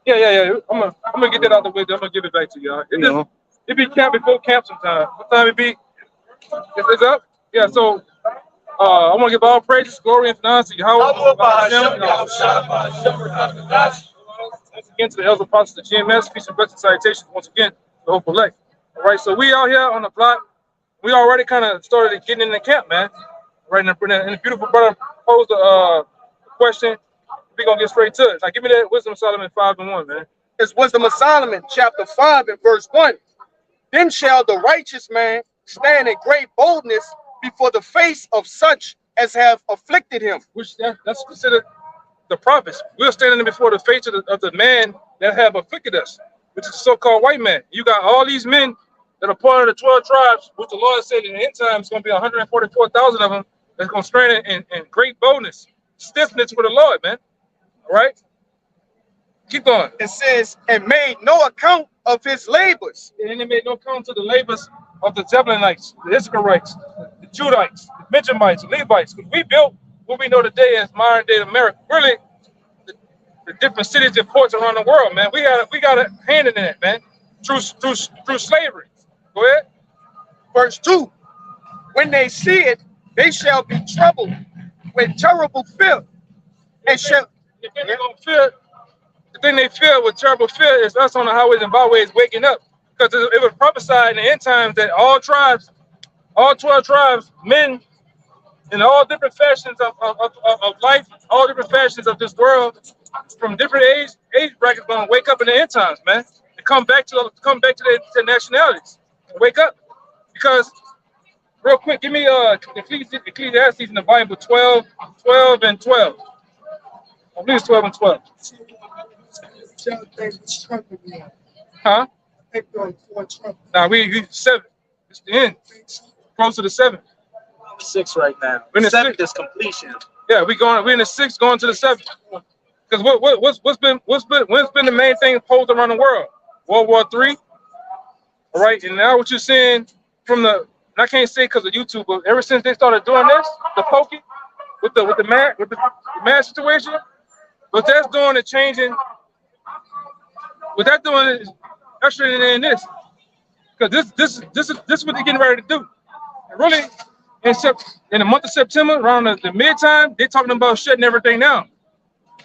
Yeah. I'm gonna get that out the way. I'm gonna give it back to y'all. It be camp before camp sometime. What time it be? It's up. Yeah. So I want to give all praises, glory, and honor to Yahweh. Once again to the elder apostles of GMS, peace and blessings, salutations. Once again, the hope elect. All right. So we out here on the block. We already kind of started getting in the camp, man. Right now, and the beautiful brother posed a question. We're gonna get straight to it. Like, give me that Wisdom of Solomon 5:1, man. It's Wisdom of Solomon, chapter 5 and verse 1. Then shall the righteous man stand in great boldness before the face of such as have afflicted him. Which that's considered the prophets. We're standing before the face of the man that have afflicted us, which is the so-called white man. You got all these men that are part of the 12 tribes, which the Lord said in the end time is going to be 144,000 of them that's going to stand in great boldness, stiffness for the Lord, man. All right? Keep going. It says, and made no account of his labors. And they made no account to the labors of the Zebulonites, the Issacharites, the Judites, the Benjamites, the Levites. Because we built what we know today as modern-day America. Really, the different cities and ports around the world, man. We got a hand in that, man. Through slavery. Go ahead. Verse 2. When they see it, they shall be troubled with terrible fear. And shall the thing they feel with terrible fear is us on the highways and byways waking up. Because it was prophesied in the end times that all tribes, all 12 tribes, men in all different fashions of life, all different fashions of this world, from different age brackets, gonna wake up in the end times, man. And come back to their nationalities and wake up. Because real quick, give me Ecclesiastes in the Bible 12 and 12. I believe it's 12 and 12. Huh? Nah, we 7. It's the end. Close to the 7. 6 right now. We're in the 7th is completion. Yeah, we're in the 6 going to the 7. Because what's been the main thing posed around the world? World War III. All right, and now what you're seeing from I can't say because of YouTube, but ever since they started doing this, the pokey with the mass situation, what that's doing is changing. What that's doing is ushering in this, because this is what they're getting ready to do. And really, in the month of September, around the mid time, they're talking about shutting everything down.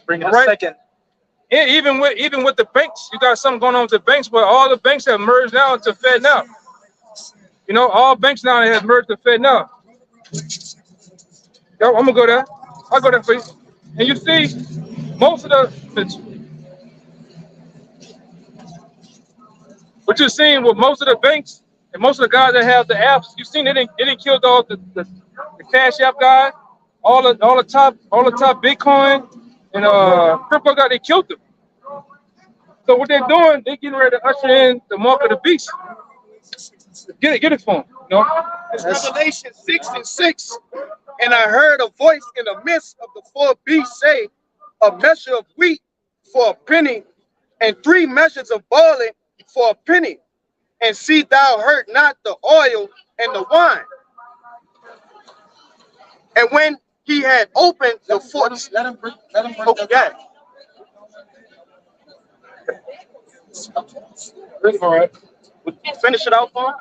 Bring it a second. And even with the banks, you got something going on with the banks, but all the banks have merged now into FedNow. You know, all banks now have merged to FedNow. Yo, I'm gonna go there. I'll go there for you. And you see, most of what you're seeing with most of the banks and most of the guys that have the apps, you seen they didn't kill all the Cash App guy, all the top Bitcoin and crypto guy, they killed them. So what they're doing, they're getting ready to usher in the mark of the beast. Get it for them. You know? It's Revelation 6 and 6. And I heard a voice in the midst of the 4 beasts say, a measure of wheat for a penny, and 3 measures of barley for a penny. And see thou hurt not the oil and the wine. And when he had opened the 4th, let him okay. All right. Finish it out for him.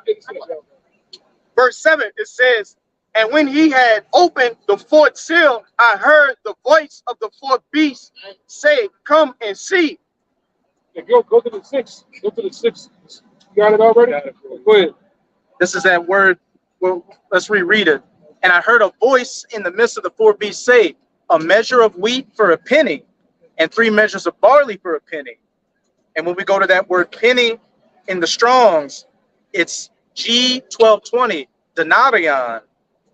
Verse 7, it says, and when he had opened the 4th seal, I heard the voice of the 4th beast say, come and see. Yeah, go to the 6. Go to the 6. You got it already? Go ahead. This is that word. Well, let's reread it. And I heard a voice in the midst of the 4 beasts say, a measure of wheat for a penny, and 3 measures of barley for a penny. And when we go to that word penny in the Strongs, it's G1220, denarion,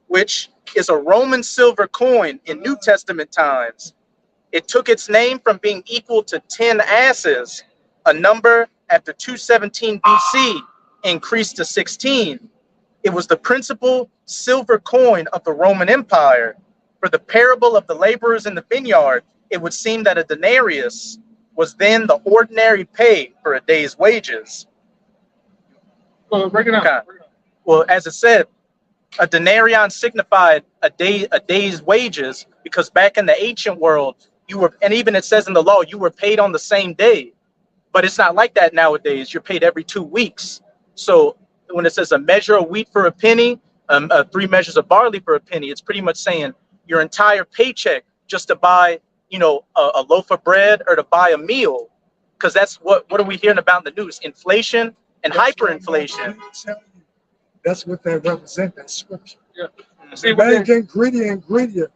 which is a Roman silver coin in New Testament times. It took its name from being equal to 10 asses, a number after 217 BC increased to 16. It was the principal silver coin of the Roman Empire. For the parable of the laborers in the vineyard, it would seem that a denarius was then the ordinary pay for a day's wages. Well, break it down. Okay. Well, as it said, a denarion signified a day's wages, because back in the ancient world, you were, and even it says in the law, you were paid on the same day. But it's not like that nowadays. You're paid every 2 weeks. So when it says a measure of wheat for a penny, 3 measures of barley for a penny, it's pretty much saying your entire paycheck just to buy, you know, a loaf of bread or to buy a meal. Because that's what are we hearing about in the news? Inflation and hyperinflation. That's what they represent, that scripture. Yeah. The See, what man they, getting greedier and greedier.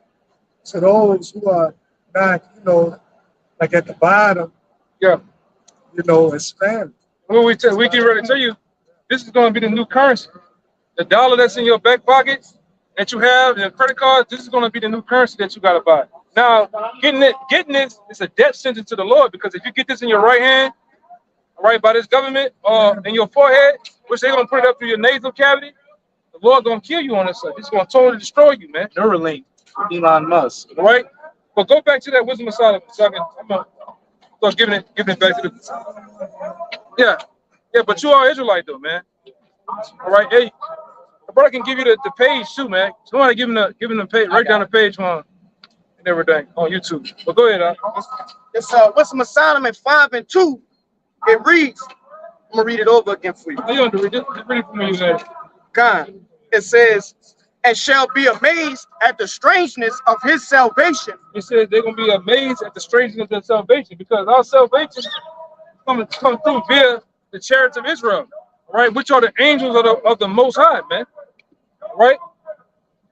So those who are not, you know, like at the bottom, yeah. you know, expand. What we get ready to tell you, this is going to be the new currency. The dollar that's in your back pocket that you have, and the credit card, this is going to be the new currency that you got to buy. Now, getting it is a death sentence to the Lord, because if you get this in your right hand, all right, by this government, in your forehead, which they're going to put it up through your nasal cavity, the Lord going to kill you on this side. It's going to totally destroy you, man. Neuralink, Elon Musk. All right? But go back to that wisdom of Solomon. So I'm going to start giving it back to the... Yeah. Yeah, but you are Israelite, though, man. All right? Hey, the brother can give you the page, too, man. Somebody give him the page, write down the page one and everything on YouTube. But go ahead, It's Wisdom of Solomon 5:2. It reads, I'm gonna read it over again for you. You don't do it. Just read it for me, man. God, it says, and shall be amazed at the strangeness of his salvation. It says they're going to be amazed at the strangeness of their salvation, because our salvation come through via the chariots of Israel, right? Which are the angels of the Most High, man. Right?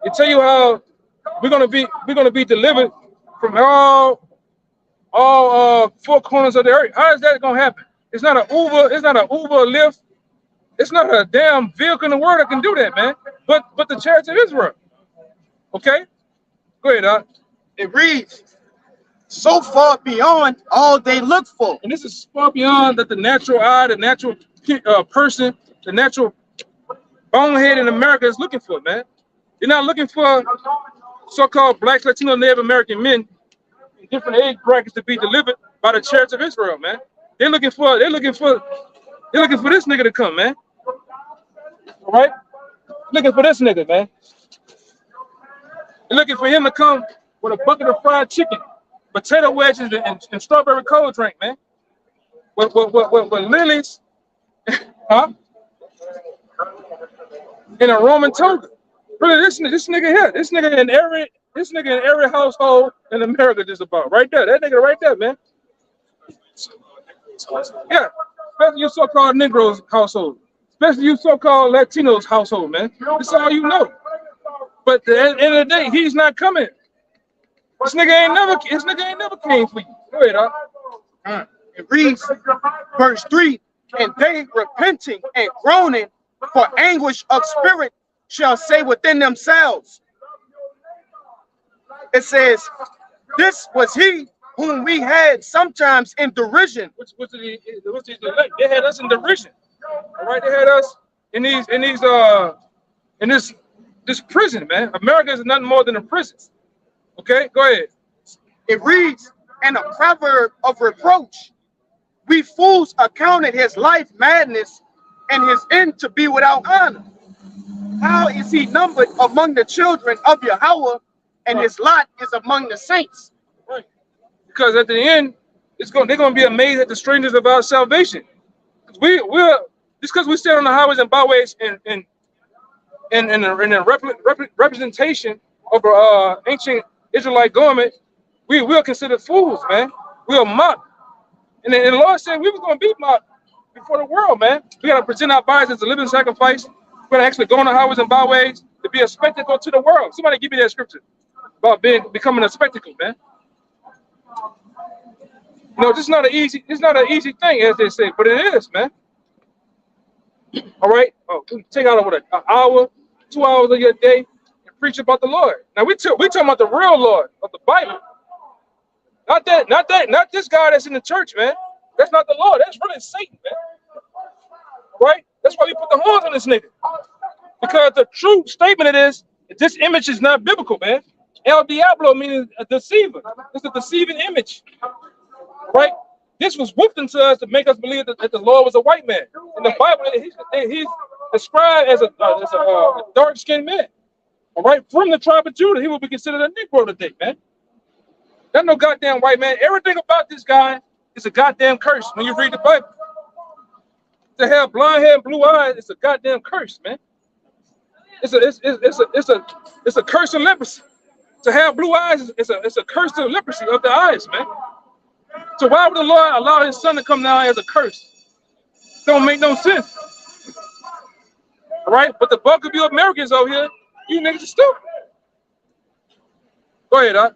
It tell you how we're gonna be delivered from all 4 corners of the earth. How is that gonna happen? It's not an Uber, Lyft, it's not a damn vehicle in the world that can do that, man. But the chariots of Israel. Okay? Go ahead, Doc. It reads, so far beyond all they look for. And this is far beyond that the natural eye, the natural person, the natural bonehead in America is looking for, man. You're not looking for so-called Black, Latino, Native American men in different age brackets to be delivered by the chariots of Israel, man. They're looking for this nigga to come, man. All right? Looking for this nigga, man. They're looking for him to come with a bucket of fried chicken, potato wedges, and strawberry cold drink, man. With lilies, huh? In a Roman toga. Really, this nigga here, this nigga in every household in America, just about right there. That nigga right there, man. Yeah, especially you so-called Negroes household, especially you so-called Latinos household, man. That's all you know. But at the end of the day, he's not coming. This nigga ain't never came for you. Go ahead, Doc. It reads, verse 3, and they repenting and groaning for anguish of spirit shall say within themselves. It says, this was he whom we had sometimes in derision. They had us in derision. All right, they had us in this prison, man. America is nothing more than a prison. Okay, go ahead. It reads, and a proverb of reproach. We fools accounted his life madness and his end to be without honor. How is he numbered among the children of Yahweh, and his lot is among the saints? Right. Because at the end, they're gonna be amazed at the strangeness of our salvation. We're just because we stand on the highways and byways in the representation of our ancient Israelite government, we are considered fools, man. We are mocked. And the Lord said we were going to be mocked before the world, man. We got to present our bodies as a living sacrifice. We're going to actually go on the highways and byways to be a spectacle to the world. Somebody give me that scripture about becoming a spectacle, man. You know, it's not an easy thing, as they say, but it is, man. All right. Oh, take out over an hour, 2 hours of your day and preach about the Lord. Now we talking about the real Lord of the Bible. Not this guy that's in the church, man. That's not the Lord. That's really Satan, man. Right? That's why we put the horns on this nigga. Because the true statement is this image is not biblical, man. El Diablo meaning a deceiver. It's a deceiving image. Right? This was whooped into us to make us believe that the Lord was a white man. In the Bible, he's described as a dark-skinned man. All right? From the tribe of Judah, he will be considered a Negro today, man. That's no goddamn white man. Everything about this guy is a goddamn curse when you read the Bible. To have blonde hair and blue eyes, it's a goddamn curse, man. It's a curse of leprosy. To have blue eyes, it's a curse of leprosy of the eyes, man. So why would the Lord allow his son to come down as a curse? Don't make no sense. All right, but the bulk of you Americans over here, you niggas are stupid. Go ahead, Doc.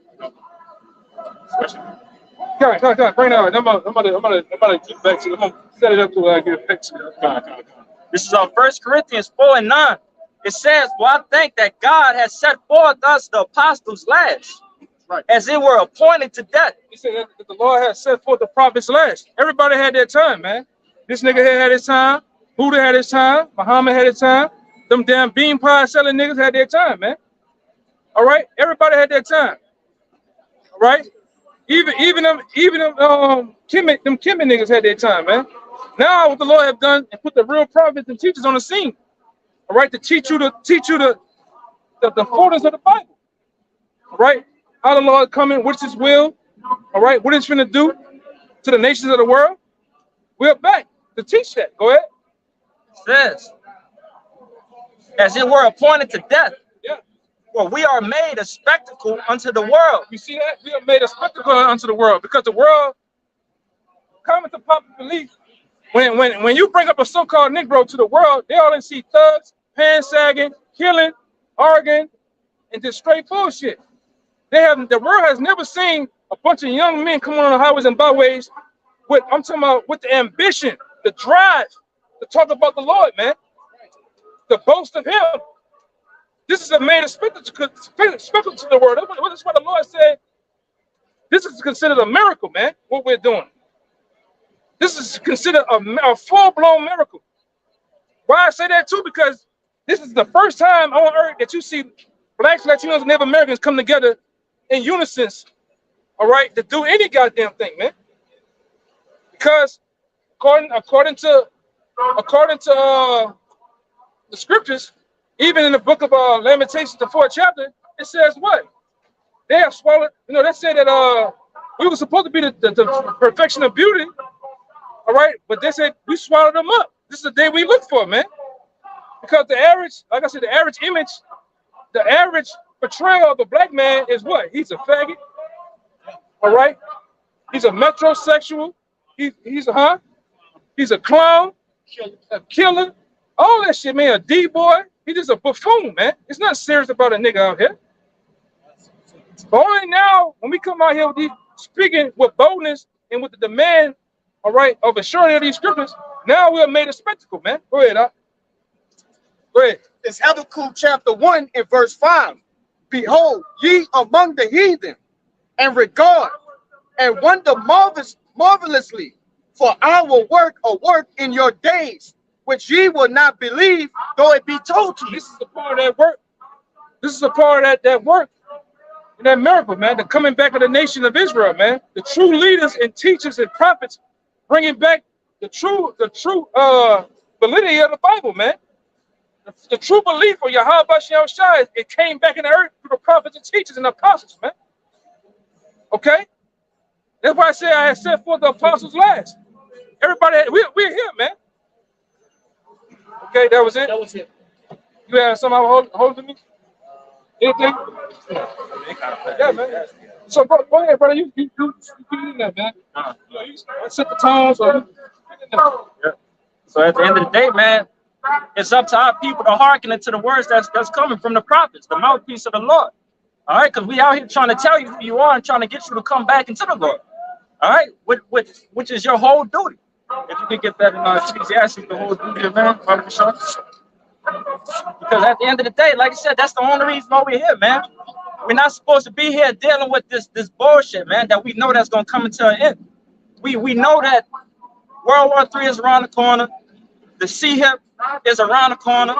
Come on, bring it out. I'm gonna get back to you. I'm gonna set it up to where I get back to you. Come on. This is on 1 Corinthians 4:9. It says, "For I think that God has set forth us the apostles last, Right. as it were appointed to death." He said that the Lord has set forth the prophets last. Everybody had their time, man. This nigga here had his time. Buddha had his time. Muhammad had his time. Them damn bean pie selling niggas had their time, man. All right, everybody had their time. All right, even them Kemet niggas had their time, man. Now what the Lord have done and put the real prophets and teachers on the scene. All right, to teach you the fullness of the Bible. All right, how the Lord coming, what's his will, all right, what it's finna do to the nations of the world. We're back to teach that. Go ahead. It says, "As it were appointed to death, Yeah, for we are made a spectacle unto the world." you see that? We have made a spectacle unto the world because the world, common to popular belief, when you bring up a so-called Negro to the world, they only see thugs, pants sagging, killing, arguing, and just straight bullshit. The world has never seen a bunch of young men come on the highways and byways with, I'm talking about, with the ambition, the drive to talk about the Lord, man. The boast of him. This is a made a spectacle to the world. That's why the Lord said, this is considered a miracle, man, what we're doing. This is considered a full-blown miracle. Why I say that too? Because this is the first time on earth that you see blacks, Latinos, and Native Americans come together in unison, all right, to do any goddamn thing, man. Because according to the scriptures, even in the book of Lamentations, the 4th chapter, it says what? They have swallowed, they said that we were supposed to be the perfection of beauty, all right, but they said we swallowed them up. This is the day we look for, man. Because the average, like I said, the average image, the average portrayal of a black man is what? He's a faggot, all right? He's a metrosexual. He's a clown, a killer, all that shit, man. A D-boy. He's just a buffoon, man. It's not serious about a nigga out here. But only now, when we come out here with these, speaking with boldness and with the demand, all right, of a surety of these scriptures, now we have made a spectacle, man. Go ahead, Doc. Go ahead. It's Habakkuk chapter 1 and verse 5. Behold, ye among the heathen, and regard and wonder marvelously, for I will work a work in your days, which ye will not believe, though it be told to you. This is a part of that work. This is a part of that work. And that miracle, man, the coming back of the nation of Israel, man. The true leaders and teachers and prophets bringing back the true validity of the Bible, man. The true belief of Yahweh Bashem Shai, it came back in the earth through the prophets and teachers and apostles, man. Okay? That's why I say I had set forth the apostles last. Everybody, we're here, man. Okay, that was it? That was it. You have something holding me? Anything? Yeah, man. So, bro, go ahead, brother. You get in there, man. You set the tone, so you get in there. Yeah. So at the end of the day, man, it's up to our people to hearken into the words that's coming from the prophets, the mouthpiece of the Lord. All right, because we out here trying to tell you who you are and trying to get you to come back into the Lord. All right, which is your whole duty. If you can get that in Ecclesiastes, the whole duty of man, because at the end of the day, like I said, that's the only reason why we're here, man. We're not supposed to be here dealing with this bullshit, man, that we know that's gonna come into an end. We know that World War III is around the corner, the CHIP is around the corner.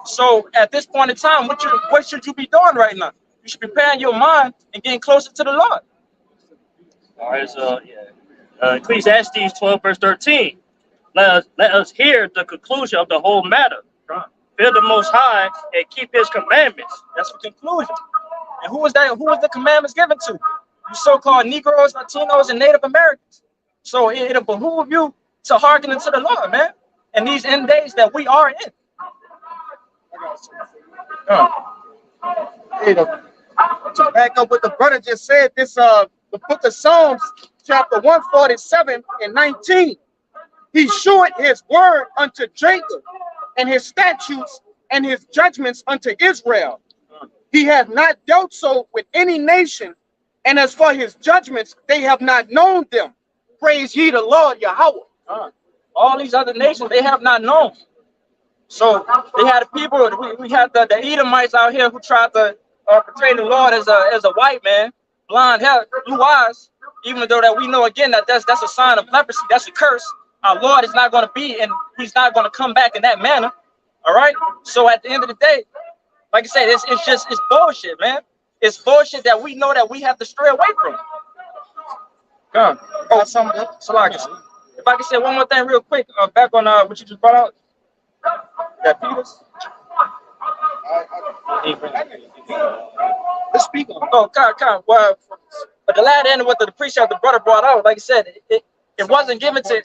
So at this point in time, what should you be doing right now? You should be preparing your mind and getting closer to the Lord. All right, so Ecclesiastes 12 verse 13. Let us hear the conclusion of the whole matter. Fear the Most High and keep His commandments. That's the conclusion. And who was that? Who was the commandments given to? you so-called Negroes, Latinos, and Native Americans. So it'll behoove you to hearken unto the Lord, man. And these end days that we are in. Hey, to back up what the brother just said, this the book of Psalms, chapter 147 and 19. He shewed his word unto Jacob, and his statutes and his judgments unto Israel. He hath not dealt so with any nation, and as for his judgments, they have not known them. Praise ye the Lord Yahweh. All these other nations, they have not known. So they had people, we had the Edomites out here who tried to portray the Lord as a white man, blonde hair, blue eyes, even though that we know again that that's a sign of leprosy, that's a curse. Our Lord is not going to be, and he's not going to come back in that manner. All right. So at the end of the day, like I said, it's bullshit, man. It's bullshit that we know that we have to stray away from. Come. Oh, so like, if I can say one more thing real quick, back on what you just brought out, that Peters. Let's speak on it. Oh, God. Well, but the latter end of what the precept the brother brought out, like I said, it wasn't given to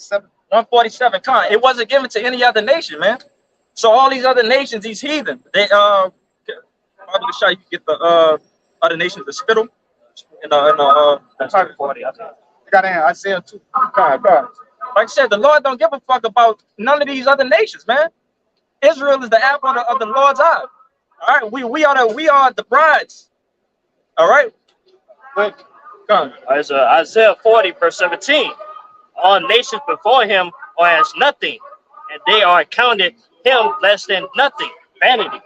147. It wasn't given to any other nation, man. So all these other nations, these heathen, they probably show you get the other nations the spittle and That's 40, I think. I got in Isaiah 2. God. Like I said, the Lord don't give a fuck about none of these other nations, man. Israel is the apple of the Lord's eye. All right, we are the brides. All right. God. Isaiah 40, verse 17. All nations before him are as nothing, and they are counted him less than nothing. Vanity.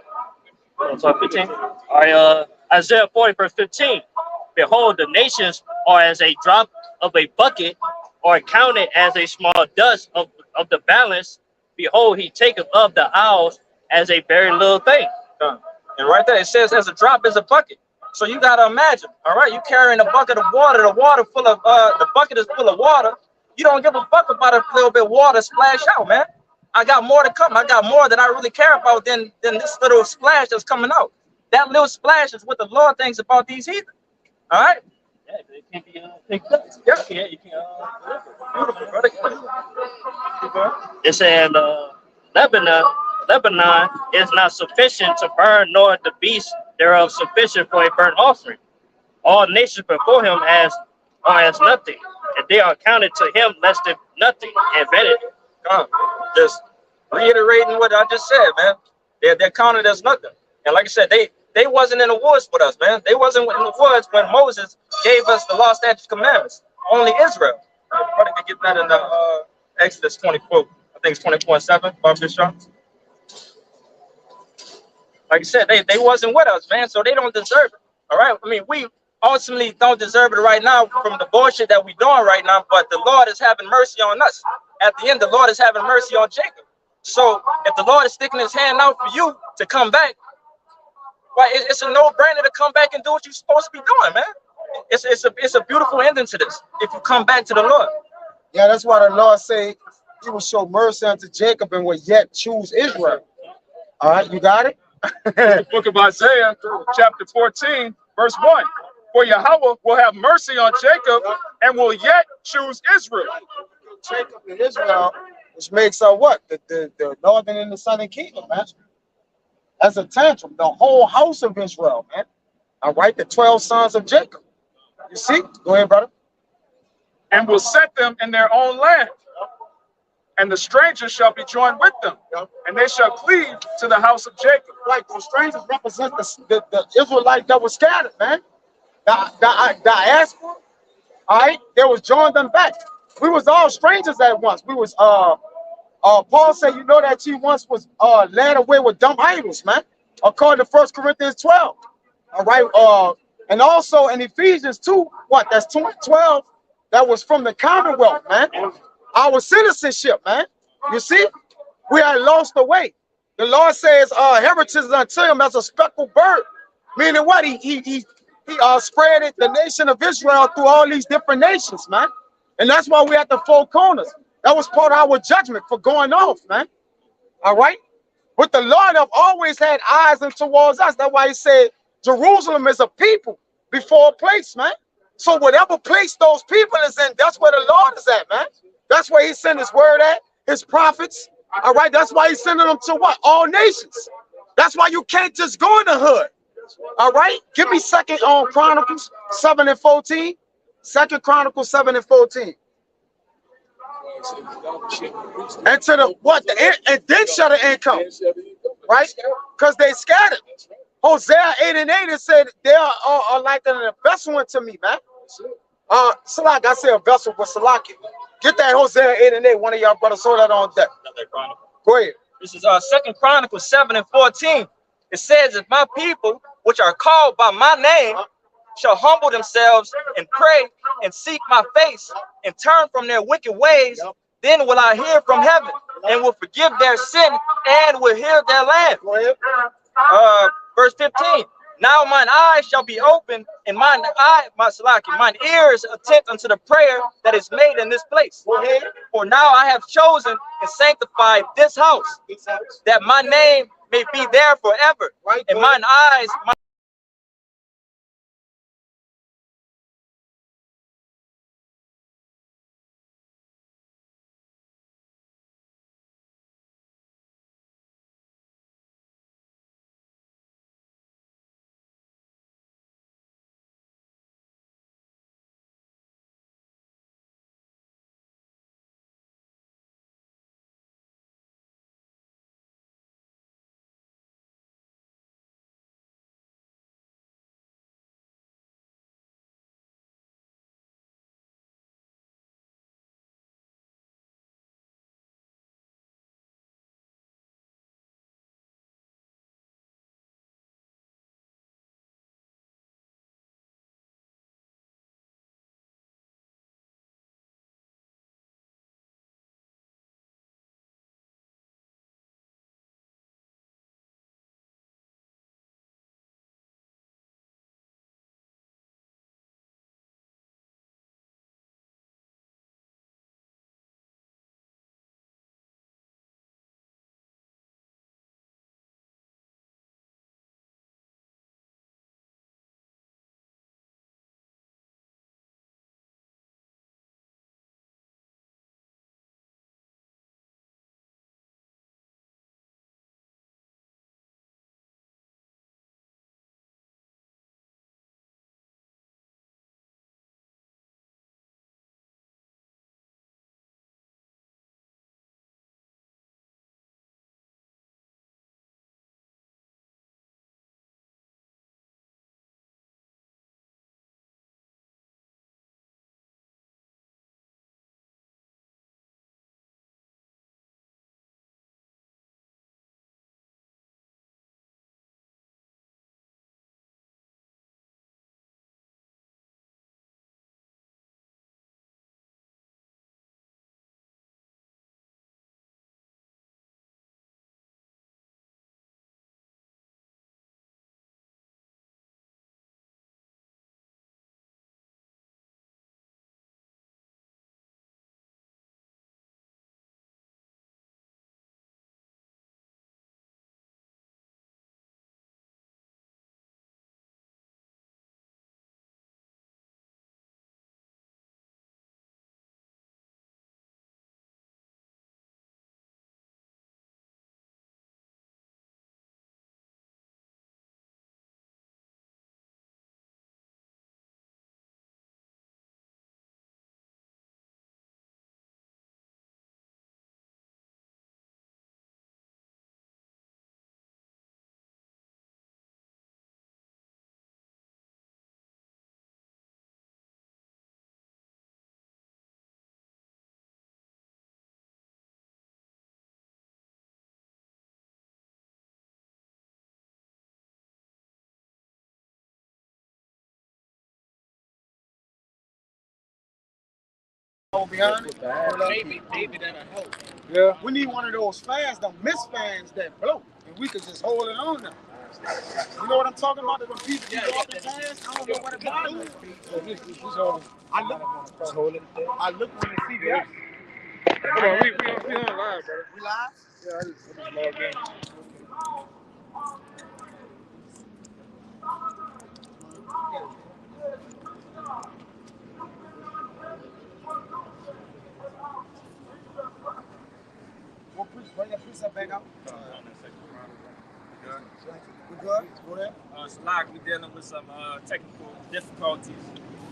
So 15. All right, Isaiah 40, verse 15. Behold, the nations are as a drop of a bucket, or counted as a small dust of the balance. Behold, he taketh of the isles as a very little thing. And right there, it says as a drop is a bucket. So you gotta imagine, all right, you carrying a bucket of water, the bucket is full of water. You don't give a fuck about a little bit of water splash out, man. I got more to come. I got more that I really care about than this little splash that's coming out. That little splash is what the Lord thinks about these heathen. All right? Yeah, it can't be picked up. Yeah, you can't. Beautiful, brother. It said, Lebanon is not sufficient to burn, nor the beast thereof sufficient for a burnt offering. All nations before him are as nothing, and they are counted to him less than nothing and vanity. Just reiterating what I just said, man. They're counted as nothing. And like I said, they wasn't in the woods with us, man. They wasn't in the woods when Moses gave us the law, statutes, commandments. Only Israel. You probably could get that in the Exodus 24. I think it's 24:7. Bob Bishop. Like I said, they wasn't with us, man. So they don't deserve it. All right. I mean, we ultimately don't deserve it right now from the bullshit that we're doing right now. But the Lord is having mercy on us. At the end, the Lord is having mercy on Jacob. So if the Lord is sticking his hand out for you to come back, well, it's a no-brainer to come back and do what you're supposed to be doing, man. It's a beautiful ending to this if you come back to the Lord. Yeah, that's why the Lord say he will show mercy unto Jacob and will yet choose Israel. All right, you got it? The book of Isaiah, chapter 14, verse 1. For Yahweh will have mercy on Jacob and will yet choose Israel. Jacob and Israel, which makes what? The northern and the southern kingdom, man. That's a tantrum. The whole house of Israel, man. All right, the 12 sons of Jacob. You see? Go ahead, brother. And will set them in their own land. And the strangers shall be joined with them, and they shall cleave to the house of Jacob. Right, those strangers represent the Israelite that was scattered, man. The diaspora, all right, they was joined them back. We was all strangers at once. We was Paul said, you know that he once was led away with dumb idols, man. According to 1 Corinthians 12. All right, and also in Ephesians 2, that's 12, that was from the Commonwealth, man. Our citizenship, man. You see, we are lost away. The Lord says, heritage is unto him as a speckled bird. Meaning what? He spread it, the nation of Israel, through all these different nations, man. And that's why we at the four corners. That was part of our judgment for going off, man. All right. But the Lord have always had eyes and towards us. That's why he said Jerusalem is a people before a place, man. So whatever place those people is in, that's where the Lord is at, man. That's where he sent his word at, his prophets. All right, that's why he's sending them to what? All nations. That's why you can't just go in the hood. All right, give me Second Chronicles 7 and 14. Second Chronicles 7 and 14. And to the what? And then shall the end come, right? Because they scattered. Hosea 8 and 8, it said they are like an vessel unto me, man. Salak, I say a vessel, but Salaki. Get that Hosea 8 and 8. One of y'all brothers hold that on deck. Go ahead. This is Second Chronicles 7 and 14. It says, if my people, which are called by my name, shall humble themselves and pray and seek my face and turn from their wicked ways, then will I hear from heaven and will forgive their sin and will heal their land. Go ahead. Verse 15. Now mine eyes shall be open, and mine ears attend unto the prayer that is made in this place. For now I have chosen and sanctified this house, that my name may be there forever. And mine eyes, Behind it. Yeah. We need one of those fans, the miss fans that blow, and we could just hold it on now. You know what I'm talking about? When people be walking fast, I don't know what about it. I look when they see this. Come on, we on live, brother. We live? Yeah, I just logged in. What's up, Bang Out? We good? Go ahead. Slack, we dealing with some technical difficulties.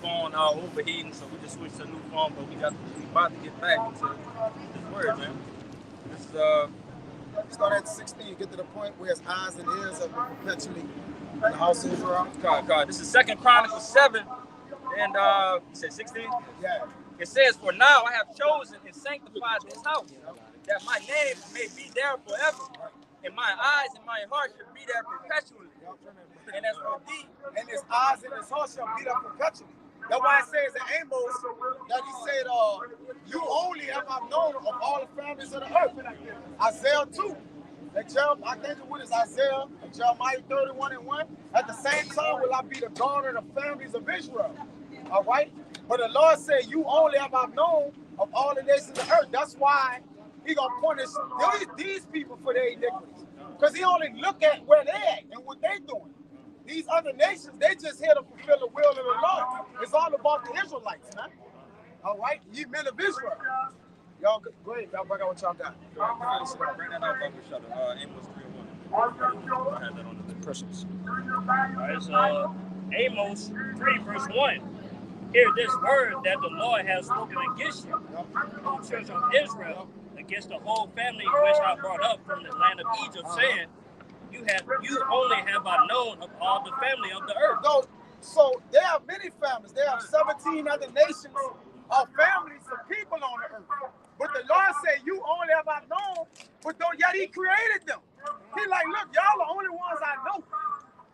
Phone overheating, so we just switched to a new phone, but we about to get back into this word, man. This is Start at 16. Get to the point where his eyes and ears are perpetually in the house of Israel. God. This is 2 Chronicles 7, and you said 16? Yeah. It says, "For now I have chosen and sanctified this house, that my name may be there forever, and my eyes and my heart should be there perpetually. And as for thee, And his eyes and his heart shall be there perpetually. That's why it says in Amos that he said, you only have I known of all the families of the earth. Isaiah 2. I think it is Isaiah, Jeremiah 31:1. At the same time will I be the God of the families of Israel. All right? But the Lord said, you only have I known of all the nations of the earth. That's why he gonna punish these people for their iniquities. Because he only look at where they at and what they doing. These other nations, they just here to fulfill the will of the Lord. It's all about the Israelites, man. All right? Ye men of Israel. Y'all go ahead. Y'all bring out what y'all got. bring that up, Bubba Shutter. Amos 3:1. I had that on the impressions. Alright, so Amos 3 verse 1. Hear this word that the Lord has spoken against you, O children of Israel, against the whole family which I brought up from the land of Egypt, saying, you only have I known of all the family of the earth. So there are many families. There are 17 other nations of families of people on the earth. But the Lord said, you only have I known, but yet he created them. He like, look, y'all the only ones I know.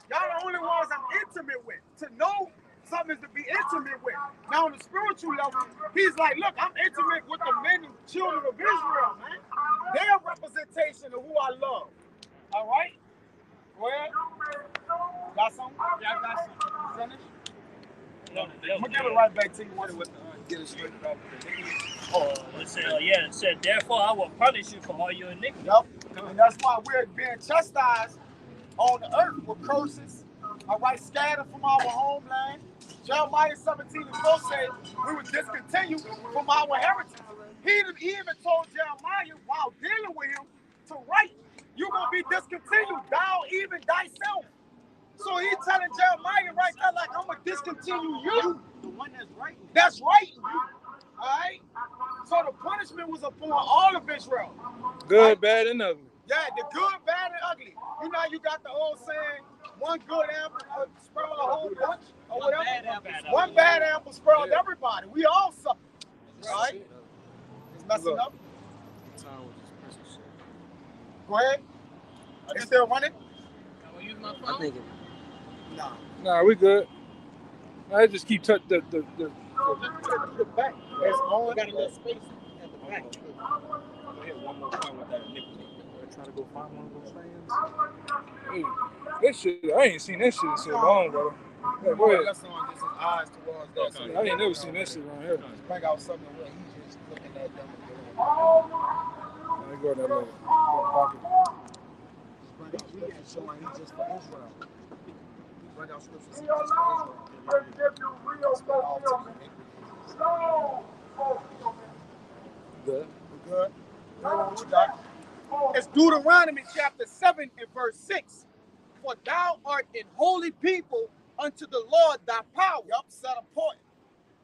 Y'all the only ones I'm intimate with. To know something is to be intimate with. Now on the spiritual level, he's like, look, I'm intimate with the men and children of Israel, man. They're a representation of who I love. All right? Go ahead. Got something? Yeah, I got something. Finish? No, I'm going to give it right back to you once we get it straightened out. It said, therefore I will punish you for all your iniquities. Yep. And that's why we're being chastised on the earth with curses. All right, scattered from our homeland. Jeremiah 17:4 said we would discontinue from our heritage. He even told Jeremiah while dealing with him to write, you're going to be discontinued, thou even thyself. So he's telling Jeremiah right there, like, I'm going to discontinue you. The one that's right. That's right. All right? So the punishment was upon all of Israel. Good, right? bad, and ugly. Yeah, the good, bad, and ugly. You know, you got the old saying, one good apple spoiled a whole bunch, or whatever. One bad apple spoiled everybody. We all suffer. Right? It's messing up. Go ahead. It's still running? I think No. Nah, we good. I just keep touching the back. It's on. got a little space at the back. One more point with that iniquity. trying to go find one of those things. Hey, that shit, I ain't seen that shit in so long, brother. Yeah, go ahead. That's on just his eyes towards that. So I ain't never seen that shit around here. bring out something where he's just looking at them. Let me go in that little pocket. Bring out scripture showing he's just for Israel. Bring out scripture saying just for Israel. Good. We good? What you got? It's Deuteronomy chapter 7 and verse 6. For thou art an holy people unto the Lord thy power. Yup, set apart.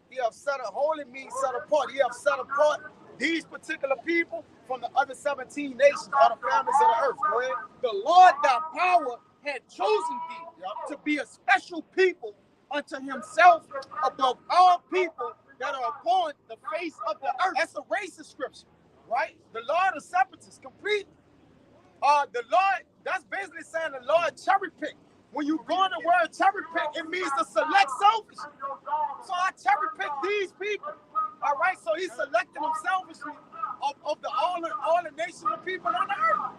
He have set a holy means set apart. He have set apart these particular people from the other 17 nations or the families of the earth. Go ahead. The Lord thy power had chosen thee to be a special people unto himself above all people that are upon the face of the earth. That's a racist scripture, right? The Lord of separatists, complete. The Lord, that's basically saying the Lord cherry pick. When you go in the word cherry pick, it means to select selfishly. So I cherry pick these people. All right, so he's selecting them selfishly of all the nations of people on the earth.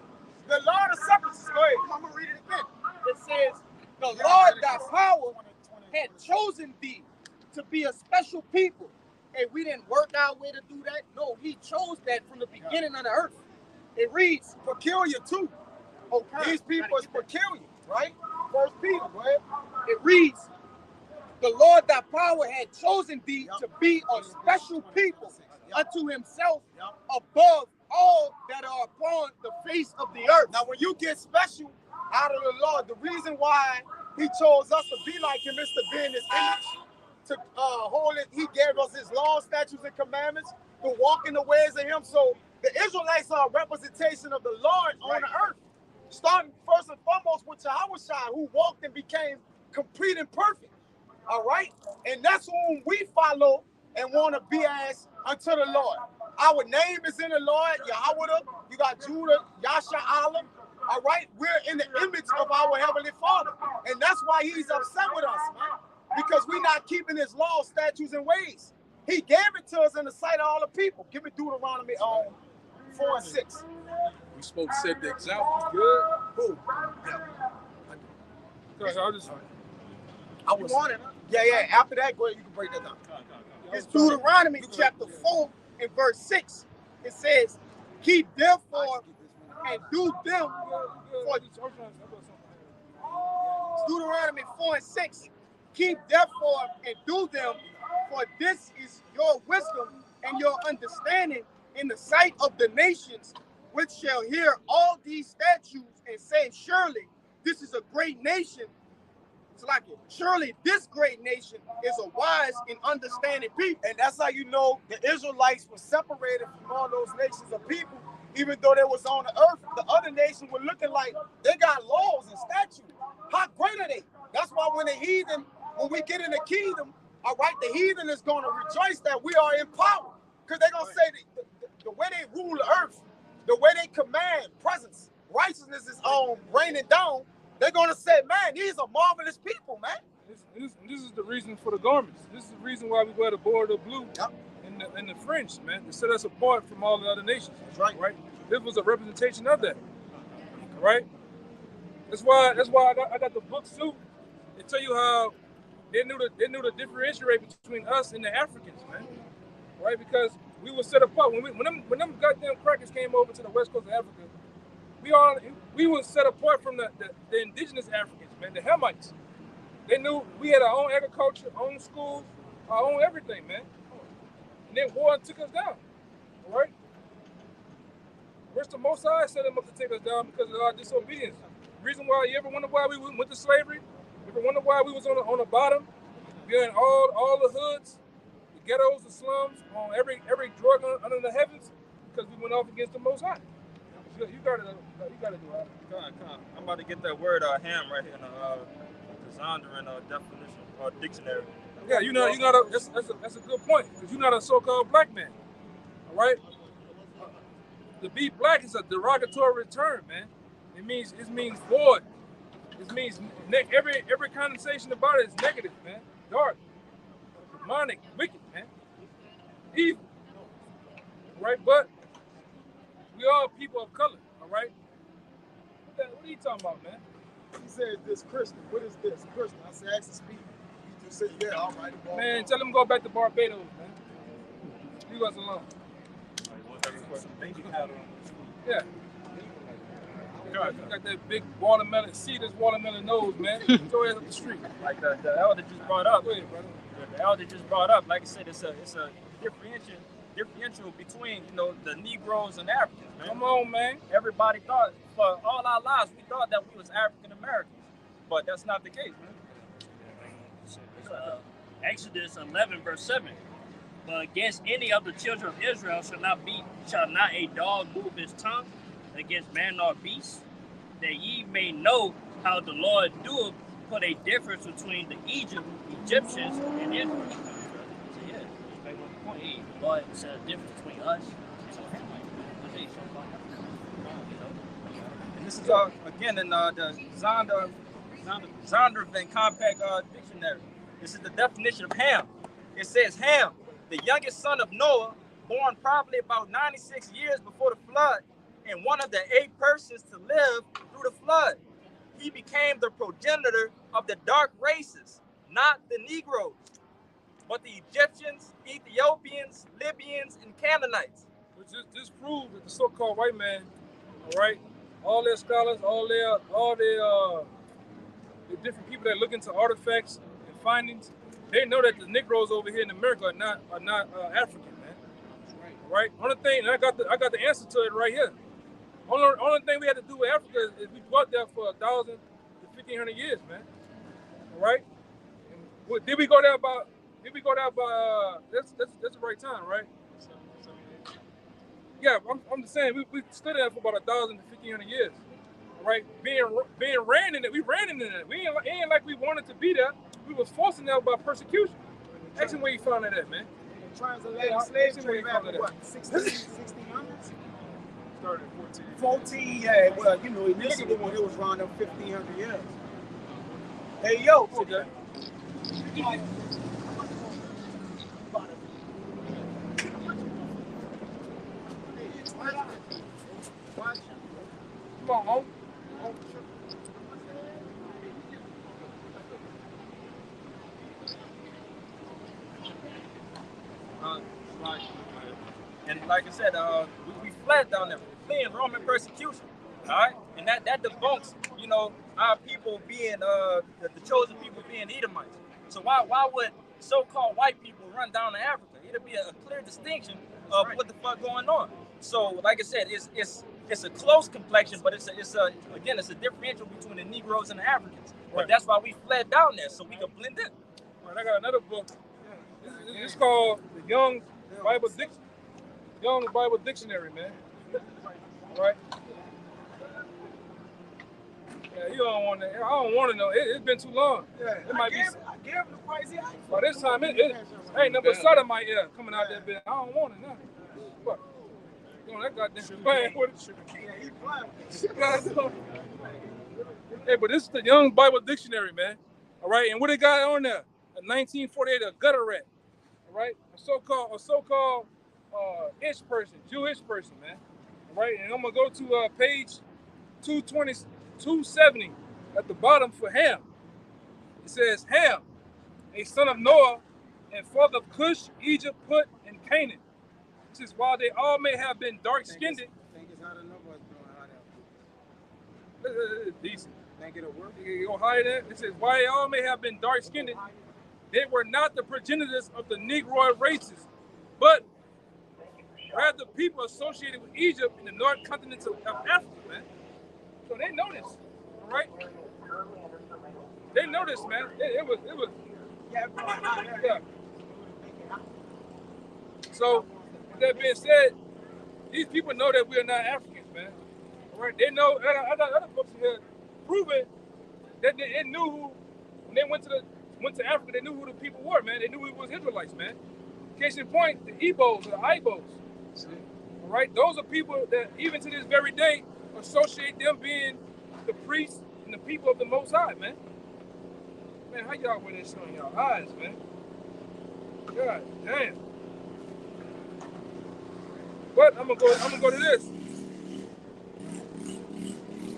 The Lord of separatists, go ahead, I'm gonna read it again. It says, the Lord thy power had chosen thee to be a special people. And we didn't work our way to do that. No, he chose that from the beginning of the earth. It reads, peculiar too. Okay. These people is peculiar, right? First Peter, go ahead. It reads, the Lord thy power had chosen thee to be a special people unto himself above all that are upon the face of the earth. Now, when you get special out of the Lord, the reason why he chose us to be like him is to be in his image, to hold it. He gave us his laws, statutes, and commandments, to walk in the ways of him. So the Israelites are a representation of the Lord on the earth, starting first and foremost with Yahushua, who walked and became complete and perfect. All right? And that's whom we follow and want to be as unto the Lord. Our name is in the Lord, Yahweh. You got Judah, Yasha Allah. All right? We're in the image of our Heavenly Father. And that's why he's upset with us, man. Because we're not keeping his laws, statutes, and ways. He gave it to us in the sight of all the people. Give me Deuteronomy 4 and 6. We supposed to set the example. Good. Who? Because I just I was on it. Yeah. After that, go ahead, you can break that down. It's Deuteronomy chapter 4 and verse 6. It says, keep therefore and do them for Deuteronomy 4 and 6. Keep therefore and do them, for this is your wisdom and your understanding in the sight of the nations, which shall hear all these statutes and say, surely this is a great nation. It's like it. Surely this great nation is a wise and understanding people. And that's how you know the Israelites were separated from all those nations of people. Even though they was on the earth, the other nations were looking like they got laws and statutes. How great are they? That's why when the heathen, when we get in the kingdom, all right, the heathen is going to rejoice that we are in power. Because they're going to say the way they rule the earth, the way they command presence, righteousness is raining down. They're going to say, man, these are marvelous people, man. This is the reason for the garments. This is the reason why we wear the border blue and the fringe, man, to set us apart from all the other nations. That's right. Right? This was a representation of that. Right? That's why I got the book too. They tell you how they knew the differentiate between us and the Africans, man. Right? Because we were set apart. When them goddamn crackers came over to the west coast of Africa, we were set apart from the indigenous Africans, man, the Hamites. They knew we had our own agriculture, own schools, our own everything, man. And then war took us down. All right? Where's the Most High set them up to take us down because of our disobedience? Reason why you ever wonder why we went to slavery? You ever wonder why we was on the bottom? We're in all the hoods, the ghettos, the slums, on every drug under the heavens, because we went off against the Most High. You gotta do that. I'm about to get that word ham right here in the Zondervan definition or dictionary. Yeah, that's a good point, because you're not a so-called black man. All right? To be black is a derogatory term, man. It means void. It means every connotation about it is negative, man. Dark, demonic, wicked, man. Evil. All right? But we are people of color, all right? What are you talking about, man? He said, this Christian. What is this? Christian. I said, ask to speak. He just said, yeah, all right. Man, tell him to go back to Barbados, man. Leave us alone. Yeah. You got that big watermelon. See this watermelon nose, man. Throw it up the street. Like the elder just brought up. Go ahead, brother. The elder just brought up. Like I said, it's a differential between the Negroes and Africans, man. Come on, man. Everybody thought for all our lives we thought that we was African Americans, but that's not the case, man. Exodus 11 verse 7. But against any of the children of Israel shall not a dog move his tongue against man or beast, that ye may know how the Lord doeth put a difference between the Egyptians and Israel. So yeah, that's the point. The Lord said a difference between us and the Hamites. And this is again in the Zondervan Compact Dictionary. This is the definition of Ham. It says Ham, the youngest son of Noah, born probably about 96 years before the flood, and one of the 8 persons to live through the flood. He became the progenitor of the dark races, not the Negroes, but the Egyptians, Ethiopians, Libyans, and Canaanites. Which this proves that the so-called white man, all right, all their scholars, all their different people that look into artifacts and findings, they know that the Negroes over here in America are not African, man. right? Only thing, and I got the answer to it right here. Only thing we had to do with Africa is we dwelt there for 1,000 to 1,500 years, man. All right. And did we go there about? Did we go there by? That's the right time, right? Yeah, I'm just saying we stood there for about 1,000 to 1,500 years. All right, being ran in it, we ran in it. We ain't like we wanted to be there. We was forced in there by persecution. Ask him where you found that at, man. Transatlantic slave trade back in what, 1600s? Started at 14. 14, yeah, well, you know, initially when it was around them 1,500 years. Hey, yo. Okay. Come on, home. And like I said, we fled down there, fleeing Roman persecution. All right, and that debunks, you know, our people being the chosen people being Edomites. So why would so-called white people run down to Africa? It'll be a clear distinction of what the fuck going on. So like I said, it's a close complexion, but it's a differential between the Negroes and the Africans. But that's why we fled down there, so we could blend in. Right, I got another book. It's called the Young Bible Dictionary, man. Right? Yeah, you don't want to. I don't want to know. It's been too long. It might be. I gave him the price. By this time, it ain't nothing but sodomite coming out that bit. I don't want it now. What? You know, that goddamn playing with it. Yeah, he playing. Hey, but this is the Young Bible Dictionary, man. All right, and what it got on there? A 1948 a gutter rat. All right, a so-called ish person, Jewish person, man. All right, and I'm gonna go to page 270 at the bottom for Ham. It says Ham, a son of Noah and father of Cush, Egypt, Put, and Canaan. It says while they all may have been dark-skinned. Think it's not enough of us doing how that. It's decent. Think it'll work? You go higher than it says while they all may have been dark-skinned, they were not the progenitors of the Negroid races, but rather people associated with Egypt in the north continent of Africa, man. So they know this, all right? They know this, man. It was. Yeah. So, with that being said, these people know that we are not Africans, man. All right? They know. I got other books here proving that they knew who, when they went to Africa, they knew who the people were, man. They knew we was Israelites, man. Case in point, the Igbos or the Ibos. All right? Those are people that even to this very day associate them being the priests and the people of the Most High, man. Man, how y'all wear that shit on y'all eyes, man? God damn. But I'm gonna go to this.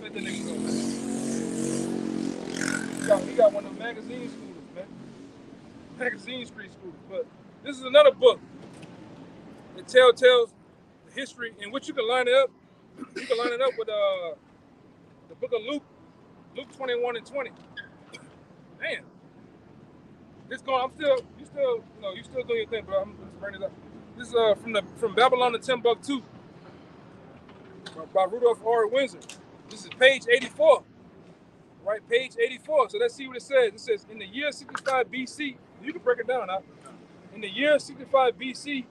Let the nigga go, man. He got one of them magazine scooters, man. Magazine street scooters. But this is another book that tells the history in which you can line it up. You can line it up with the book of Luke 21 and 20. Man, this going. You still doing your thing, bro. I'm just bringing it up. This is from Babylon to Timbuktu by Rudolph R. Windsor. This is page 84. Right, page 84. So let's see what it says. It says in the year 65 BC. You can break it down now. In the year 65 BC,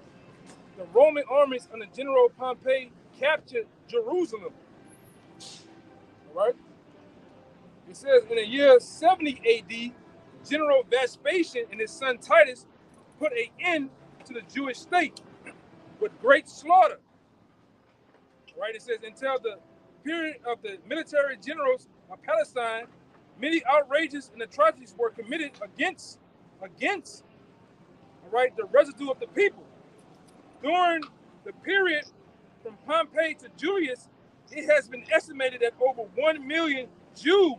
the Roman armies under General Pompey captured Jerusalem. All right. It says in the year 70 AD, General Vespasian and his son Titus put an end to the Jewish state with great slaughter. Right? It says until the period of the military generals of Palestine, many outrages and atrocities were committed against, all right, the residue of the people. During the period from Pompey to Julius, it has been estimated that over 1 million Jews,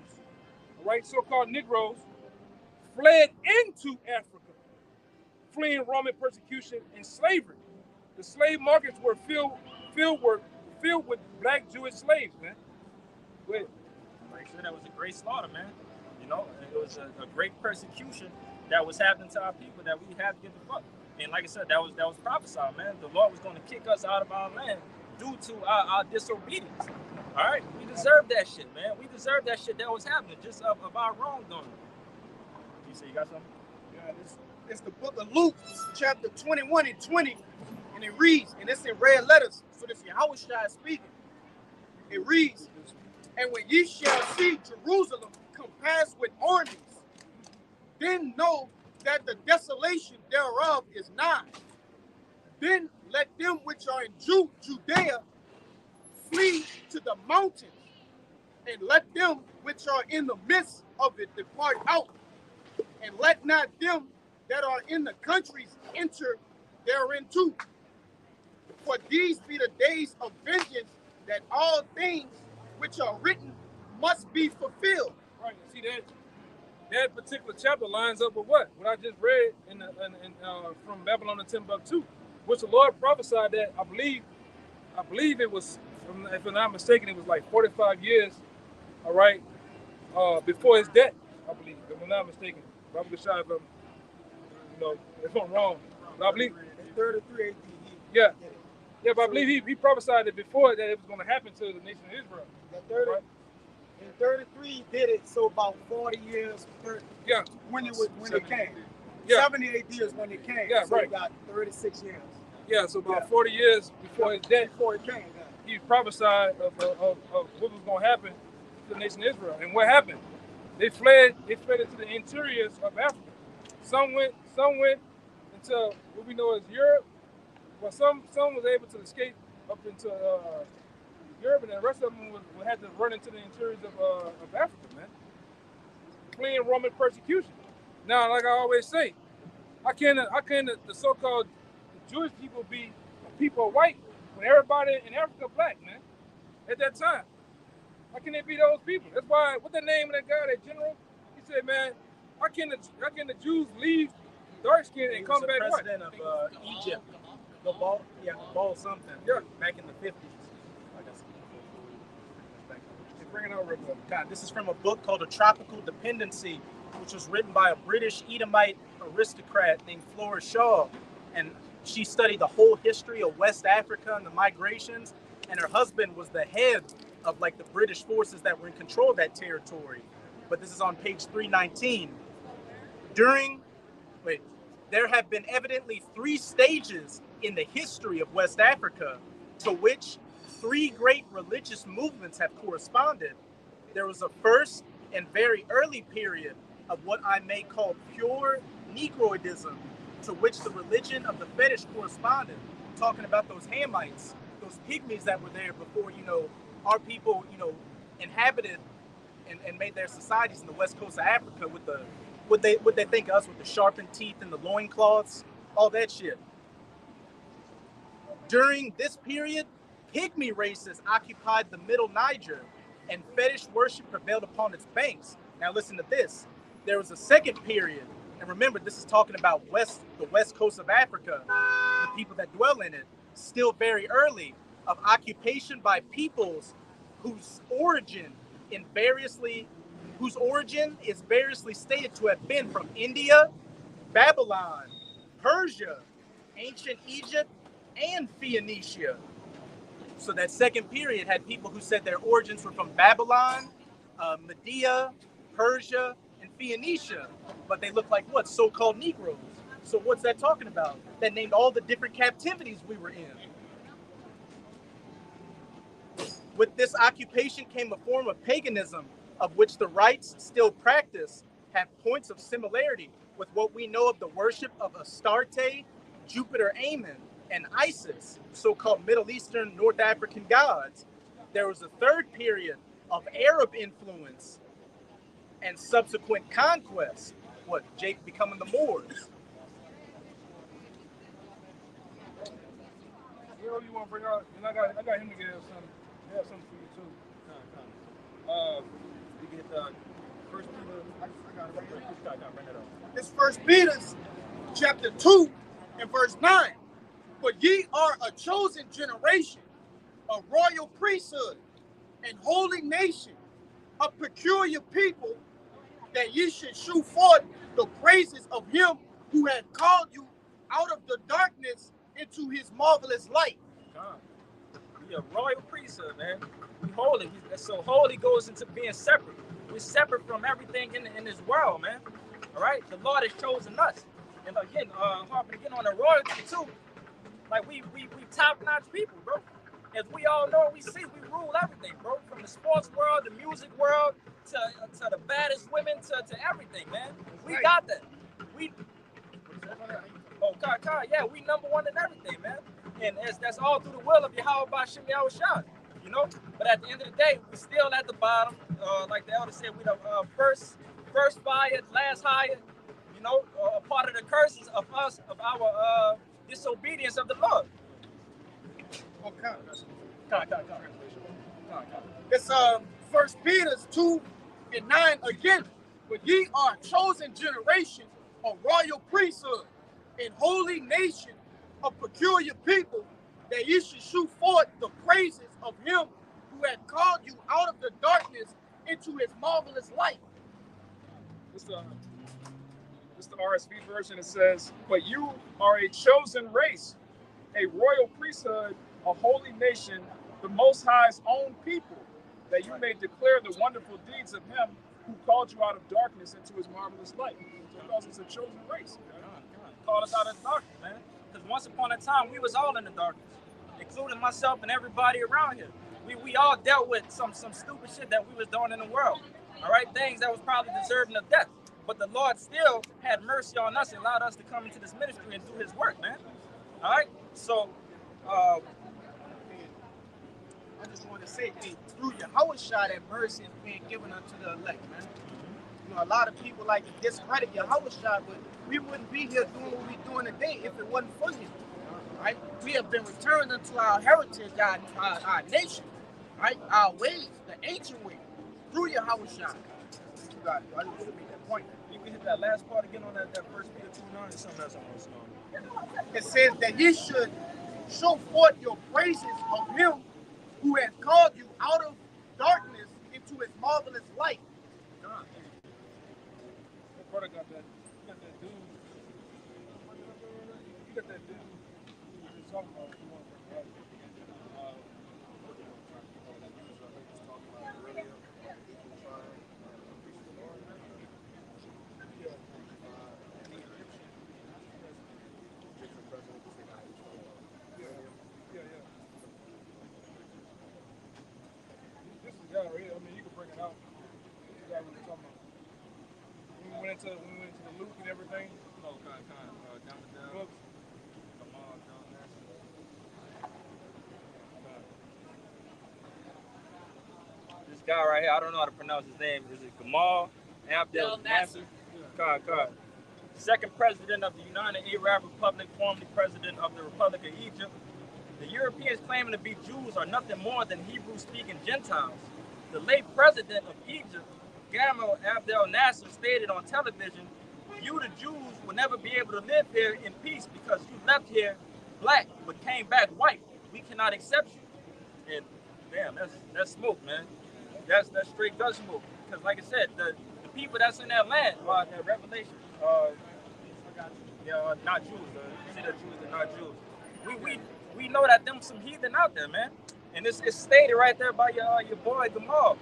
right, so-called Negroes, fled into Africa, fleeing Roman persecution and slavery. The slave markets were filled with black Jewish slaves, man. Go ahead. Like I said, that was a great slaughter, man. You know, it was a great persecution that was happening to our people that we had to get the fuck. And like I said, that was prophesied, man. The Lord was going to kick us out of our land due to our disobedience. All right, we deserve that shit, man. We deserve that shit that was happening just of our wrongdoing. You say you got something? Yeah, it's the book of Luke, chapter 21 and 20, and it reads, and it's in red letters, so this is Yahushua speaking. It reads, and when ye shall see Jerusalem compassed with armies, then know that the desolation thereof is nigh. Then let them which are in Judea flee to the mountains, and let them which are in the midst of it depart out, and let not them that are in the countries enter therein too. For these be the days of vengeance, that all things which are written must be fulfilled. Right. See that particular chapter lines up with what I just read from Babylon to Timbuktu, which the Lord prophesied that I believe it was, if I'm not mistaken, it was like 45 years, all right, before his death, I believe, if I'm not mistaken. Probably shy of him, if I'm wrong. But I believe 33 AD. Yeah, but I believe he prophesied it before that it was going to happen to the nation of Israel. Right? In 33 he did it, so about 40 years. Yeah. When it came. Yeah. 70 AD is when it came. Yeah, so right. We got 36 years. Yeah, so about 40 years before his death, Before it came. he prophesied of what was going to happen to the nation of Israel. And what happened? They fled into the interiors of Africa. Some went into what we know as Europe. Well, some was able to escape up into Europe, and the rest of them had to run into the interiors of Africa, man, fleeing Roman persecution. Now, like I always say, how can the so-called Jewish people be people white when everybody in Africa black, man? At that time, how can they be those people? That's why. What the name of that guy, that general? He said, man, how can the Jews leave dark skin and come back white? President of Egypt. Ball something. Yeah. Back in the 50s. Bring it over, bro. God, this is from a book called A Tropical Dependency, which was written by a British Edomite aristocrat named Flora Shaw. And she studied the whole history of West Africa and the migrations. And her husband was the head of like the British forces that were in control of that territory. But this is on page 319. There have been evidently 3 stages in the history of West Africa to which 3 great religious movements have corresponded. There was a first and very early period of what I may call pure Negroidism, to which the religion of the fetish corresponded, talking about those Hamites, those pygmies that were there before, our people, inhabited and made their societies in the west coast of Africa with the, what they think of us with the sharpened teeth and the loincloths, all that shit. During this period, pygmy races occupied the middle Niger, and fetish worship prevailed upon its banks. Now listen to this. There was a second period, and remember, this is talking about the west coast of Africa, the people that dwell in it, still very early, of occupation by peoples whose origin is variously stated to have been from India, Babylon, Persia, ancient Egypt, and Phoenicia. So that second period had people who said their origins were from Babylon, Media, Persia, and Phoenicia, but they look like what? So-called Negroes. So what's that talking about? That named all the different captivities we were in. With this occupation came a form of paganism, of which the rites still practiced have points of similarity with what we know of the worship of Astarte, Jupiter Ammon, and Isis, so-called Middle Eastern North African gods. There was a third period of Arab influence and subsequent conquest. Jake becoming the Moors. What you want to bring out? And I got him to get something. He has something for you too. You get First Peter. I got it right here. Bring it up. It's 1 Peter chapter 2 and verse 9. But ye are a chosen generation, a royal priesthood, and holy nation, a peculiar people, that ye should shew forth the praises of him who had called you out of the darkness into his marvelous light. God. We a royal priesthood, man. We holy. So holy goes into being separate. We're separate from everything in this world, man. All right? The Lord has chosen us. And again, harping again on the royalty too. Like we top-notch people, bro. As we all know, we see, we rule everything, bro. From the sports world, the music world, to the baddest women, to everything, man. We got that. We yeah, we number one in everything, man. And that's all through the will of Yahweh Bashim Yahushua, you know. But at the end of the day, we still at the bottom. Like the elder said, we the first fired, last hired. You know, a part of the curses of us, of our disobedience of the Lord. Okay. It's 1 Peter 2:9 again. But ye are a chosen generation, a royal priesthood, and holy nation, a peculiar people, that ye should show forth the praises of him who had called you out of the darkness into his marvelous light. It's the RSV version. It says, "But you are a chosen race, a royal priesthood, a holy nation, the Most High's own people, that you may declare the wonderful deeds of him who called you out of darkness into his marvelous light." So because it's a chosen race. Call us out of the darkness, man. Because once upon a time, we was all in the darkness, including myself and everybody around here. We all dealt with some stupid shit that we was doing in the world. All right, things that was probably deserving of death. But the Lord still had mercy on us and allowed us to come into this ministry and do his work, man. All right, so I just want to say, through Yahushua, that mercy is being given unto the elect, man. You know, a lot of people like to discredit Yahushua, but we wouldn't be here doing what we're doing today if it wasn't for him. Right? We have been returned unto our heritage, our nation, right? Our ways, the ancient ways, through Yahushua. You got it. I just want to make that point. you can hit that last part again on that First Peter 2:9 and something else on this. It says that ye should show forth your praises of him who has called you out of darkness into his marvelous light. That brother got that. You got that dude. You got that dude. You were talking about. You want to bring up. This is the guy right here. I mean, you can bring it out. This is the guy we were talking about. When we went into the loop and everything. Oh, kind of, down the books. This guy right here, I don't know how to pronounce his name. Is it Gamal Abdel Nasser? Second president of the United Arab Republic, formerly president of the Republic of Egypt. The Europeans claiming to be Jews are nothing more than Hebrew-speaking Gentiles. The late president of Egypt, Gamal Abdel Nasser, stated on television, "You, the Jews, will never be able to live here in peace because you left here black but came back white. We cannot accept you." And damn, that's smoke, man. That's straight gun smoke. Because like I said, the people that's in that land are that Revelation. Not Jews. See the Jews, they're not Jews. We know that them some heathen out there, man. And it's stated right there by your boy Gamal. All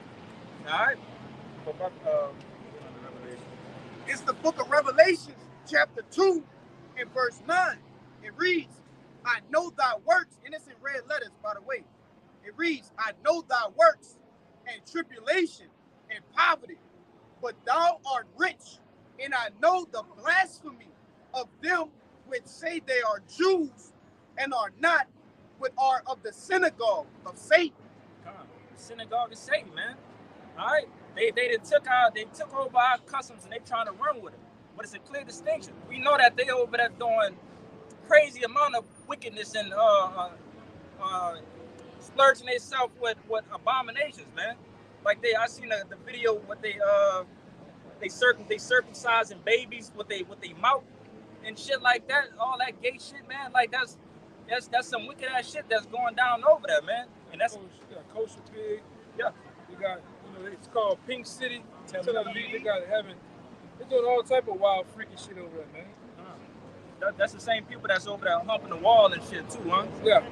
right. It's the book of Revelation, chapter 2, and verse 9. It reads, "I know thy works," and it's in red letters, by the way. It reads, "I know thy works, and tribulation, and poverty, but thou art rich, and I know the blasphemy of them which say they are Jews, and are not, but are of the synagogue of Satan." Synagogue of Satan, man. All right. They took over our customs and they trying to run with it. But it's a clear distinction. We know that they over there doing crazy amount of wickedness and splurging themselves with abominations, man. Like I seen the video what they circumcising babies with they mouth and shit like that. All that gay shit, man. Like that's some wicked ass shit that's going down over there, man. And that's kosher pig. Yeah. We got, it's called Pink City. Tel Aviv, they got heaven. They're doing all type of wild, freaky shit over there, man. That's the same people that's over there humping the wall and shit too, huh? Yeah.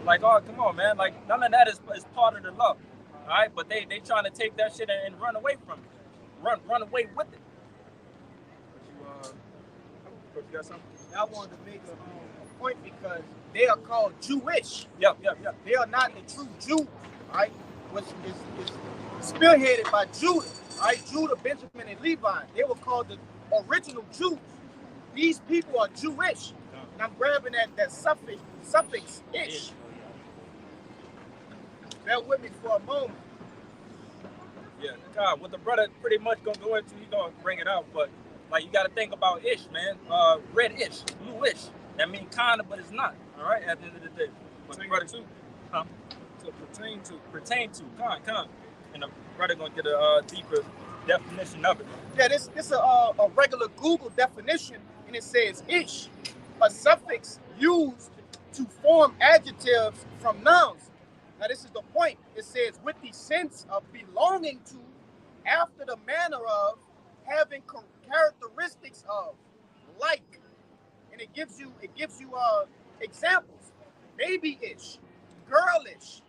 Like, oh, come on, man. Like, none of that is part of the law. All right, but they trying to take that shit and run away from it. Run away with it. You got something? I wanted to make a point because they are called Jewish. Yep. They are not the true Jew, right? Which is spearheaded by Judah, right? Judah, Benjamin, and Levi. They were called the original Jews. These people are Jewish. And I'm grabbing that suffix ish. Bear with me for a moment. Yeah, God, what the brother pretty much gonna go into, he gonna bring it out, but like you gotta think about ish, man. Red-ish, blue-ish. That means kinda, but it's not. All right, at the end of the day. But the brother too, huh? To Pertain to, con. And the brother gonna get a deeper definition of it. Yeah, this is a regular Google definition, and it says ish, a suffix used to form adjectives from nouns. Now, this is the point. It says with the sense of belonging to, after the manner of, having characteristics of, like, and it gives you examples. Baby-ish, girlish,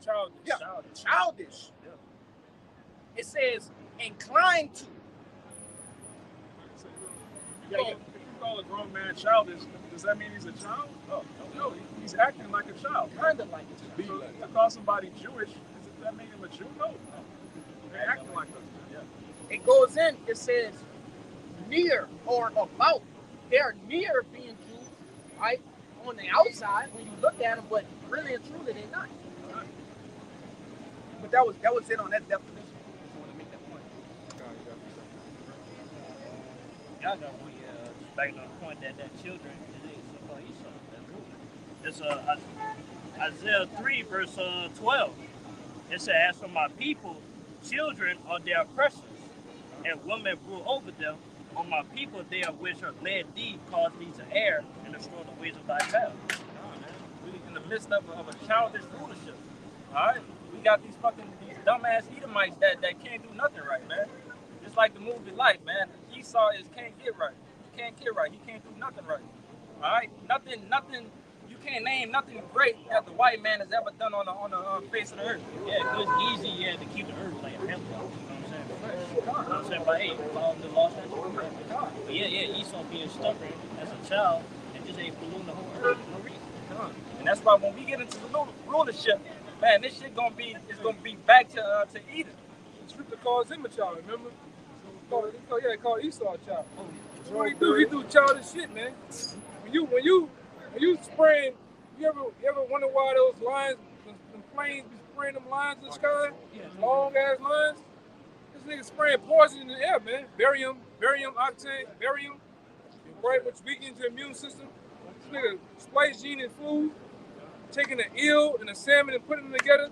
childish. Yeah. It says inclined to. Yeah, if you call a grown man childish, does that mean he's a child? No, he's acting like a child. Kind of like it. So to call somebody Jewish, does that make him a Jew? No. They're acting like us. Yeah. It goes in, it says near or about. They're near being Jews, right? On the outside, when you look at them, but really and truly, they're not. But that was it on that definition. I just want to make that point. Y'all got one, just back on the point that children today so-called Esau. That's good. It's Isaiah 3 verse 12. It says, "As for my people, children are their oppressors, and women rule over them. On my people, they are which are led thee, cause thee to err, and destroy the ways of thy path." We in the midst of a childish rulership. All right, we got these dumbass Edomites that can't do nothing right, man. Just like the movie Life, man. Esau can't get right. He can't get right. He can't do nothing right. All right, nothing. You can't name nothing great that the white man has ever done on the face of the earth. Yeah, it's easy, to keep the earth like a hemp. You know what I'm saying? But hey, follow the law, statutes, and commandments. But yeah, Esau being stubborn as a child and just ain't polluting the whole earth for no reason. And that's why when we get into the rulership, man, this shit gonna be back to Eden. The scripture calls him a child, remember? He called Esau a child. So what he do? He do childish shit, man. When you spraying, you ever wonder why those lines, the planes be spraying them lines in the sky? Long ass lines. This nigga spraying poison in the air, man. Barium, octane, barium. Right, which weakens your immune system. This nigga splice gene in food, taking an eel and a salmon and putting them together,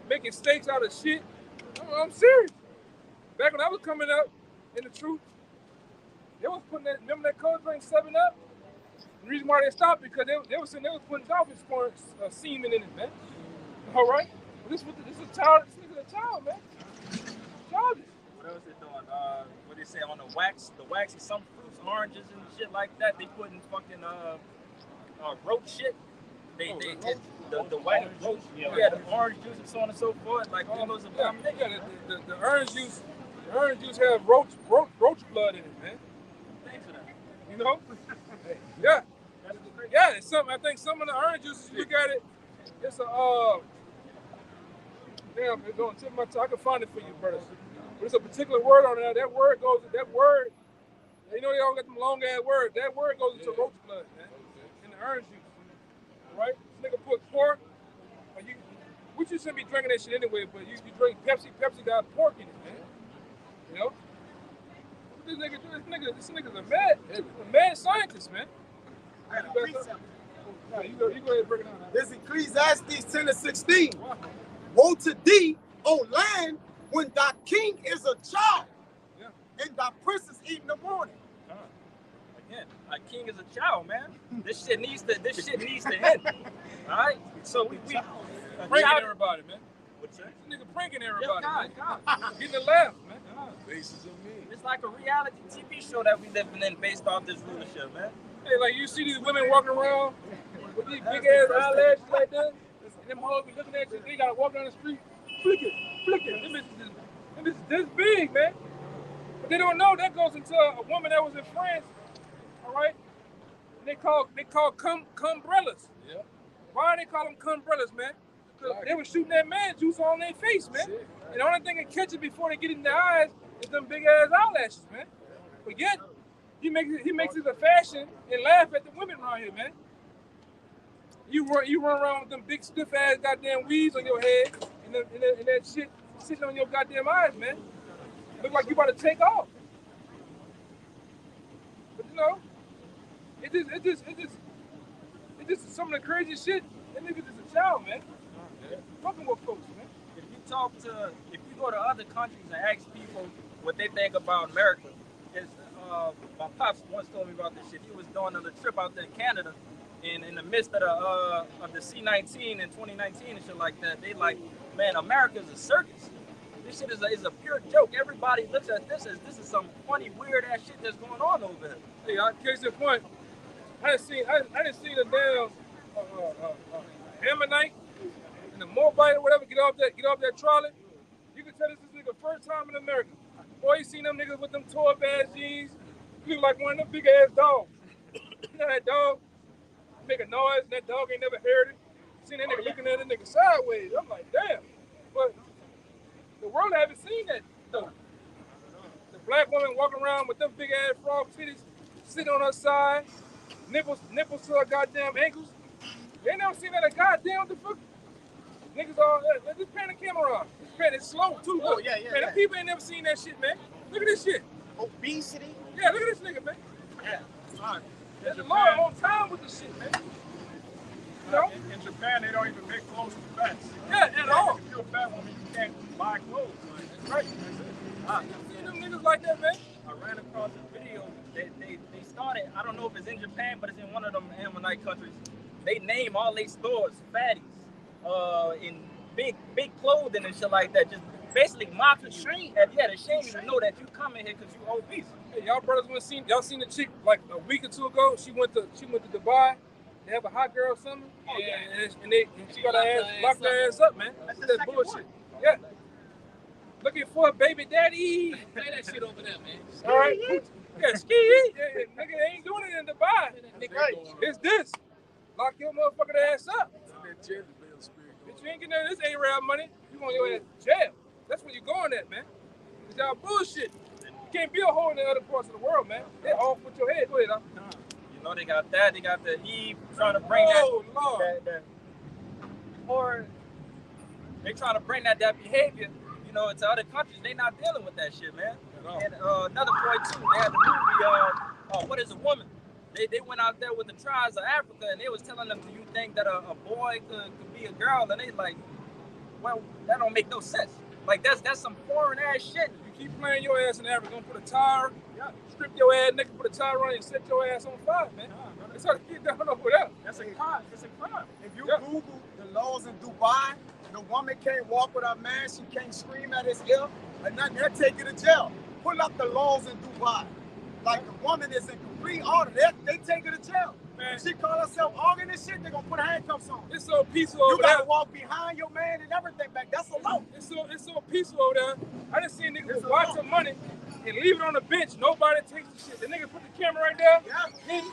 making steaks out of shit. I'm serious. Back when I was coming up in the truth, they was putting that, remember that cold drink 7-Up? The reason why they stopped because they were saying they was putting dolphin semen in it, man. All right? But this is a child, this nigga's a child, man. Childish. What else they doing? What they say on the wax of some fruits, oranges and shit like that. They putting fucking roach shit. The white roach, the orange juice and so on and so forth. Like all those abominations. Yeah, the orange juice have roach blood in it, man. Thanks for that. You know? Yeah. Yeah, it's something. I think some of the orange juices, you look at it, it's a damn, it's on tip of my tongue. I can find it for you, brother. But it's a particular word on there. That word, you know they all got them long ass words. That word goes into roach blood, man. In the orange juice. Right? This nigga put pork. Which you shouldn't be drinking that shit anyway, but you drink Pepsi. Pepsi got pork in it, man. You know? What this nigga do? This nigga's a mad scientist, man. You go ahead and break it down. This Ecclesiastes 10:16. Woe to thee, O land, when thy king is a child, and thy prince is eating the morning. Again, a king is a child, man. This shit needs to end. All right? So we Bring everybody, man. What's that? This nigga pranking everybody. Yeah, man. God. Getting a laugh, man. Bases of me. It's like a reality TV show that we living in based off this rulership, man. Hey, like you see these women walking around with these big ass eyelashes like that, and them hoes be looking at you. They gotta walk down the street, flick it. Them bitches this big, man. But they don't know that goes into a woman that was in France, all right? And they call cumbrellas. Yeah. Why they call them cumbrellas, man? Because they was shooting that man juice on their face, man. Shit. And the only thing that catch it before they get in their eyes is them big ass eyelashes, man. But yet, he makes it a fashion and laugh at the women around here, man. You run around with them big stiff ass goddamn weaves on your head and that shit sitting on your goddamn eyes, man. Look like you about to take off. But you know, it's just some of the craziest shit. That nigga just a child, man. Fucking with folks, man. If you go to other countries and ask people what they think about America, my pops once told me about this shit. He was doing a trip out there in Canada, and in the midst of the C-19 in 2019 and shit like that, they like, man, America's a circus. This shit is a pure joke. Everybody looks at this as this is some funny, weird ass shit that's going on over there. Hey, case in point, I didn't see the damn Ammonite and the Moabite or whatever get off that trolley. You can tell this is nigga first time in America. Boy, you seen them niggas with them tore up ass jeans. You look like one of them big ass dogs. You know that dog make a noise and that dog ain't never heard it. Seen that nigga looking at that nigga sideways. I'm like, damn. But the world haven't seen that though. The black woman walking around with them big ass frog titties sitting on her side, nipples to her goddamn ankles. They never seen that a goddamn the fuck. Niggas all just pan the camera on. It's slow too. Oh, Look. yeah, Man, yeah. the people ain't never seen that shit, man. Look at this shit. Obesity. Yeah, look at this nigga, man. Yeah. There's a law on time with this shit, man. You know? In Japan, they don't even make clothes for fats. Yeah, at all. If you're a fat woman, you can't buy clothes. Like, Right. I seen them niggas like that, man. I ran across a video. They started, I don't know if it's in Japan, but it's in one of them Ammonite countries. They name all their stores fatties in big clothing and shit like that. Just basically mocking you. Shame you to know that you come in here because you obese. Hey, y'all brothers seen the chick like a week or two ago? She went to Dubai. They have a hot girl summer. Oh, yeah. And she got her ass locked her ass up, man. That's that bullshit. Yeah. Looking for a baby daddy. Play that shit over there, man. All right. Yeah, ski. Yeah, nigga ain't doing it in Dubai. Right. It's this. Lock your motherfucking ass up. That Jezebel spirit. Bitch, you ain't getting none of this A-Rab money. You want your ass to jail. That's where you going at, man. It's y'all bullshit. You can't be a hole in the other parts of the world, man. They all put your head. Go ahead, huh? You know, they got that. They got the Eve trying to bring Oh, Lord. that or they trying to bring that behavior, you know, to other countries. They not dealing with that shit, man. And another point too, they had the movie, What is a Woman? They went out there with the tribes of Africa and they was telling them, do you think that a boy could be a girl? And they like, well, that don't make no sense. Like that's some foreign ass shit. You keep playing your ass in Africa, gonna put a tire, strip your ass naked, put a tire on you, and set your ass on fire, man. That's how to get down over there. That's a crime. It's a crime. If you Yeah. Google the laws in Dubai, the woman can't walk with her man, she can't scream at his ear, and nothing, they'll take you to jail. Pull up the laws in Dubai. Like the woman is in complete order, they take her to jail. Man. If she call herself organ and shit, they're gonna put handcuffs on. It's so peaceful You over gotta there. walk behind your man and everything back. That's a law. It's so peaceful over there. I done seen niggas It's a watch law. some money and leave it on the bench. Nobody takes the shit. The nigga put the camera right there. Yeah. Hidden.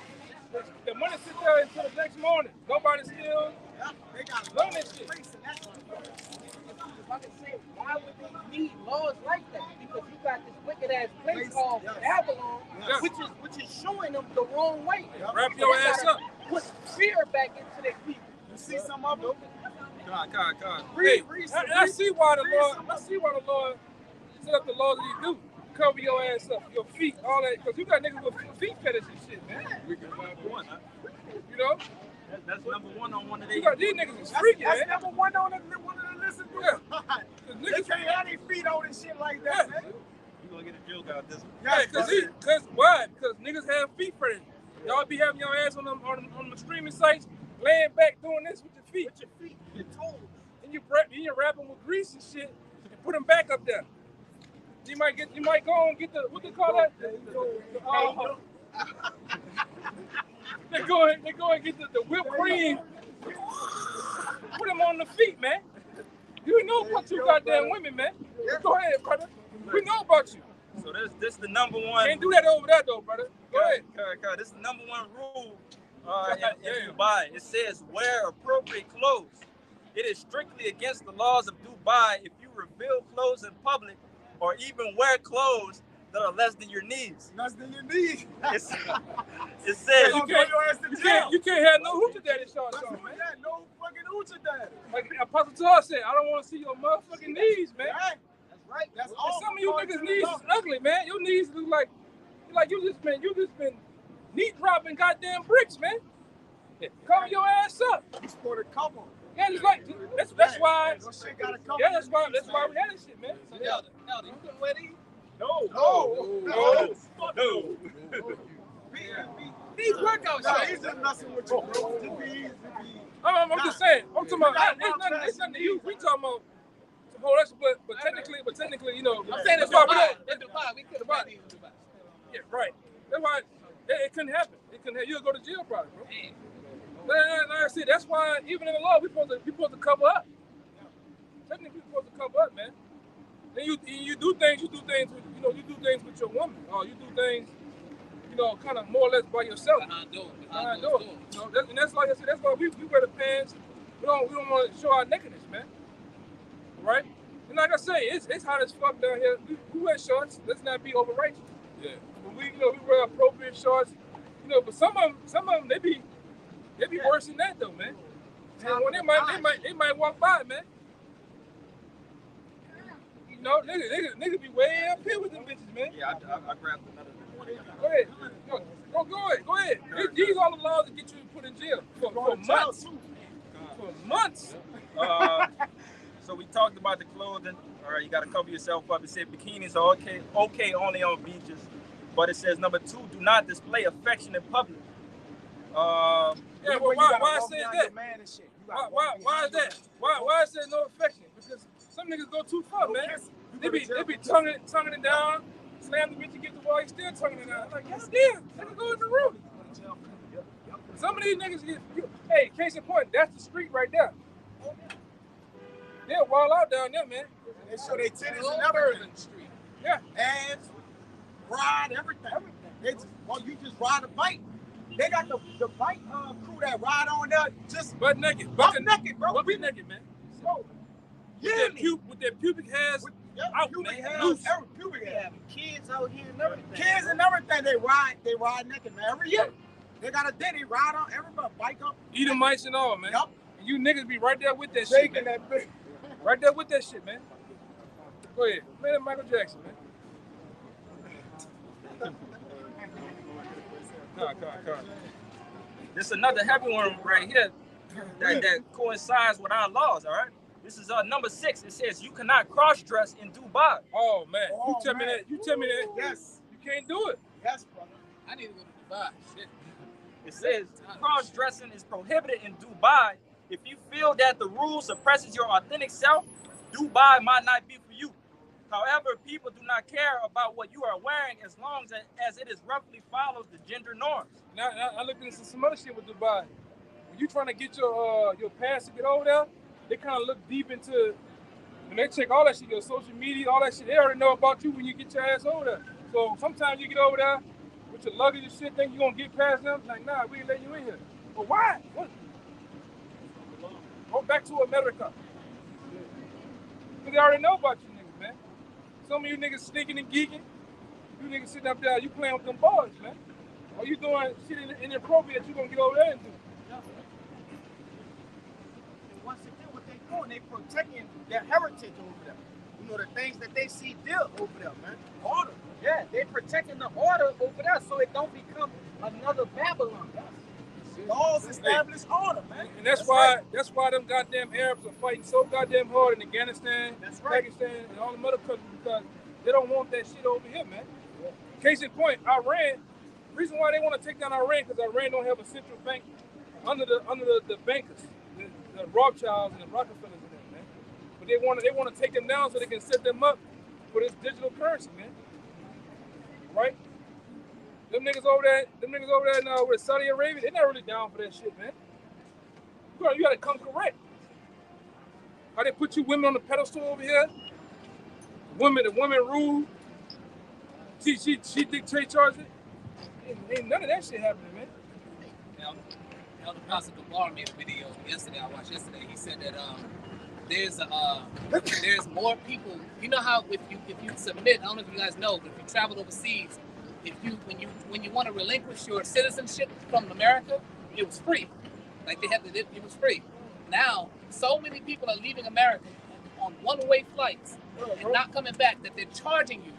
The money sit there until the next morning. Nobody steals. Yeah, they got Learn that shit. If I can say, why would they need laws like that? Because you got this wicked ass place Place, called yes. Babylon, Yes. which is showing them the wrong way. Wrap So your they ass gotta up. Put fear back into their people. You see some of them? God. Read, Hey, read, I see why the read Lord. some- I see why the Lord set up the laws that He do. Cover your ass up, your feet, all that. Because you got niggas with feet fetish and shit, man. We can find one. You know, That's number one on one of you their. got these niggas is freaky, That's man. number one on the listen to. Yeah. The They niggas, can't have their feet on and shit like that, Yeah. man. You gonna get a joke out this one. yeah, cause why? Because niggas have feet fetish. Y'all be having your ass on them streaming sites, laying back doing this with your feet. With your feet, your toes. And and wrap them with grease and shit, and put them back up there. You might go and get the what they call that? They go and get the whipped cream. Put them on the feet, man. You know about two goddamn women, man. Go ahead, brother. We know about you. So this is the number one. Can't do that over there though, brother. Go ahead. This is the number one rule in Dubai. It says wear appropriate clothes. It is strictly against the laws of Dubai if you reveal clothes in public or even wear clothes that are less than your knees. Less than your knees. It says You can't have no hoochie daddy shorts on, man. No fucking hoochie daddy. Like Apostle Charles said, I don't want to see your motherfucking knees, man. That's right. That's And all. some of you niggas' knees is ugly, man. Your knees look like you just been knee dropping goddamn bricks, man. Cover your ass up. You scored a couple. Yeah, it's like that's why. Those shit got a couple. Yeah, that's why we had this shit, man. Elder, you couldn't wear these? No. These workout Nah, shorts. he's just messing with you, bro. I'm just saying. I'm talking about. It's nothing to you. We talking about. But technically, you know. I'm saying that's it's why we Dubai. don't. It's Dubai. We could have wear these in Dubai. Yeah, right. That's why it couldn't happen. It couldn't happen. You'll go to jail probably, bro. Like I said, that's why even in the law we supposed to cover up. Technically, we supposed to cover up, man. Then you do things with you do things with your woman, or you do things, kind of more or less by yourself. Behind doors. And that's like I said, that's why we wear the pants. We don't want to show our nakedness, man. Right? And like I say, it's hot as fuck down here. We wear shorts. Let's not be over righteous. Yeah. But we wear appropriate shorts. But some of them they be worse than that though, man. And when they might walk by, man. Niggas be way up here with them bitches, man. Yeah, I grabbed another. Go ahead. Go ahead. These are the laws that get you put in jail for months. For months. So we talked about the clothing. All right, you got to cover yourself up. It said bikinis are okay only on beaches. But it says number 2, do not display affection in public. Why it says that? Why is that? Why it says no affection? Because some niggas go too far, man. They be tonguing it down, slam the bitch against the wall, he still tonguing it down. Like, yes, damn, nigga go in the room. Some of these niggas hey, case in point, that's the street right there. They'll wall out down there, man. They show their titties and everything in the street. Yeah. Ass, ride, everything. They just, you just ride a bike. They got the bike crew that ride on there just butt naked, bro. Butt naked, man. Bro. With their pubic hairs out, pubic man. hairs, Loose. pubic hair. Kids out here and everything. Kids and everything, they ride naked, man. Every year. They got a day, they ride on everybody, bike up. Eating mice and all, man. Yup. And you niggas be right there with that Shaking shit, man. that bitch. Right there with that shit, man. Go ahead. Play that Michael Jackson, man. Come. This is another heavy one right here that coincides with our laws, all right? This is number 6. It says you cannot cross-dress in Dubai. Oh, man. Oh, You tell me that. Yes. You can't do it. Yes, brother. I need to go to Dubai. Shit. It says cross-dressing is prohibited in Dubai. If you feel that the rule suppresses your authentic self, Dubai might not be for you. However, people do not care about what you are wearing as long as it is roughly follows the gender norms. Now I looked into some other shit with Dubai. When you trying to get your pass to get over there, they kind of look deep into, when they check all that shit, your social media, all that shit, they already know about you when you get your ass over there. So sometimes you get over there with your luggage and shit, think you're going to get past them. Like, nah, we ain't letting you in here. But why? What? Go back to America. Because they already know about you niggas, man. Some of you niggas sneaking and geeking. You niggas sitting up there, you playing with them boys, man. Or you doing shit inappropriate that you going to get over there and do. And once again, what they doing, they protecting their heritage over there. You know, the things that they see there over there, man. Order. Yeah, they protecting the order over there so it don't become another Babylon. Laws establish order, man. And that's why them goddamn Arabs are fighting so goddamn hard in Afghanistan, Pakistan, and all them other countries, because they don't want that shit over here, man. Case in point, Iran. The reason why they want to take down Iran because Iran don't have a central bank under the bankers, the Rothschilds and the Rockefellers and them, man. they want to take them down so they can set them up for this digital currency, man. Right? Them niggas over there now with Saudi Arabia, they're not really down for that shit, man. You gotta come correct. How they put you women on the pedestal over here? The women rule. She dictate charges. Ain't none of that shit happening, man. Now, Elder Pastor Gabar made a video yesterday. I watched yesterday. He said that there's more people. You know how if you submit, I don't know if you guys know, but if you travel overseas, when you want to relinquish your citizenship from America, it was free. Like it was free. Now, so many people are leaving America on one-way flights and not coming back that they're charging you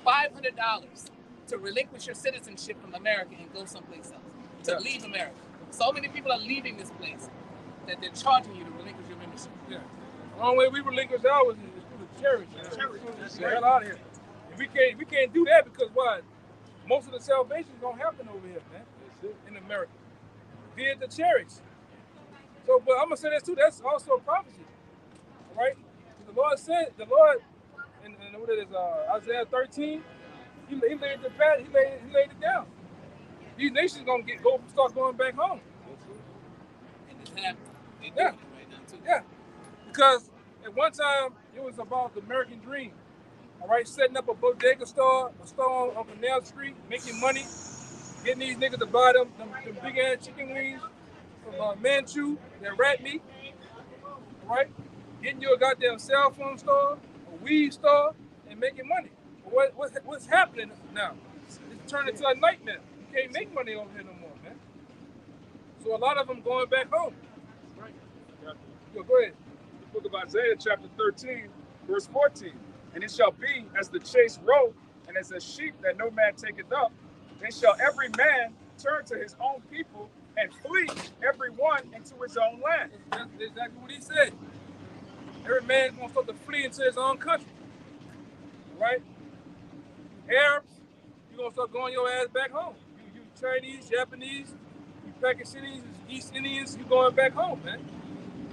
$500 to relinquish your citizenship from America and go someplace else, to leave America. So many people are leaving this place that they're charging you to relinquish your membership. Yeah. The only way we relinquish ours is through the church. Get the hell out of here. And we can't do that because why? Most of the salvation is gonna happen over here, man. In America. Via the chariots. So, but I'm gonna say this too, that's also a prophecy. All right? The Lord, and what it is, Isaiah 13, he laid it down. These nations gonna start going back home. And it's happening. They're doing it right now too. Yeah. Because at one time it was about the American dream. All right, setting up a bodega store, a store on Canal Street, making money, getting these niggas to buy them big ass chicken wings from Manchu, that rat meat. All right, getting you a goddamn cell phone store, a weed store, and making money. But what's happening now? It's turning into a nightmare. You can't make money over here no more, man. So a lot of them going back home. Right. Go ahead. The book of Isaiah, chapter 13, verse 14. And it shall be as the chase road, and as a sheep that no man taketh up, then shall every man turn to his own people and flee every one into his own land. That's exactly what he said. Every man's gonna start to flee into his own country. Right? Arabs, you're gonna start going your ass back home. You Chinese, Japanese, you Pakistanis, East Indians, you going back home, man.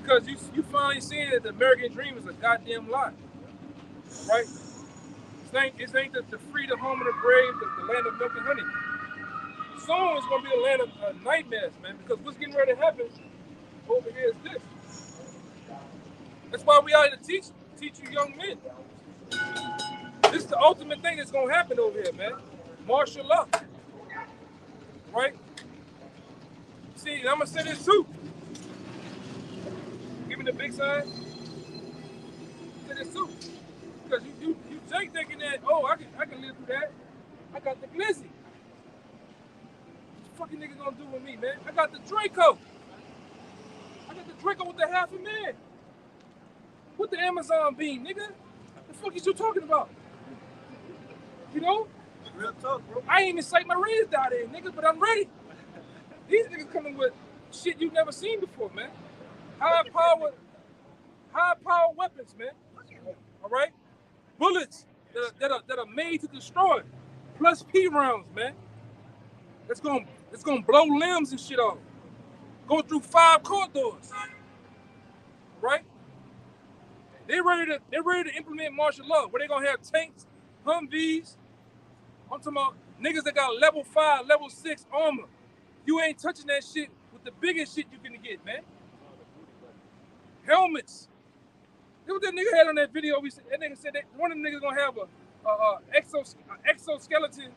Because you finally seeing that the American dream is a goddamn lie. Right? This ain't the free, the home of the brave, the land of milk and honey. Soon it's gonna be the land of nightmares, man, because what's getting ready to happen over here is this. That's why we out here to teach you young men. This is the ultimate thing that's gonna happen over here, man. Martial law. Right? See, and I'm gonna say this too. Give me the big sign. Say this too. Because you Jake thinking that, oh, I can live through that. I got the Glizzy. What the fucking niggas gonna do with me, man? I got the Draco. I got the Draco with the half a man. With the Amazon beam, nigga. The fuck is you talking about? You know? Real talk, bro. I ain't even sight my rays down there, nigga, but I'm ready. These niggas coming with shit you've never seen before, man. High power weapons, man. All right? Bullets that are made to destroy. Plus P rounds, man. It's gonna blow limbs and shit off. Go through 5 corridors. Right? They're ready to implement martial law. Where they gonna have tanks, Humvees. I'm talking about niggas that got level 5, level 6 armor. You ain't touching that shit with the biggest shit you can get, man. Helmets. Look what that nigga had on that video. That nigga said that one of them niggas gonna have a exoskeleton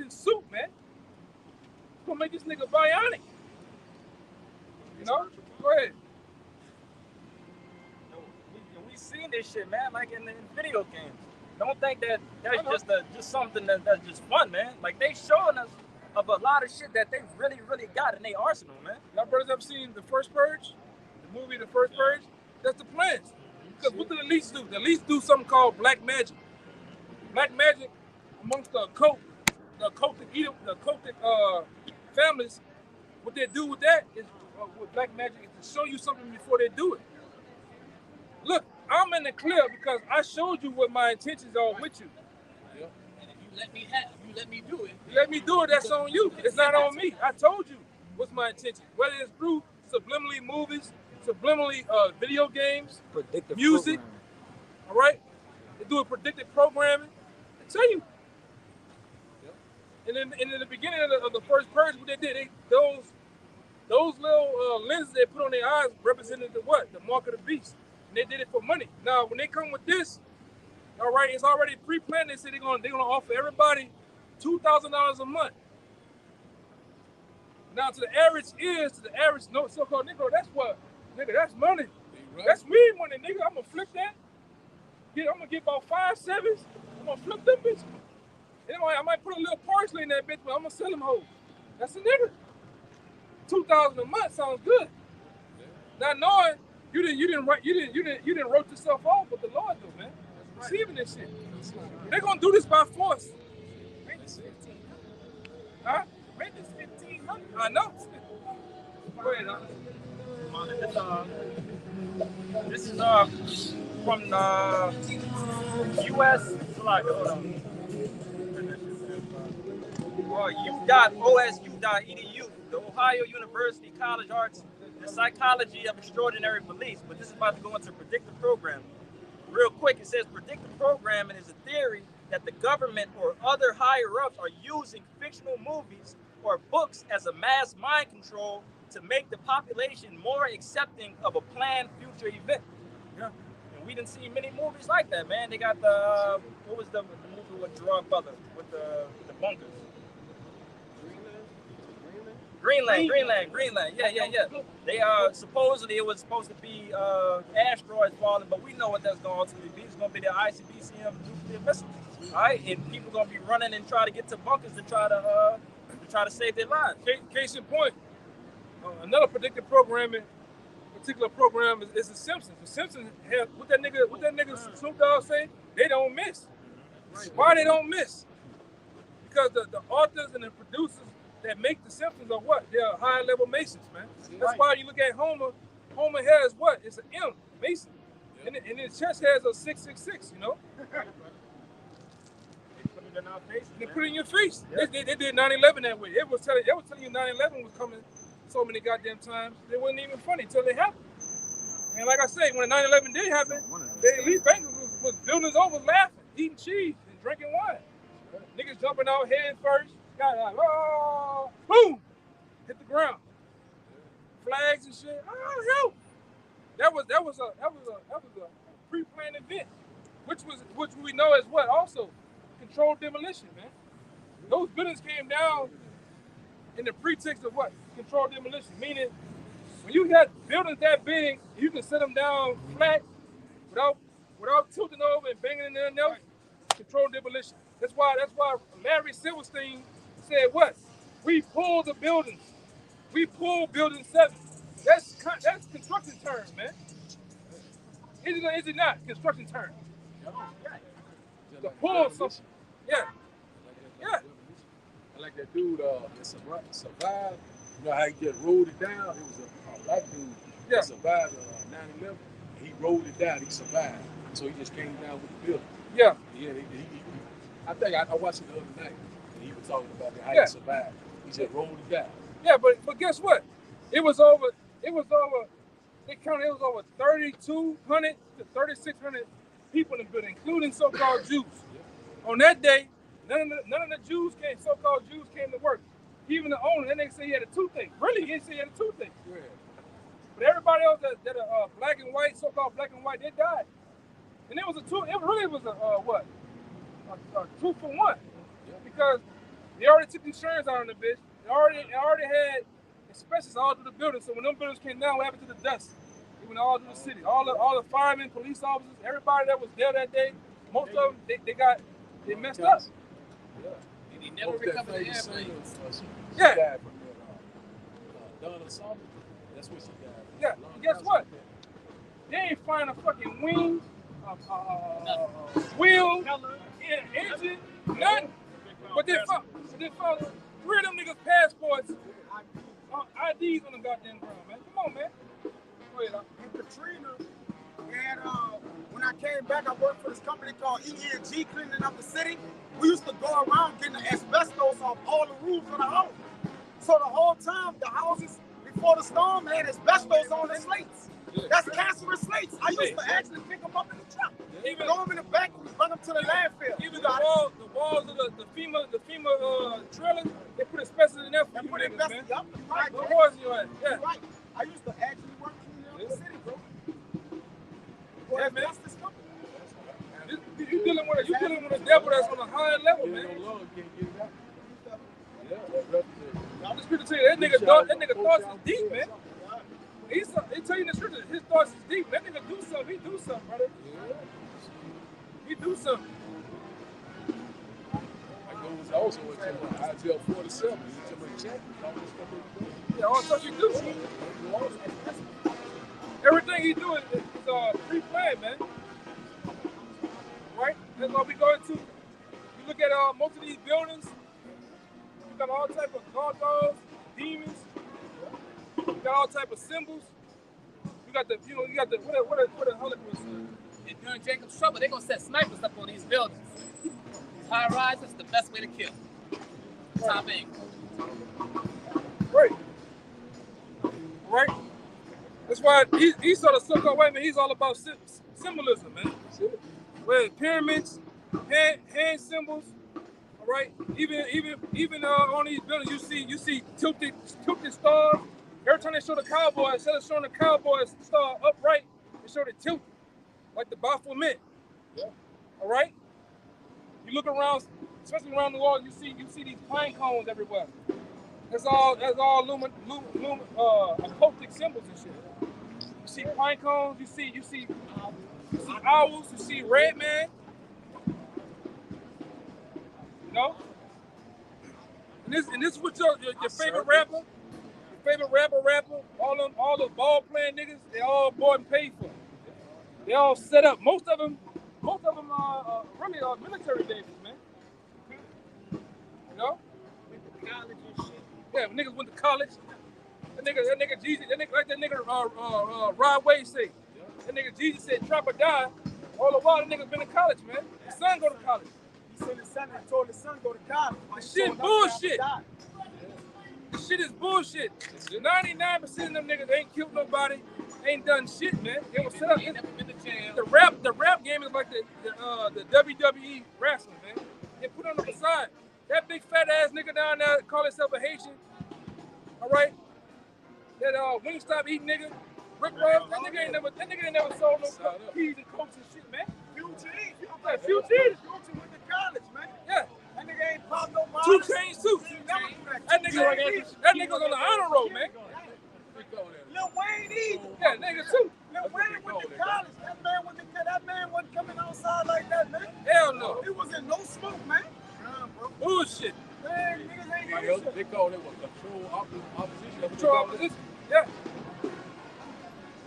suit, man. Gonna make this nigga bionic. You know? Go ahead. We seen this shit, man, like in the video games. Don't think that that's just something that's just fun, man. Like they showing us of a lot of shit that they really got in their arsenal, man. Y'all brothers ever seen The First Purge? The movie The First Purge? That's the plans. Because what do the elites do? The elites do something called black magic. Black magic amongst the occultic families, what they do with that is, with black magic, is to show you something before they do it. Look, I'm in the clear because I showed you what my intentions are with you. And if you let me do it. You let me do it, that's on you. It's not on me. I told you what's my intention. Whether it's through subliminally movies, subliminally video games, Predictive music. programming. All right, they do a predictive programming. I tell you. And then in the beginning of the first purge, what they did, those little lenses they put on their eyes represented the what? The mark of the beast. And they did it for money. Now, when they come with this, all right, it's already pre-planned. They say they're gonna offer everybody $2,000 a month. Now, to the average so-called Negro, that's what, nigga, that's money. That's me money, nigga. I'm gonna flip that. I'm gonna get about 5 7s. I'm gonna flip them bitches. Anyway, I might put a little parsley in that bitch, but I'm gonna sell them hoes. That's a nigga. $2,000 a month sounds good. Not knowing you didn't wrote yourself off, but the Lord do, man. Receiving this shit. They're gonna do this by force. Huh? Rent is $1,500. I know. Go ahead, This is from the U.S. Hold on. U.osu.edu, the Ohio University College Arts, the Psychology of Extraordinary Beliefs. But this is about to go into predictive programming. Real quick, it says predictive programming is a theory that the government or other higher-ups are using fictional movies or books as a mass mind control to make the population more accepting of a planned future event. Yeah. And we didn't see many movies like that, man. They got the, what was the movie with Gerard Butler, with the bunkers? Greenland. Yeah. They supposedly it was supposed to be asteroids falling, but we know what that's going to be. It's going to be the ICBM nuclear missile. All right, and people going to be running and try to get to bunkers to try to save their lives. Case in point, another predictive programming, particular program is The Simpsons. The Simpsons have what that nigga Snoop Dogg say. They don't miss. Why they don't miss? Because the authors and the producers that make The Simpsons are what? They're high level Masons, man. That's why you look at Homer. Homer has what? It's an M, Mason, and his chest has a 666. You know. In our face, they put it in your face. Yeah. They did 9/11 that way. They was telling you 9/11 was coming so many goddamn times. It wasn't even funny until it happened. And like I say, when 9/11 did happen, the elite bankers was buildings over laughing, eating cheese and drinking wine. Niggas jumping out head first, got like, oh, boom, hit the ground. Flags and shit. Oh hell. That was a pre-planned event, which we know as what also. Controlled demolition, man. Those buildings came down in the pretext of what? Controlled demolition. Meaning, when you got buildings that big, you can set them down flat without tilting over and banging in there and else. Controlled demolition. That's why Larry Silverstein said what? We pulled the buildings. We pulled building 7. That's construction terms, man. Is it not construction terms? The pull something. Yeah. I like that dude that survived. You know how he just rolled it down? It was a black dude that survived 9/11. He rolled it down. He survived. So he just came down with the building. Yeah. Yeah. I think I watched it the other night, and he was talking about how he survived. He just rolled it down. Yeah, but guess what? It was over. They counted. It was over 3,200 to 3,600 people in the building, including so-called Jews. On that day, none of the so-called Jews came to work. Even the owner, that nigga said he had a toothache. Really, he didn't say he had a toothache. Yeah. But everybody else that are black and white, so-called black and white, they died. And it really was a 2 for 1. Yeah. Because they already took insurance out on the bitch. They already had asbestos all through the building. So when them buildings came down, what happened to the dust? It went all through the city. All the firemen, police officers, everybody that was there that day, most of them, they messed up. Yeah. And he never recovered the airplane. Yeah. Donna Summer, that's what she died. Yeah. Guess what? They ain't find a fucking wing, wheel, engine, nothing. But they found 3 of them niggas' passports, IDs on the goddamn ground, man. Come on, man. Go ahead, in Katrina, and when I came back, I worked for this company called ENG, cleaning up the city. We used to go around getting the asbestos off all the roofs of the house. So the whole time, the houses before the storm had asbestos on the slates. That's cancerous slates. I used to actually pick them up in the truck. Even throw them in the back and run them to the landfill. Even the walls of the FEMA trailers, they put asbestos in there for you niggas, man. Yup, right, What was you at? Yeah. You're right. I used to actually work cleaning up the city, bro. Yeah, man. That's this company. You dealing with a devil that's on a higher level, man. I'm just gonna tell you that nigga thoughts is deep, man. He tell you the truth. His thoughts is deep. That nigga do something. He do something, brother. He do something. That goes also into ITL 47. Yeah, all stuff he do. Everything he do is pre-planned, man. Right? That's why we go into. You look at most of these buildings. You got all type of gargoyles, demons. You got all type of symbols. You got the what the Holocaust said. If you're in Jacob's trouble, they're gonna set snipers up on these buildings. These high rises, the best way to kill. Top angle. Right. That's why he's sort of so-called white man. He's all about symbolism, man. Where pyramids, hand symbols. All right. Even on these buildings, you see tilted stars. Every time they show the cowboy, instead of showing the cowboy's star upright, they show it tilted, like the Baphomet. Yeah. All right. You look around, especially around the world, you see these pine cones everywhere. That's all occultic symbols and shit. You see pine cones, you see owls, you see red man. You know? And this is what your favorite rapper, all the ball playing niggas, they all bought and paid for. They all set up. Most of them are really military babies, man. You know? College and shit. Yeah, niggas went to college. That nigga Jeezy, like that nigga Rod Wave say. That nigga Jeezy said, "Trap or die." All the while, that nigga been to college, man. His son go to college. He said his son and told his son go to college. The shit bullshit. The shit is bullshit. 99% of them niggas ain't killed nobody, ain't done shit, man. They was set up. The rap game is like the WWE wrestling, man. They put on the side. That big fat ass nigga down there call himself a Haitian. All right. That Wingstop eating nigga, Rick Ross. That nigga ain't never sold no keys and coats and shit, man. Future went to college, man. Yeah. That nigga ain't popped no bottles. 2 Chainz suit. That nigga's on the honor roll, man. Lil Wayne either. Yeah, nigga too. Lil Wayne went to college. That man wasn't coming outside like that, man. Hell no. He was in no smoke, man. Bullshit. Man, niggas ain't They call it what? Control opposition. Control opposition. Yeah.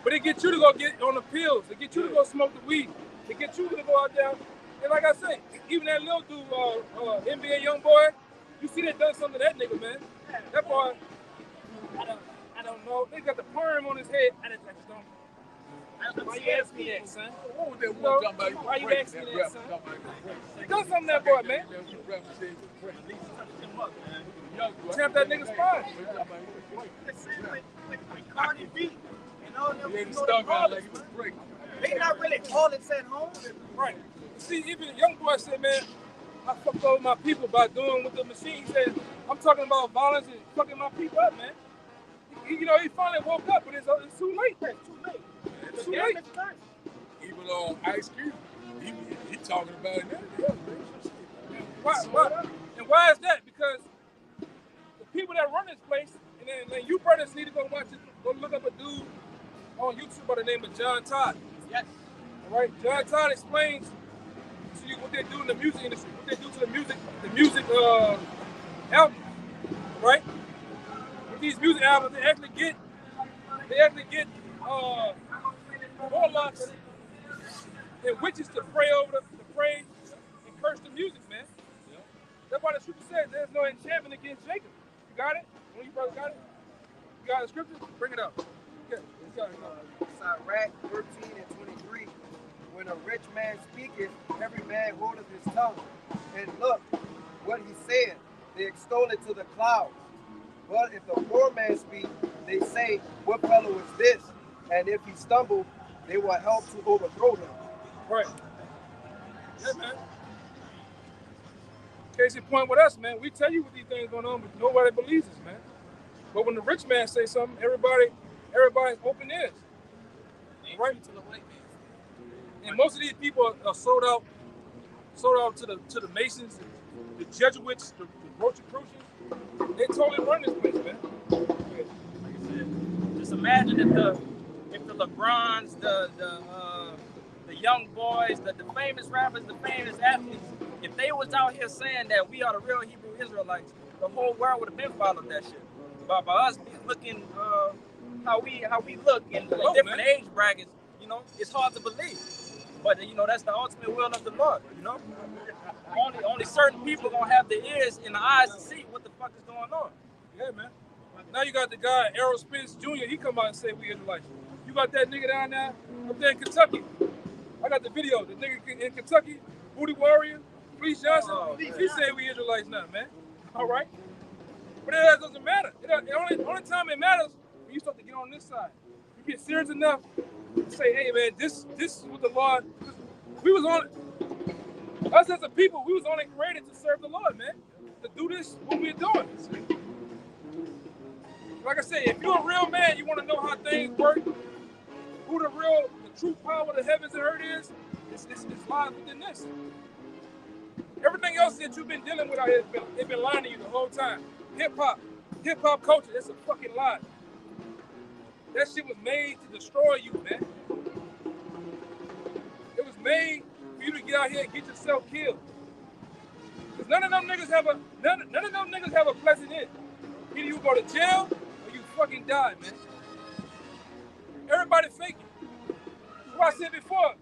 But they get you to go get on the pills. They get you to go smoke the weed. They get you to go out there. And like I say, even that little dude, NBA young boy, you see they done something to that nigga, man. That boy, I don't know. They got the perm on his head. I just don't. Why you ask me that, son? What was that one talking about? Why you ask me that, son? They done something to that boy, man. Tap that nigga's spine. Cardi B and all them They people stuck out that like it was break. they not really harlots at home. Right. See, even the young boy said, man, I fucked over my people by doing what the machine said. I'm talking about violence and fucking my people up, man. He finally woke up, but it's too late. It's too late. It's too late. Even on Ice Cube, he talking about it now. Why? And why is that? Because the people that run this place, and then you brothers need to go watch it, go look up a dude on YouTube by the name of John Todd. Yes. All right? John Todd explains to you what they do in the music industry, what they do to the music albums, right? With these music albums, they actually get warlocks and witches to pray over and curse the music, man. That's why the scripture says there's no enchantment against Jacob. You got it? One of you brothers got it? You got the scripture? Bring it up. Okay. Sirach 13:23. When a rich man speaketh, every man holdeth his tongue. And look, what he said, they extol it to the clouds. But if the poor man speak, they say, what fellow is this? and if he stumbled, they will help to overthrow him. Right. Yeah, man. Case in point with us, man, we tell you what these things going on, but nobody believes us, man. But when the rich man say something, everybody's open ears. Right? And most of these people are sold out to the Masons, the Jesuits, the Rosicrucians. They totally run this place, man. Just imagine if the LeBrons, the young boys, the famous rappers, the famous athletes, if they was out here saying that we are the real Hebrew Israelites, the whole world would have been followed that shit. But by us looking how we look in different age brackets, you know, it's hard to believe. But you know, that's the ultimate will of the Lord. You know, only certain people gonna have the ears and the eyes to see what the fuck is going on. Yeah, man. Now you got the guy Errol Spence Jr. He come out and say we Israelites. You got that nigga down there up there in Kentucky. I got the video. The nigga in Kentucky, Booty Warrior, Fleece Johnson. He say we Israelites now, man. All right. But it doesn't matter. The only time it matters when you start to get on this side. You get serious enough to say, hey man, this is what the Lord. We was on. Us as a people, we was only created to serve the Lord, man. To do this, what we're doing. Like I said, if you're a real man, you want to know how things work, who the true power of the heavens and earth is, it's lies within this. Everything else that you've been dealing with out here, they've been lying to you the whole time. Hip hop culture, that's a fucking lie. That shit was made to destroy you, man. It was made for you to get out here and get yourself killed. Because none of them niggas have a pleasant end. Either you go to jail or you fucking die, man. Everybody faking. What I said before,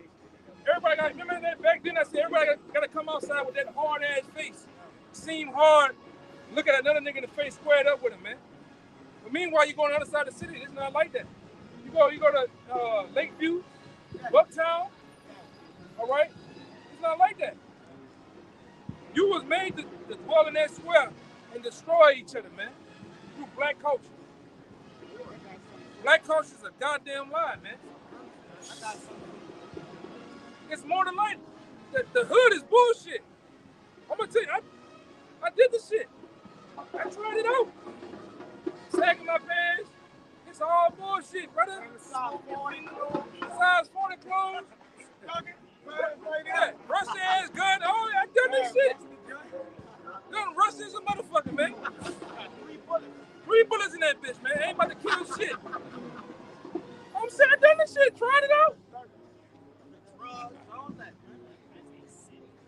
remember that back then I said everybody gotta come outside with that hard ass face. Seem hard, look at another nigga in the face, squared up with him, man. But meanwhile, you go on the other side of the city, it's not like that. You go to Lakeview, Bucktown, all right? It's not like that. You was made to dwell in that square and destroy each other, man, through black culture. Black culture is a goddamn lie, man. It's more than like the hood is bullshit. I'm gonna tell you, I did the shit. I tried it out. Sagging my pants. It's all bullshit, brother. Size 40 clothes. Yeah, Rusty ass gun. Oh, I done this shit. Done Rusty as a motherfucker, man. 3 bullets in that bitch, man. Ain't about to kill shit. I'm saying I done this shit. Tried it out.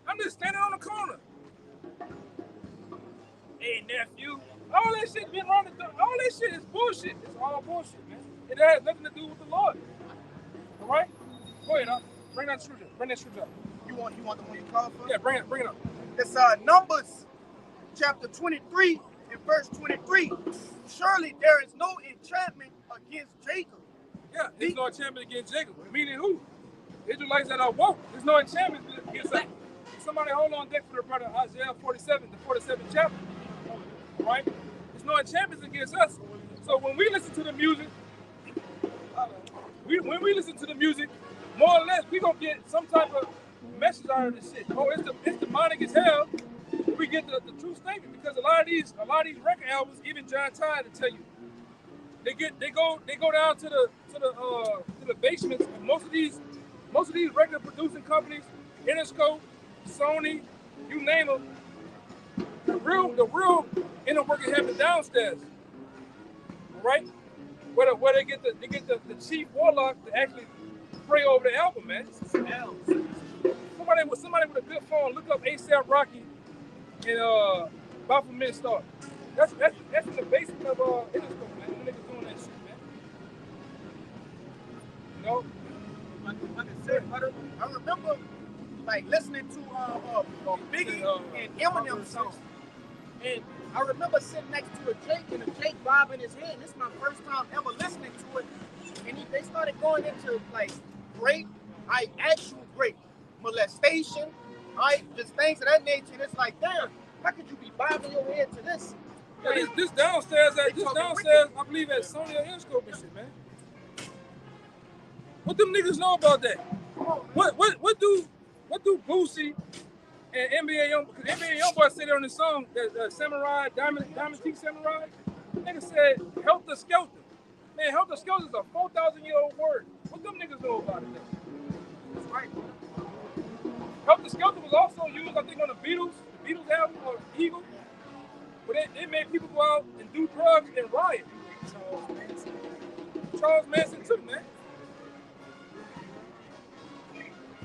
I'm just standing on the corner. Hey, nephew. All that shit been wrong. All that shit is bullshit. It's all bullshit, man. It has nothing to do with the Lord. All right? Go ahead, bring that screw up. Bring that screw up. You want the one you called for? Yeah, bring it up. It's Numbers chapter 23 and verse 23. Surely there is no enchantment against Jacob. Yeah, there's no enchantment against Jacob. Meaning who? Israelites that are woke. There's no enchantment against them. Somebody hold on deck for the brother Isaiah 47, the 47th chapter. All right? There's no enchantments against us. So when we listen to the music, more or less, we gonna get some type of message out of this shit. Oh, it's demonic as hell. We get the true statement because a lot of these record albums, even John Tide to tell you, they go down to the basements of most of these record producing companies, Interscope, Sony, you name them. The real inner working happen downstairs, right? Where they get the chief warlock to actually pray over the album, man. Somebody with a good phone, look up ASAP Rocky and Baphomet Star. That's in the basement of Interscope, man. Them niggas doing that shit, man. You know? Like I said, brother, I remember like listening to Biggie and Eminem songs. And I remember sitting next to a Jake and a Jake bobbing his head. This is my first time ever listening to it. And they started going into like actual rape, molestation, just things of that nature. And it's like, damn, how could you be bobbing your head to this? Yeah, this downstairs, I believe at Sony or Interscope and shit, man. What them niggas know about that? What do Boosie and NBA Young, because NBA Youngboy said it on the song that Samurai Diamond T Samurai. Nigga said Helter Skelter. Man, Helter Skelter is a 4,000-year-old word. What them niggas know about it? That's right. Helter Skelter was also used, I think, on the Beatles album or Eagle. But it made people go out and do drugs and riot. Charles Manson too, man.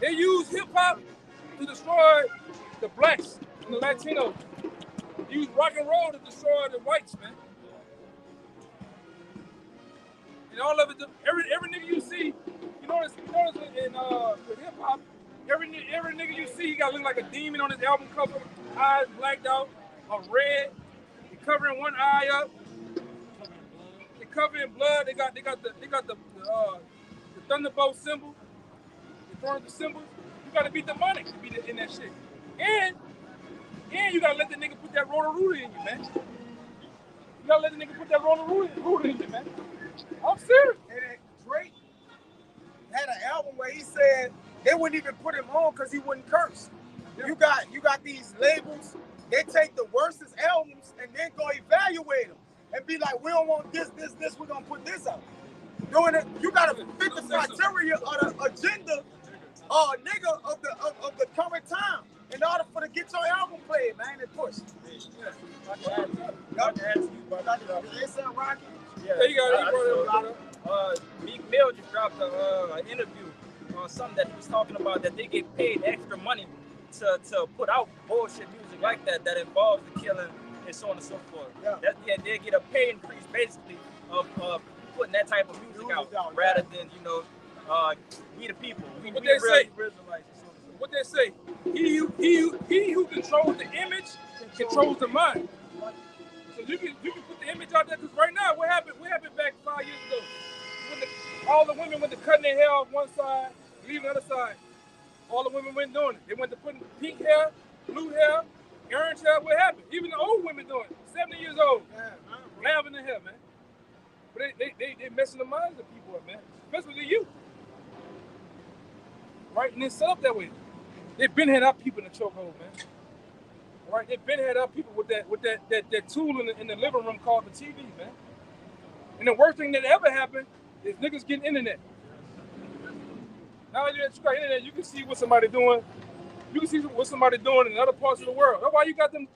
They use hip hop to destroy the blacks and the Latinos. They use rock and roll to destroy the whites, man. And all of it, every nigga you see, you notice in with hip hop, every nigga you see, he got to look like a demon on his album cover, eyes blacked out, or red. They covering one eye up. They cover in blood. They got the thunderbolt symbol. They throwing the symbols. You got to be demonic to be in that shit. And you got to let the nigga put that Roto-Rooter in you, man. You got to let the nigga put that Roto-Rooter in you, man. I'm serious. And then Drake had an album where he said they wouldn't even put him on because he wouldn't curse. Yeah. You got these labels. They take the worstest albums and then go evaluate them and be like, we don't want this. We're gonna put this out. Doing it, you gotta fit the criteria of the agenda, nigga of the current time in order for to get your album played, man, and push. They said Rocky. Yeah, you got it. Meek Mill just dropped an interview on something that he was talking about that they get paid extra money to put out bullshit music like that involves the killing and so on and so forth. Yeah. They get a pay increase basically of putting that type of music out rather than we the people. What they say? He who controls the image controls the mind. So you can put the image out there, because right now, what happened back 5 years ago? When all the women went to cutting their hair off one side, leaving the other side. All the women went doing it. They went to putting pink hair, blue hair, orange hair. What happened? Even the old women doing it. 70 years old, lavender hair, man. But they messing the minds of people up, man. Especially the youth. Right? And it's set up that way. They've been had our people in the chokehold, man. Right? They've been had our people with that tool in the living room called the TV, man. And the worst thing that ever happened is niggas getting internet. Now that you got internet, you can see what somebody doing. You can see what somebody doing in other parts of the world. That's why you got them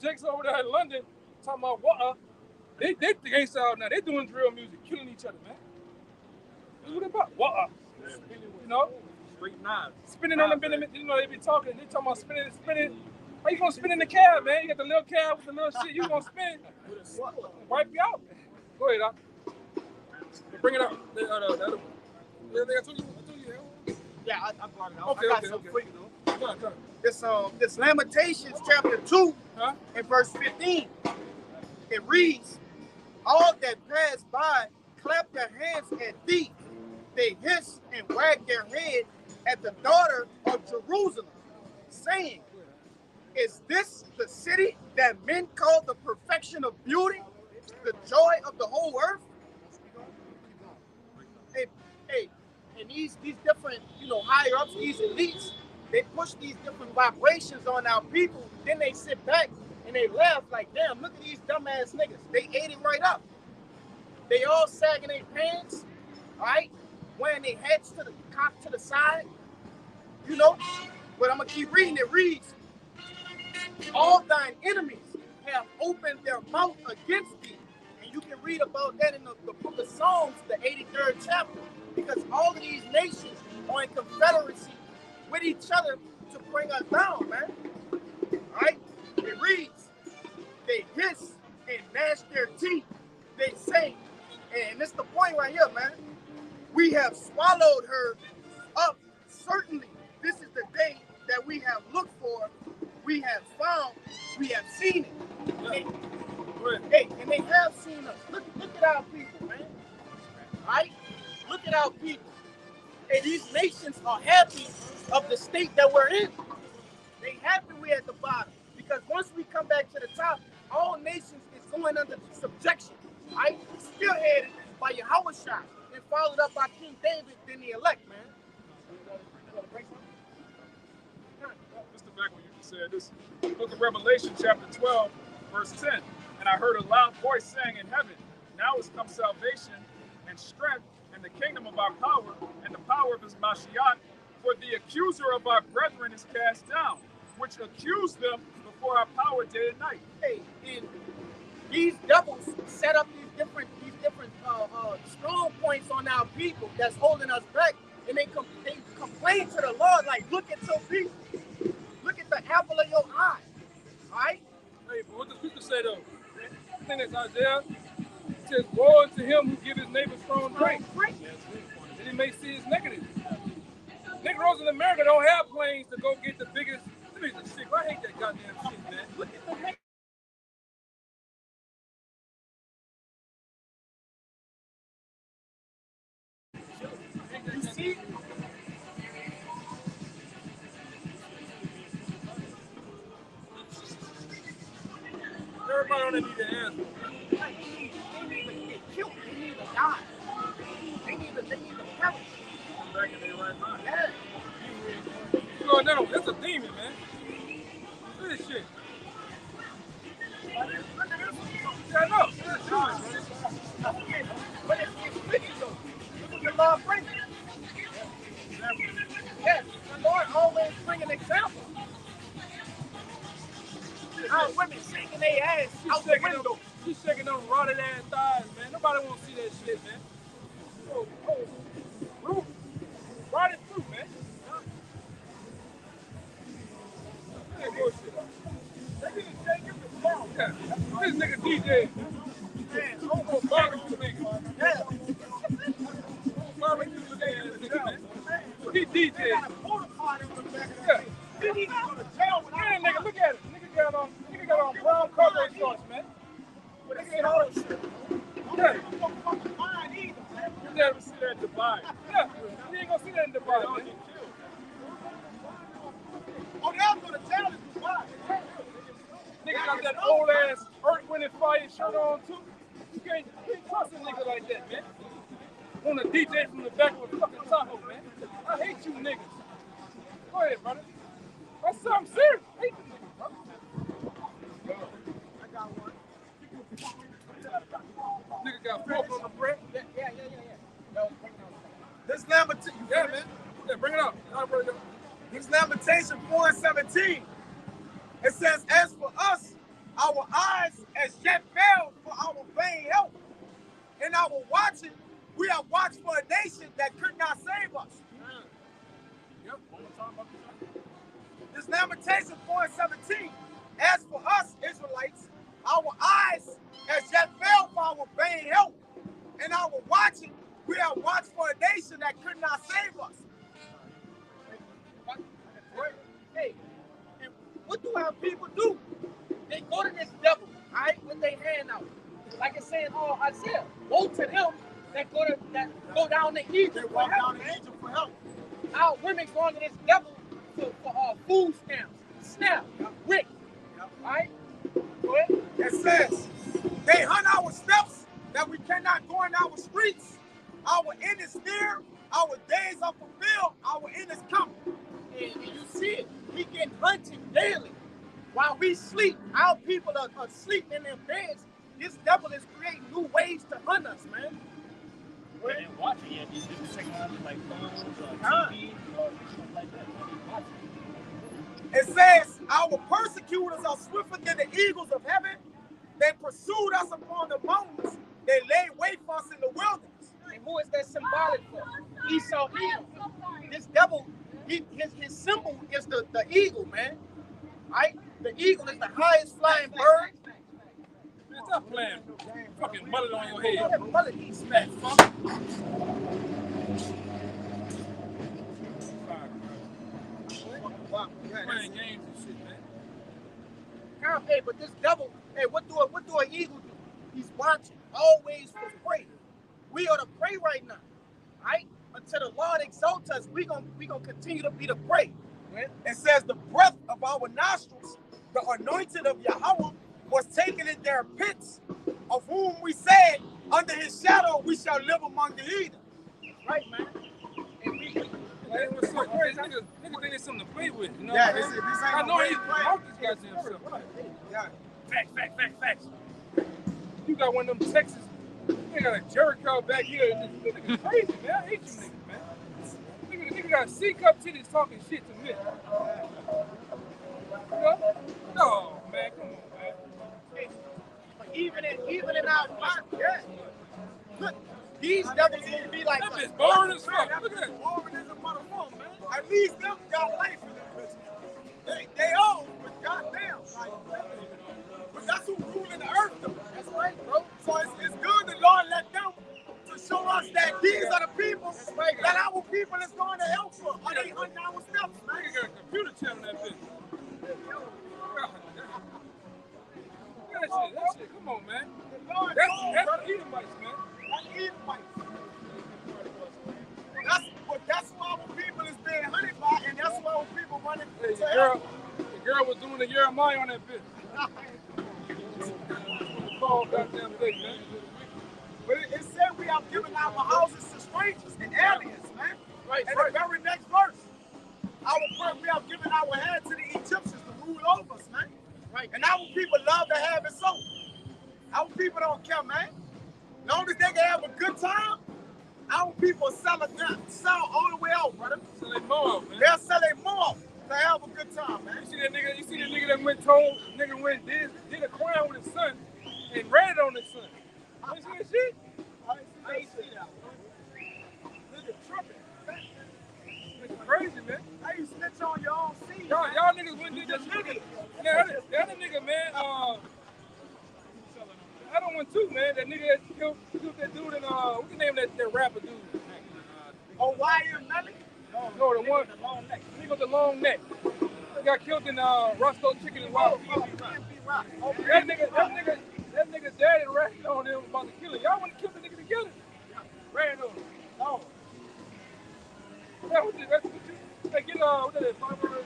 jakes over there in London talking about what they gangsta out now. They doing drill music, killing each other, man. That's what they about. What you know? Street knives. Spinning on the Benjamin, they be talking about spinning. How you gonna spin in the cab, man? You got the little cab with the little shit. You gonna spin? Wipe you out. Go ahead, Doc. Bring it up. The other one. I told you. Yeah, I brought it out. Okay, I got something for you though. This Lamentations chapter 2 and verse 15. It reads, all that pass by clap their hands at thee. They hiss and wag their head at the daughter of Jerusalem, saying, is this the city that men call the perfection of beauty, the joy of the whole earth? Hey, and these different, higher ups, these elites, they push these different vibrations on our people. Then they sit back and they laugh like, damn, look at these dumbass niggas. They ate it right up. They all sagging their pants, all right? Wearing their heads to the cock to the side, But I'm gonna keep reading. It reads, all thine enemies have opened their mouth against thee. And you can read about that in the book of Psalms, the 83rd chapter, because all of these nations are in confederacy with each other to bring us down, man. All right? It reads, they hiss and gnash their teeth. They say, and this is the point right here, man. We have swallowed her up. Certainly, this is the day that we have looked for. We have found, we have seen it. Hey, and they have seen us. Look at our people, man. All right? Look at our people. And these nations are happy of the state that we're in. They happy we're at the bottom. Because once we come back to the top, all nations is going under subjection. Right? Spearheaded by Yahushua. In followed up by King David than the elect, man. Mr. Back when you just said this. Book of Revelation, chapter 12, verse 10. And I heard a loud voice saying in heaven, now is come salvation and strength and the kingdom of our power and the power of his Mashiach. For the accuser of our brethren is cast down, which accused them before our power day and night. Hey, and these devils set up these different strong points on our people that's holding us back, and they complain to the Lord like, look at your people, look at the apple of your eye, all right? Hey, but what the scripture say though? I think that's Isaiah. It says, woe unto him who give his neighbor strong drink, and he may see his negative. Negroes in America don't have planes to go get the biggest. Shit, I hate that goddamn shit, man. Look at the You see? everybody on that need to answer. Like, they need to get killed. They need to die. They need to perish. Back in their right mind. Yeah. You know, no, that's a demon, man. Look at this shit. Yeah, I know. That's demon, man. But it's wicked though. Look what the Lord brings. Yes, the Lord always bring an example. Our women shaking their ass out the window. She's shaking them rotted ass thighs, man. Nobody wants to see that shit, man. Fruit. Rotted fruit, man. That bullshit. Yeah. This nigga DJ. Man, Almost barbecue nigga. yeah. Barbecue nigga, man. He DJ. Got a porta potty on the back of Yeah. the Then he go to jail with Man, nigga, look at it. Nigga got on brown cargo shorts, man. with a kid on shit. Yeah. You don't fucking mind either, man. You never see that in Dubai. Yeah. You ain't gonna see that in Dubai, man. Oh, they'll go to jail in Dubai. Nigga got that old ass Earth, Wind, and Fire shirt on too. You can't trust a nigga like that, man. On a DJ from the back of a fucking Tahoe, man. I hate you niggas. Go ahead, brother. That's something serious. I hate you niggas, brother. I got one. Nigga got fork on the bread. Yeah. Yo, This lamentation, Yeah, man. Yeah, bring it up. I'll bring it up. this lamentation 4:17. It says, as for us, our eyes as yet failed for our vain help. In our watching, we have watched for a nation that could not save us. Yep. This lamentation 4:17. As for us, Israelites, our eyes as yet failed for our vain help. In our watching, we have watched for a nation that could not save us. hey, and what do our people do? They go to this devil, all right, with their hand out. Like it's saying, oh, Isaiah, woe to them that go down to Egypt for help. Our women going to this devil for food stamps, SNAP, WIC, all right? Go ahead. It says, they hunt our steps that we cannot go in our streets. Our end is near, our days are fulfilled, our end is coming. And you see it, we get hunted daily. While we sleep, our people are asleep in their beds. This devil is creating new ways to hunt us, man. They didn't watch it yet. They just checking out like phones, TV, stuff like that. It says, our persecutors are swifter than the eagles of heaven. They pursued us upon the mountains. They laid wait for us in the wilderness. And who is that symbolic for? Esau, Edom. This devil, his symbol is the eagle, man. Right? The eagle is the highest flying bird. Man, stop playing. Fucking mullet on your head. Yeah, mullet eats smack, fuck. Playing games and shit, man. Hey, but this devil, hey, what do an eagle do? He's watching, always for prey. We are the prey right now, right? Until the Lord exalts us, we gonna continue to be the prey. It says the breath of our nostrils, the anointed of Yahweh, was taken in their pits, of whom we said, under his shadow we shall live among the heathen. right, man? And we, Like, what's so crazy? Nigga think it's something to play with. You know yeah, what this I'm ain't saying? I no know way he's to play. out this goddamn stuff. Yeah. Facts. You got one of them Texas. You got a Jericho back here. This nigga's crazy, man. I hate you niggas, man. Nigga got C-cup titties talking shit to me. You know? No, man, come on, man. Even in our spot, yeah. Look, these devils gonna be like That bitch boring as fuck. Look at that. boring as a motherfucker, man. At least them got life in them bitches. They old, but goddamn, like, but that's who ruling the earth, though. That's right, bro. So it's good the Lord let them to show us that these are the people that our people is going to help for. Are they under our steps, man? Nigga got a computer channel in that bitch. That shit, come on, man. That's Edomites, man. That's Edomites. That's who our people is being hunted by, and that's who our people running Hey, to help. the girl was doing the Jeremiah on that bitch. All goddamn day, man. But it said we have given our houses to strangers and aliens, man. Right, And right. the very next verse, we have given our hand to the Egyptians to rule over us, man. Right. And our people love to have it so. Our people don't care, man. As long as they can have a good time, our people sell all the way out, brother. So they mow out, man. They'll sell it more to have a good time, man. You see that nigga that did a crime with his son and ratted on his son. You see that shit? I ain't see that. Nigga tripping. Nigga crazy, man. How you snitch on your own seed? Y'all niggas wouldn't do that shit. The other nigga, man, I don't want to, man. That nigga that killed that dude in, what's the name of that rapper dude? Oh, YM Melly? No, the one, the long neck. Nigga with the long neck. He got killed in Roscoe Chicken and Wild. That nigga daddy ratted on him about to kill him. Y'all want to kill the nigga together? Ran on him. No. That's what you, like, get, what that is, 501?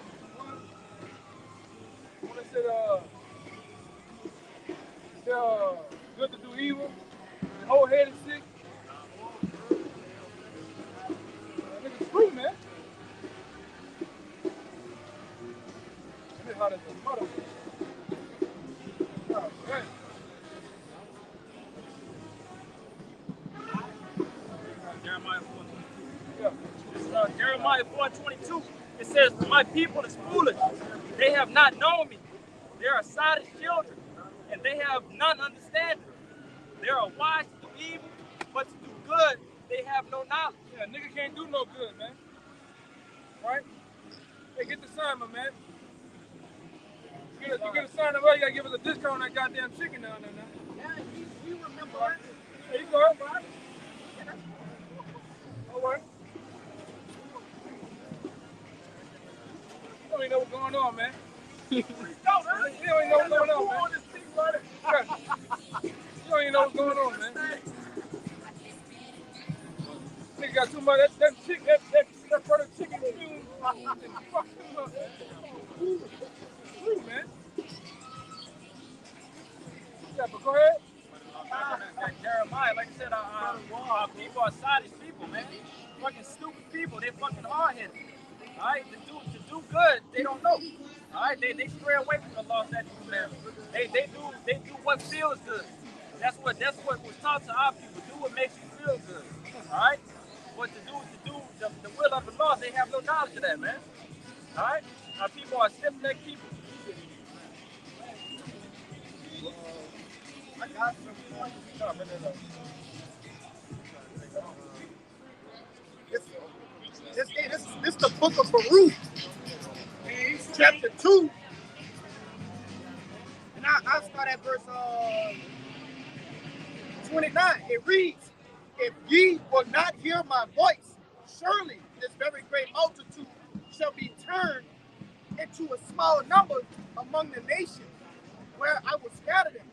When they said, good to do evil, and whole head is sick. That nigga's true, man. That nigga hot as a mother. Oh, man. Jeremiah 4:22. Yeah. Jeremiah 4:22. It says, "My people is foolish. They have not known me. They are silent children, and they have none understanding. They are wise to do evil, but to do good, they have no knowledge." Yeah, nigga can't do no good, man. Right? Hey, get the sign, my man. You get a sign of you gotta give us a discount on that goddamn chicken down there now. Yeah, we remember that. Hey, you go ahead, man. All right. You don't even know what's going on, man. You don't even know what's going on, man. You don't even know what's going on, man. Nigga got too much that brother chicken fume. Fuck him up. True, man. Yeah, but go ahead. Jeremiah, like I said, our people are silent people, man. Fucking stupid people. They fucking hard-headed. All right, to do good, they don't know. All right, they stray away from the law, statutes, and commandments. They do what feels good. That's what was taught to our people. Do what makes you feel good. All right, but to do the will of the law, they have no knowledge of that, man. All right, our people are stiff-necked people. I got some. This the book of Baruch, chapter 2. And I'll start at verse 29. It reads, "If ye will not hear my voice, surely this very great multitude shall be turned into a small number among the nations where I will scatter them."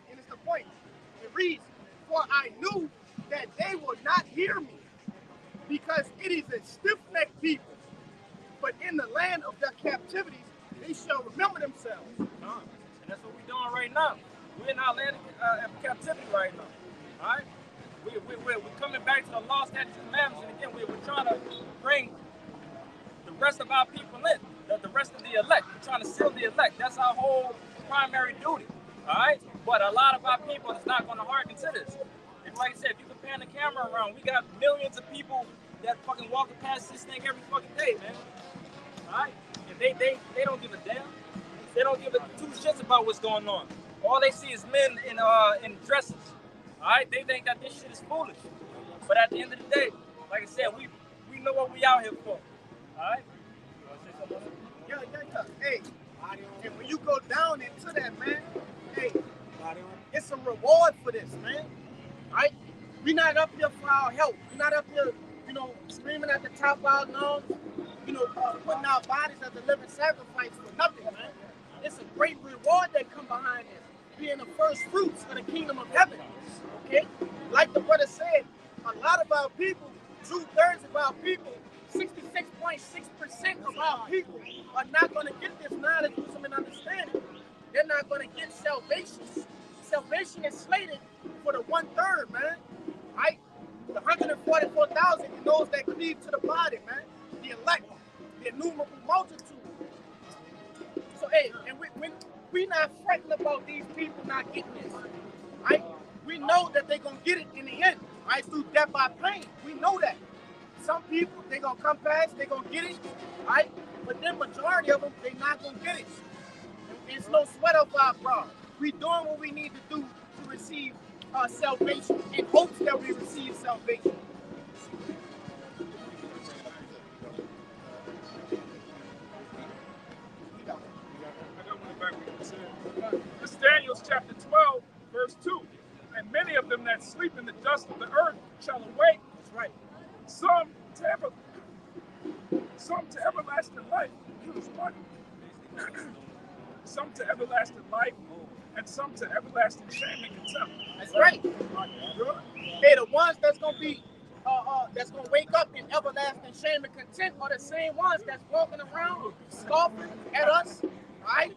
And it's the point. It reads, "For I knew that they will not hear me, because it is a stiff-necked people. But in the land of their captivities, they shall remember themselves." And that's what we're doing right now. We're in our land of captivity right now. All right? we're coming back to the law, statutes, and commandments, and again, we're trying to bring the rest of our people in, the rest of the elect. We're trying to seal the elect. That's our whole primary duty, all right? But a lot of our people is not going to hearken to this. And like I said, if you can pan the camera around, we got millions of people that fucking walking past this thing every fucking day, man. All right? And they don't give a damn. They don't give a two shits about what's going on. All they see is men in dresses. All right? They think that this shit is foolish. But at the end of the day, like I said, we know what we out here for. All right? Yeah. Hey, and when you go down into that, man, hey, it's a reward for this, man. Right? We're not up here for our help. We're not up here, screaming at the top of our lungs, putting our bodies as a living sacrifice for nothing, man. It's a great reward that come behind this, being the first fruits of the kingdom of heaven. Okay? Like the brother said, a lot of our people, 2/3 of our people, 66.6% of our people are not going to get this knowledge, wisdom, and understanding. They're not going to get salvation. Salvation is slated for the 1/3, man. Right? The 144,000 are those that cleave to the body, man. The elect, the innumerable multitude. So, hey, and we not fretting about these people not getting this, right? We know that they're going to get it in the end, right? Through death by pain. We know that. Some people, they're going to come past, they're going to get it, right? But then majority of them, they're not going to get it. It's no sweat of our brow. We doing what we need to do to receive salvation in hopes that we receive salvation. This is Daniel chapter 12, verse 2. And many of them that sleep in the dust of the earth shall awake. That's right. Some to everlasting life. Some to everlasting life, and some to everlasting shame and contempt. That's right. Hey, the ones that's gonna be that's gonna wake up in everlasting shame and contempt are the same ones that's walking around scoffing at us, right?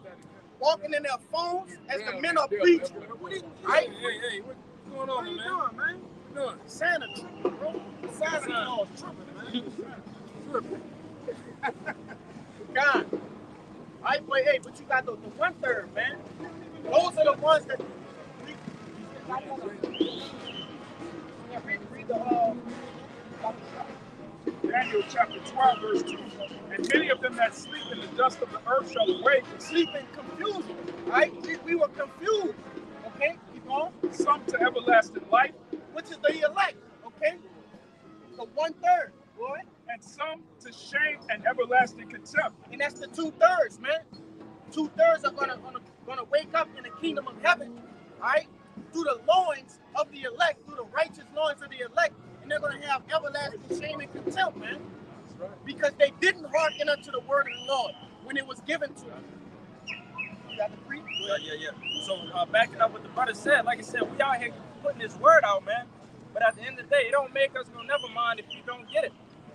Walking in their phones as the men are preaching. Right? Hey, what's going on, What are you man? doing, man? What you doing? Santa tripping, bro. Santa Claus tripping, man. God. But you got the 1/3, man. Those are the ones that read the Daniel chapter 12, verse 2. And many of them that sleep in the dust of the earth shall awake. sleep in confusion, right? We were confused, okay? Keep on. Some to everlasting life, Which is the elect, okay? The 1/3, boy. and some to shame and everlasting contempt. And that's the 2/3, man. 2/3 are gonna wake up in the kingdom of heaven, right? Through the loins of the elect, through the righteous loins of the elect, and they're gonna have everlasting shame and contempt, man. Because they didn't hearken unto the word of the Lord when it was given to them. You got the free? Yeah. So backing up what the brother said, like I said, we out here putting this word out, man. But at the end of the day, it don't make us no never mind if you don't get it.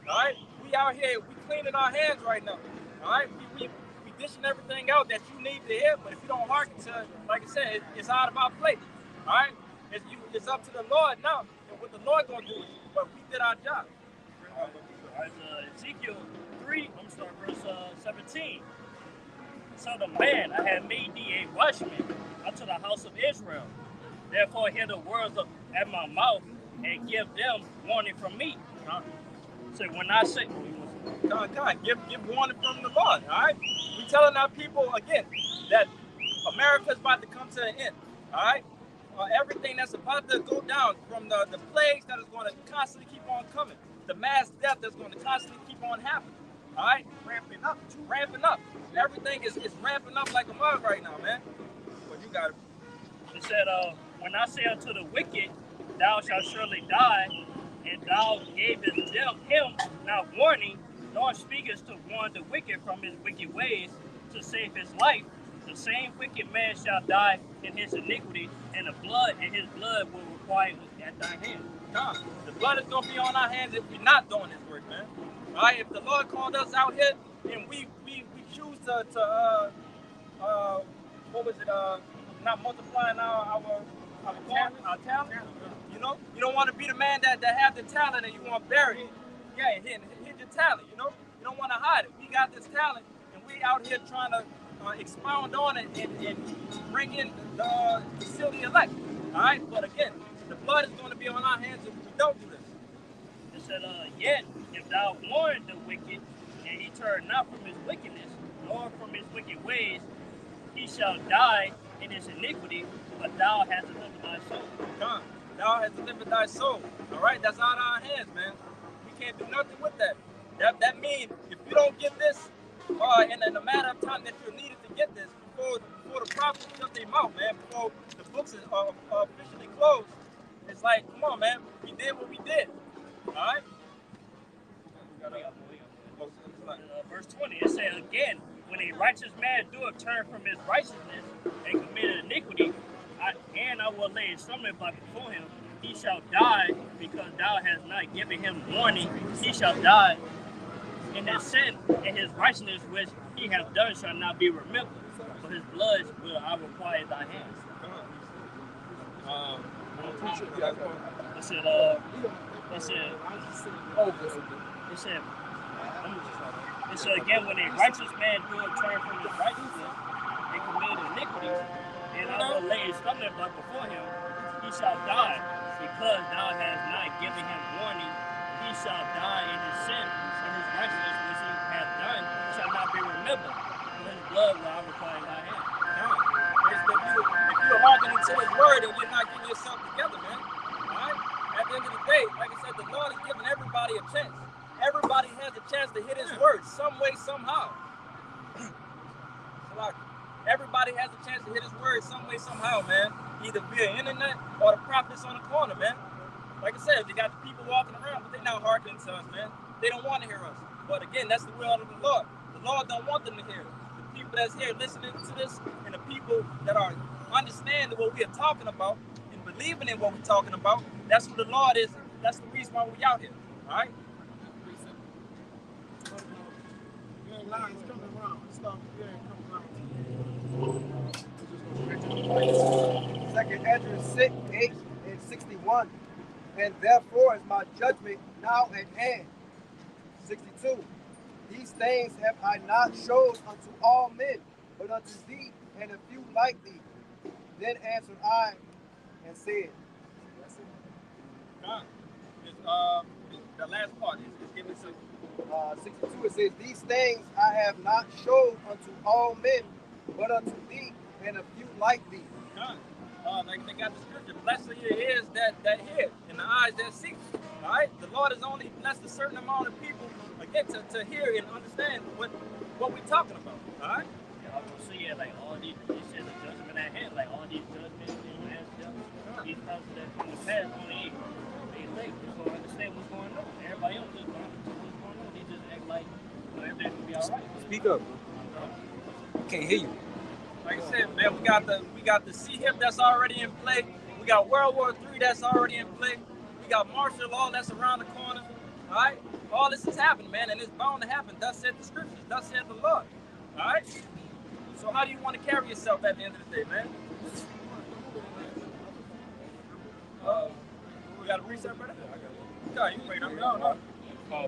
All right? We out here, we cleaning our hands right now. All right? We dishing everything out that you need to hear, but if you don't hearken to it, like I said, it's out of our plate. All right? It's up to the Lord now, and what the Lord gonna do. But we did our job. Ezekiel 3, I'm starting verse 17. Son of man, I have made thee a watchman unto the house of Israel. Therefore hear the words at my mouth and give them warning from me. So when I say, God, give warning from the Lord, all right? We telling our people, again, that America's about to come to an end, all right? Everything that's about to go down, from the plagues that is going to constantly keep on coming, the mass death that's going to constantly keep on happening, all right? Ramping up. Everything is ramping up like a mug right now, man. But you got it. it said, when I say unto the wicked, thou shalt surely die, and thou gavest him not warning, nor speakest to warn the wicked from his wicked ways to save his life, the same wicked man shall die in his iniquity, and his blood will require at thy hand. God, the blood is going to be on our hands if we're not doing this work, man. All right, if the Lord called us out here and we choose to not multiplying our Our talent. You know, you don't want to be the man that have the talent and you want to bury it. Yeah, hit your talent. You know, you don't want to hide it. We got this talent, and we out here trying to expound on it and bring in the seal the elect. All right, but again, the blood is going to be on our hands if we don't do this. It said, yet if thou warn the wicked, and he turn not from his wickedness, nor from his wicked ways, he shall die in his iniquity, but thou hast delivered thy soul. Come, thou hast delivered thy soul. All right, that's out of our hands, man. We can't do nothing with that. That means if you don't get this, in a matter of time that you're needed to get this, before the prophets shut their mouth, man, before the books are officially closed, it's like, come on, man, we did what we did. All right. Verse 20, it says again, when a righteous man doeth turn from his righteousness and committed iniquity, I will lay a stumbling block before him, he shall die because thou hast not given him warning. He shall die in his sin, and his righteousness which he hath done shall not be remembered. For his blood will I require at thy hands. It said again, when a righteous man doeth turn from his righteousness and commit iniquity, and I will lay a stumbling block before him, he shall die, because thou hast not given him warning. He shall die in his sin, and his righteousness which he hath done shall not be remembered. For his blood will I require in thy hand. If you're hearkening to his word and you're not getting yourself together, man. All right? At the end of the day, like I said, the Lord is giving everybody a chance. Everybody has a chance to hit his word some way, somehow. Everybody has a chance to hit his word some way, somehow, man. Either via internet or the prophets on the corner, man. Like I said, they got the people walking around, but they're not hearkening to us, man. They don't want to hear us. But again, that's the will of the Lord. The Lord don't want them to hear it. The people that's here listening to this and the people that are understanding what we are talking about and believing in what we're talking about, that's what the Lord is. That's the reason why we're out here. All right? Lines coming around. Stop. Second Ezra 6, 8, and 61. And therefore is my judgment now at hand. 62. These things have I not showed unto all men, but unto thee and a few like thee. Then answered I and said, the last part is giving some. 62, it says, these things I have not showed unto all men, but unto thee and a few like thee. Like they got the scripture, blessed are your ears that hear and the eyes that see. All right, the Lord has only blessed a certain amount of people again to hear and understand what we're talking about. All right. Yeah, I will see it like all these. He said the judgment at hand, like all these judgments and these thoughts that from the past only they late. Just don't understand what's going on. Everybody else just don't understand what's going on. They just act like everything will be all right. Speak up. Can't hear you. Like I said, man, we got the C-HIP that's already in play. We got World War III that's already in play. We got martial law that's around the corner. All right, all this is happening, man, and it's bound to happen. Thus said the scriptures. Thus said the Lord. All right. So how do you want to carry yourself at the end of the day, man? We got a reset, brother. Okay, you wait. No.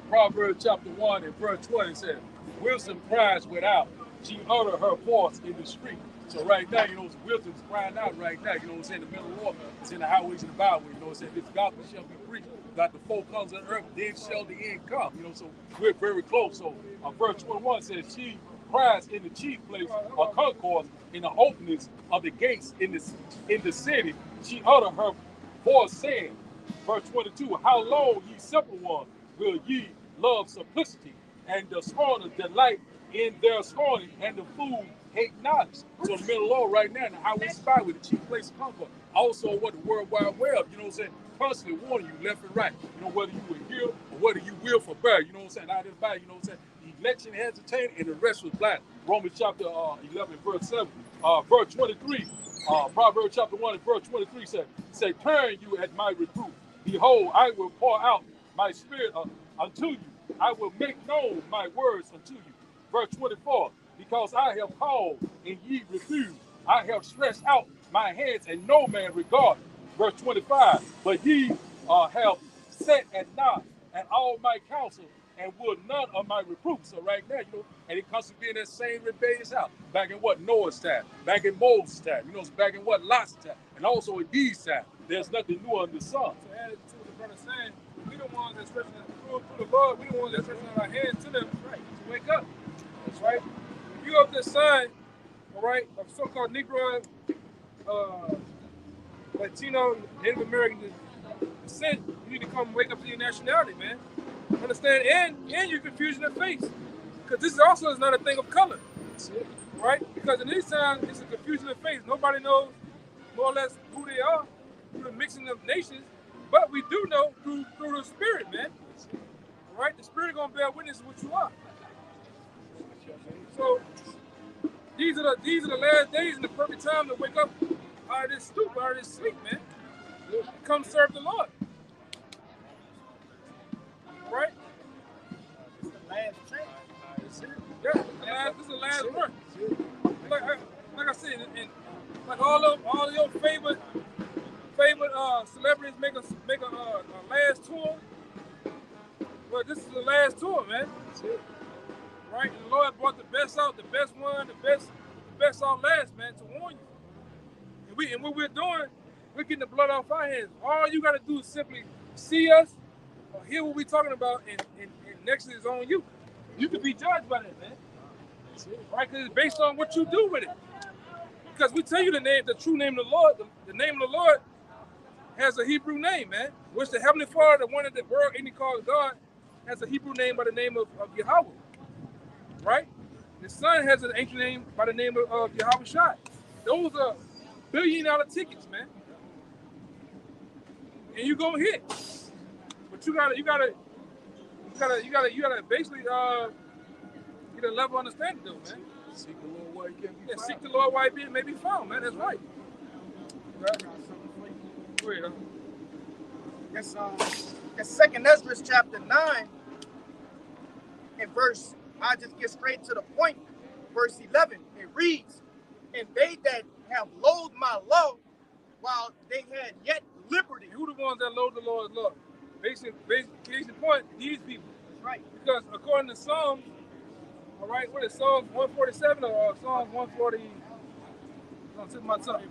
Proverbs chapter 1 and verse 20 says, wisdom cries without, she utter her voice in the street. So right now, wisdom's crying out right now, what I'm saying, the middle of the war, it's in the highways and the byways, what I'm saying, this gospel shall be preached, that the four comes on earth, then shall the end come, so we're very close. So verse 21 says, she cries in the chief place of concourse, in the openings of the gates in the city, she utter her voice saying, verse 22, how long, ye simple ones, will ye love simplicity, and the scorners delight in their scorning, and the fool hate knowledge. So the middle law right now, the highway spy with the chief place of comfort. Also, what the World Wide Web, constantly warning you left and right. Whether you will hear or whether you will forbear. Identify, election hesitated and the rest was blind. Romans chapter 11, verse 7, verse 23. Proverbs chapter 1 and verse 23 say, turn you at my reproof. Behold, I will pour out my spirit unto you. I will make known my words unto you. Verse 24, because I have called and ye refused. I have stretched out my heads, and no man regard. Verse 25. But ye have set at naught and all my counsel, and would none of my reproof. So right now, and it comes to being that same rebellious house. Back in what? Noah's time. Back in Moses' time. It's back in what? Lot's time. And also in these time. There's nothing new under the sun. To add to what the brother saying, we the ones that stretching through the Lord. We the ones that stretching our hands to them, right? To wake up. That's right. If you up this sign, all right, of so-called Negro, Latino, Native American descent, you need to come wake up to your nationality, man. Understand? And your confusion of face. Because this also is not a thing of color. Right? Because in these times, it's a confusion of face. Nobody knows more or less who they are through the mixing of nations. But we do know through the spirit, man. Right? The spirit gonna bear witness to what you are. So these are the last days and the perfect time to wake up out of this stupor, out of this sleep, man. Come serve the Lord. Right? It's the last chance. Yeah, this is the last one. Like I said, and like all of your favorite celebrities make a last tour. Well, this is the last tour, man. Right? And the Lord brought the best out, the best one, the best out last, man, to warn you. And what we're doing, we're getting the blood off our hands. All you gotta do is simply see us or hear what we're talking about, and next is on you. You can be judged by that, man. Right? Because it's based on what you do with it. Because we tell you the true name of the Lord. The name of the Lord has a Hebrew name, man. Which the Heavenly Father, the one that the world any calls God, has a Hebrew name by the name of Yahweh. Right? The Son has an ancient name by the name of Yahweh Shai. Those are billion-dollar tickets, man. And you gonna hit. But you gotta basically get a level of understanding though, man. Seek the Lord while he can be found. Seek the Lord while he may be found, man. That's right. Go ahead, It's Second Ezra chapter 9 and verse. I just get straight to the point. Verse 11. It reads, "And they that have loathed my law, while they had yet liberty." Who the ones that loathe the Lord's law? Basic case in point, these people. That's right. Because according to Psalms, all right, what is Psalms 147 or Psalms 140? On tip of my tongue.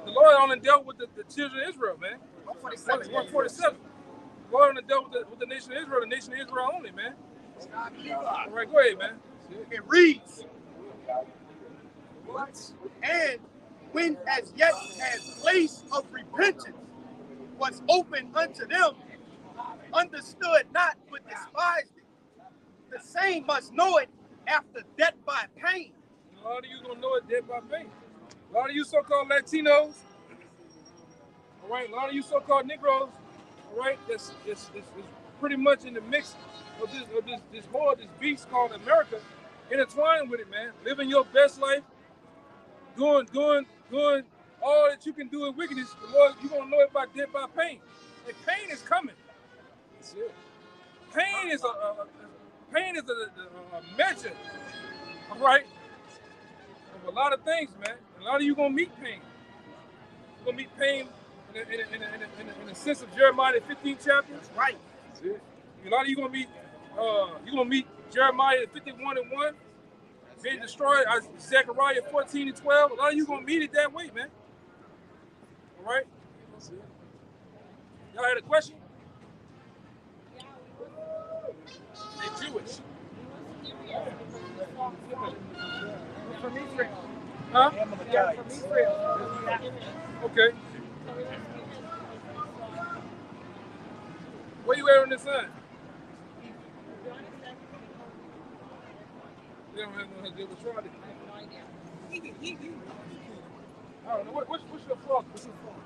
The Lord only dealt with the children of Israel, man. 147. 147. The Lord only dealt with the nation of Israel, the nation of Israel only, man. All right, go ahead, man. It reads, "And when as yet as place of repentance was open unto them, understood not but despised it. The same must know it after death by pain." A lot of you gonna know it dead by pain. A lot of you so-called Latinos, all right, a lot of you so-called Negroes, all right, that's pretty much in the mix of this beast called America, intertwined with it, man. Living your best life, doing all that you can do in wickedness. The Lord, you're gonna know it by death by pain. And pain is coming. Pain is a measure, all right, of a lot of things, man. A lot of you gonna meet pain. You're gonna meet pain in the sense of Jeremiah, the 15th chapter. That's right. A lot of you gonna meet Jeremiah 51:1 being destroyed. Zechariah 14:12. A lot of you gonna meet it that way, man. All right. Y'all had a question? They're Jewish. From Israel. Huh? Yeah, from Israel. Okay. Where you at on this side? They don't have no idea what's wrong. I don't know. What's your fault? What's your fault?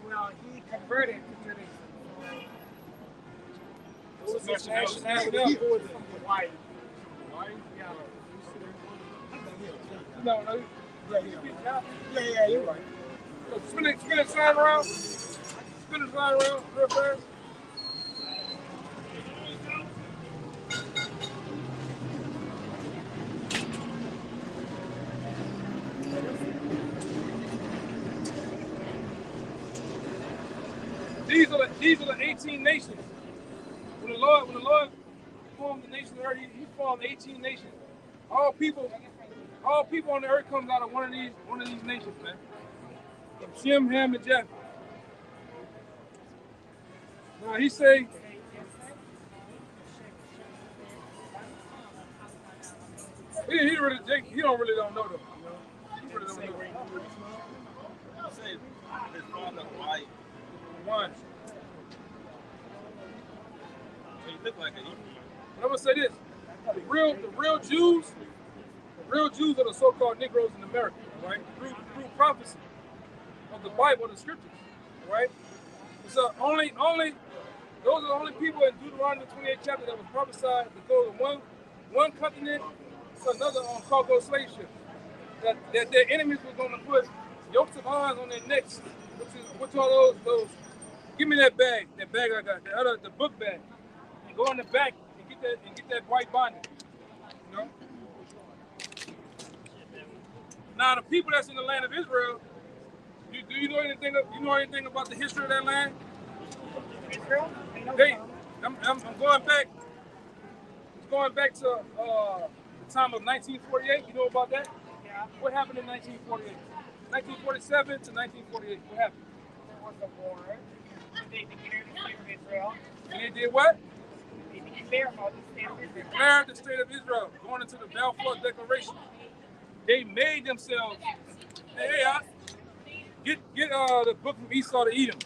Well, he converted to the Nationality. Hawaii. Yeah. No. Yeah, you're right. Spin it slide around. Spin it slide around real fast. These are the 18 nations. When the Lord formed the nation of the earth, he formed 18 nations. All people on the earth comes out of one of these nations, man. From Shem, Ham, and Japheth. Now he say, he don't really don't know though. You know? He really don't know. Say his father white. One. So he looked like an Hebrew. But I'm gonna say this: the real Jews are the so-called Negroes in America, right? Through prophecy of the Bible, the scriptures, right? So those are the only people in Deuteronomy 28 chapter that was prophesied to go to one continent to another on cargo slave ships. That their enemies were going to put yokes of irons on their necks, which are those. Give me that bag I got, the book bag, and go in the back and get that white bondage. You know. Now the people that's in the land of Israel, do you know anything about the history of that land? Israel? I'm going back. It's going back to the time of 1948. You know about that? Yeah. What happened in 1948? 1947 to 1948. What happened? There was a war. They declared the state of Israel. And they did what? They declared the state of Israel. Declared the state of Israel, going into the Balfour Declaration. They made themselves. Hey, get the book from Esau to Edom.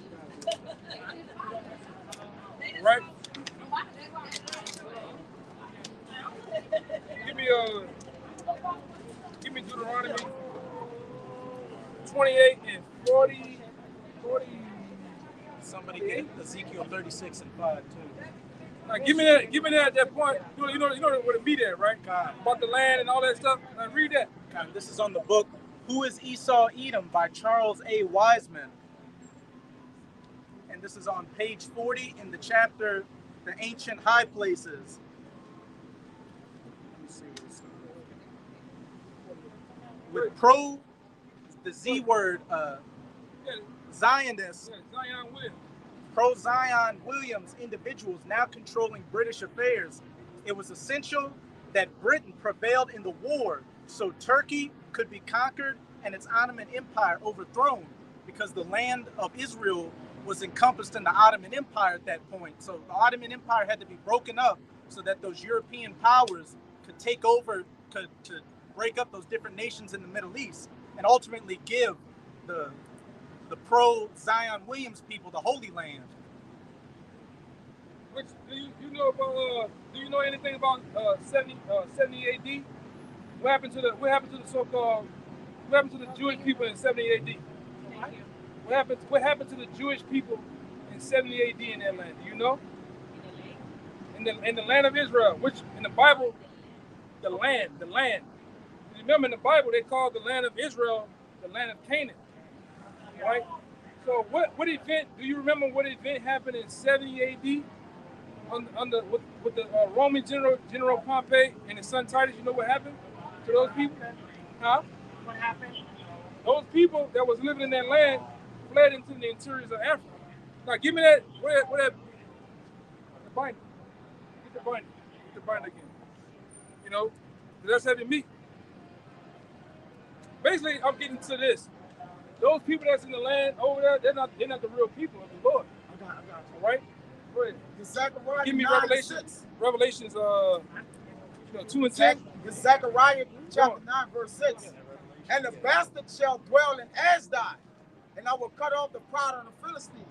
Right? Give me Deuteronomy 28 and 40. Somebody gave Ezekiel 36 and 5 too. Now, give me that at that point. You know where to be there, right? God. About the land and all that stuff. Now read that. God, this is on the book Who is Esau Edom by Charles A. Wiseman. And this is on page 40 in the chapter The Ancient High Places. Let me see this. With the Z word, Zionists, Zion Williams. pro-Zion Williams individuals now controlling British affairs. It was essential that Britain prevailed in the war so Turkey could be conquered and its Ottoman Empire overthrown, because the land of Israel was encompassed in the Ottoman Empire at that point. So the Ottoman Empire had to be broken up so that those European powers could take over, to break up those different nations in the Middle East and ultimately give the pro-Zion Williams people the Holy Land. Which do you know about? Do you know anything about 70 AD? What happened to the so-called? What happened to the Jewish people in 70 AD? What happened to the Jewish people in 70 AD in that land? Do you know? In the land of Israel, which in the Bible, the land. Remember in the Bible they called the land of Israel the land of Canaan. Right? So what event, do you remember what event happened in 70 AD with the Roman General Pompey and his son Titus? You know what happened to those people? Huh? What happened? Those people that was living in that land fled into the interiors of Africa. Now give me that, where that, the binder. Get the binder again. You know, that's heavy meat. Basically, I'm getting to this. Those people that's in the land over there, they're not the real people of the Lord. I got you. All right? Go ahead. Zechariah Give me 9:6. Revelations 2 and 10. Zechariah chapter 9 verse 6. And the bastard shall dwell in Ashdod, and I will cut off the pride of the Philistines.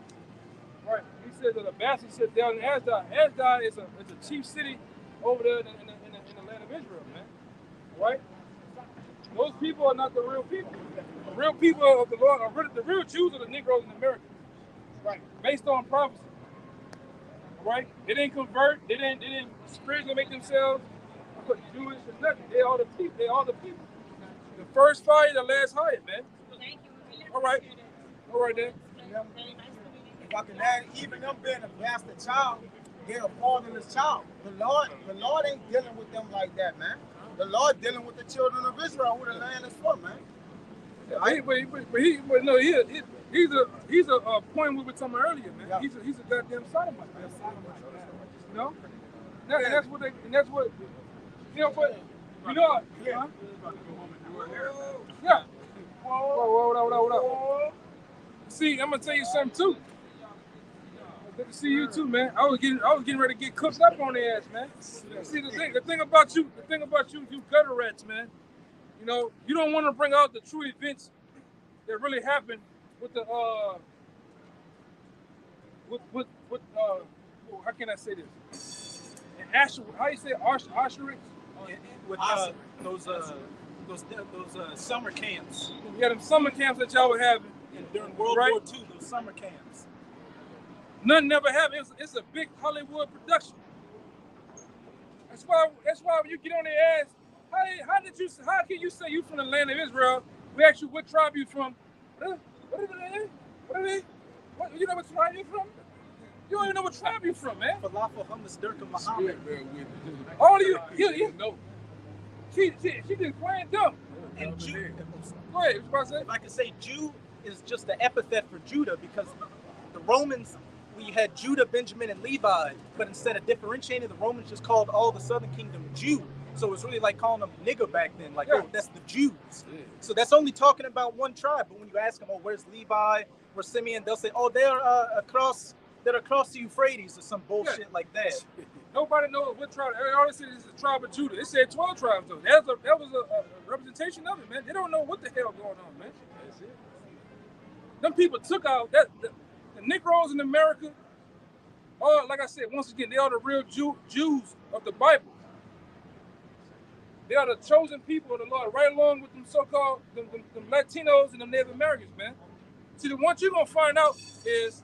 Right. He says that a bastard sit down in Ashdod. Ashdod is a chief city over there in the land of Israel, man. Right? Those people are not the real people. The real people of the Lord are the real Jews are the Negroes in America. Right. Based on prophecy. Right? They didn't convert. They didn't spiritually make themselves Jewish or nothing. They all the people. They all the people. The first fire, the last hired, man. All right. All right then. If I can add, even them being a bastard child, they're a fatherless child. The Lord ain't dealing with them like that, man. The Lord dealing with the children of Israel, who the land is for, man. Yeah, He's a point we were talking about earlier, man. Yeah. He's a goddamn sodomite, man. You know? And that's what you know, but you know what? Huh? Yeah. What up? See, I'm gonna tell you something too. Good to see you too, man. I was getting ready to get cooked up on their ass, man. See the thing about you, you gutter rats, man. You know, you don't want to bring out the true events that really happened with the how can I say this? And Asher, how you say Auschwitz? With those summer camps. Yeah, them summer camps that y'all were having. And during World Right. War II, those summer camps. Nothing never happened. It's a big Hollywood production. That's why when you get on their ass, how can you say you from the land of Israel? We ask you what tribe you from. What are they? What, you know what tribe you from? You don't even know what tribe you from, man. Falafel, hummus, Durka, Muhammad. All of you know. She just playing dumb. And Jew. Go ahead, what you about to say? If I could say Jew is just the epithet for Judah, because the Romans, we had Judah, Benjamin, and Levi, but instead of differentiating, the Romans just called all the southern kingdom Jew. So it's really like calling them nigger back then, like, oh, that's the Jews. Yeah. So that's only talking about one tribe. But when you ask them, oh, where's Levi, where's Simeon, they'll say, oh, they're across the Euphrates or some bullshit like that. Nobody knows what tribe. They always say this is the tribe of Judah. It said 12 tribes though. That was a representation of it, man. They don't know what the hell going on, man. That's it. Them people took out the Negroes in America. Oh, like I said, once again, they are the real Jews of the Bible. They are the chosen people of the Lord, right along with them so-called them Latinos and them Native Americans, man. See, the one you're gonna find out is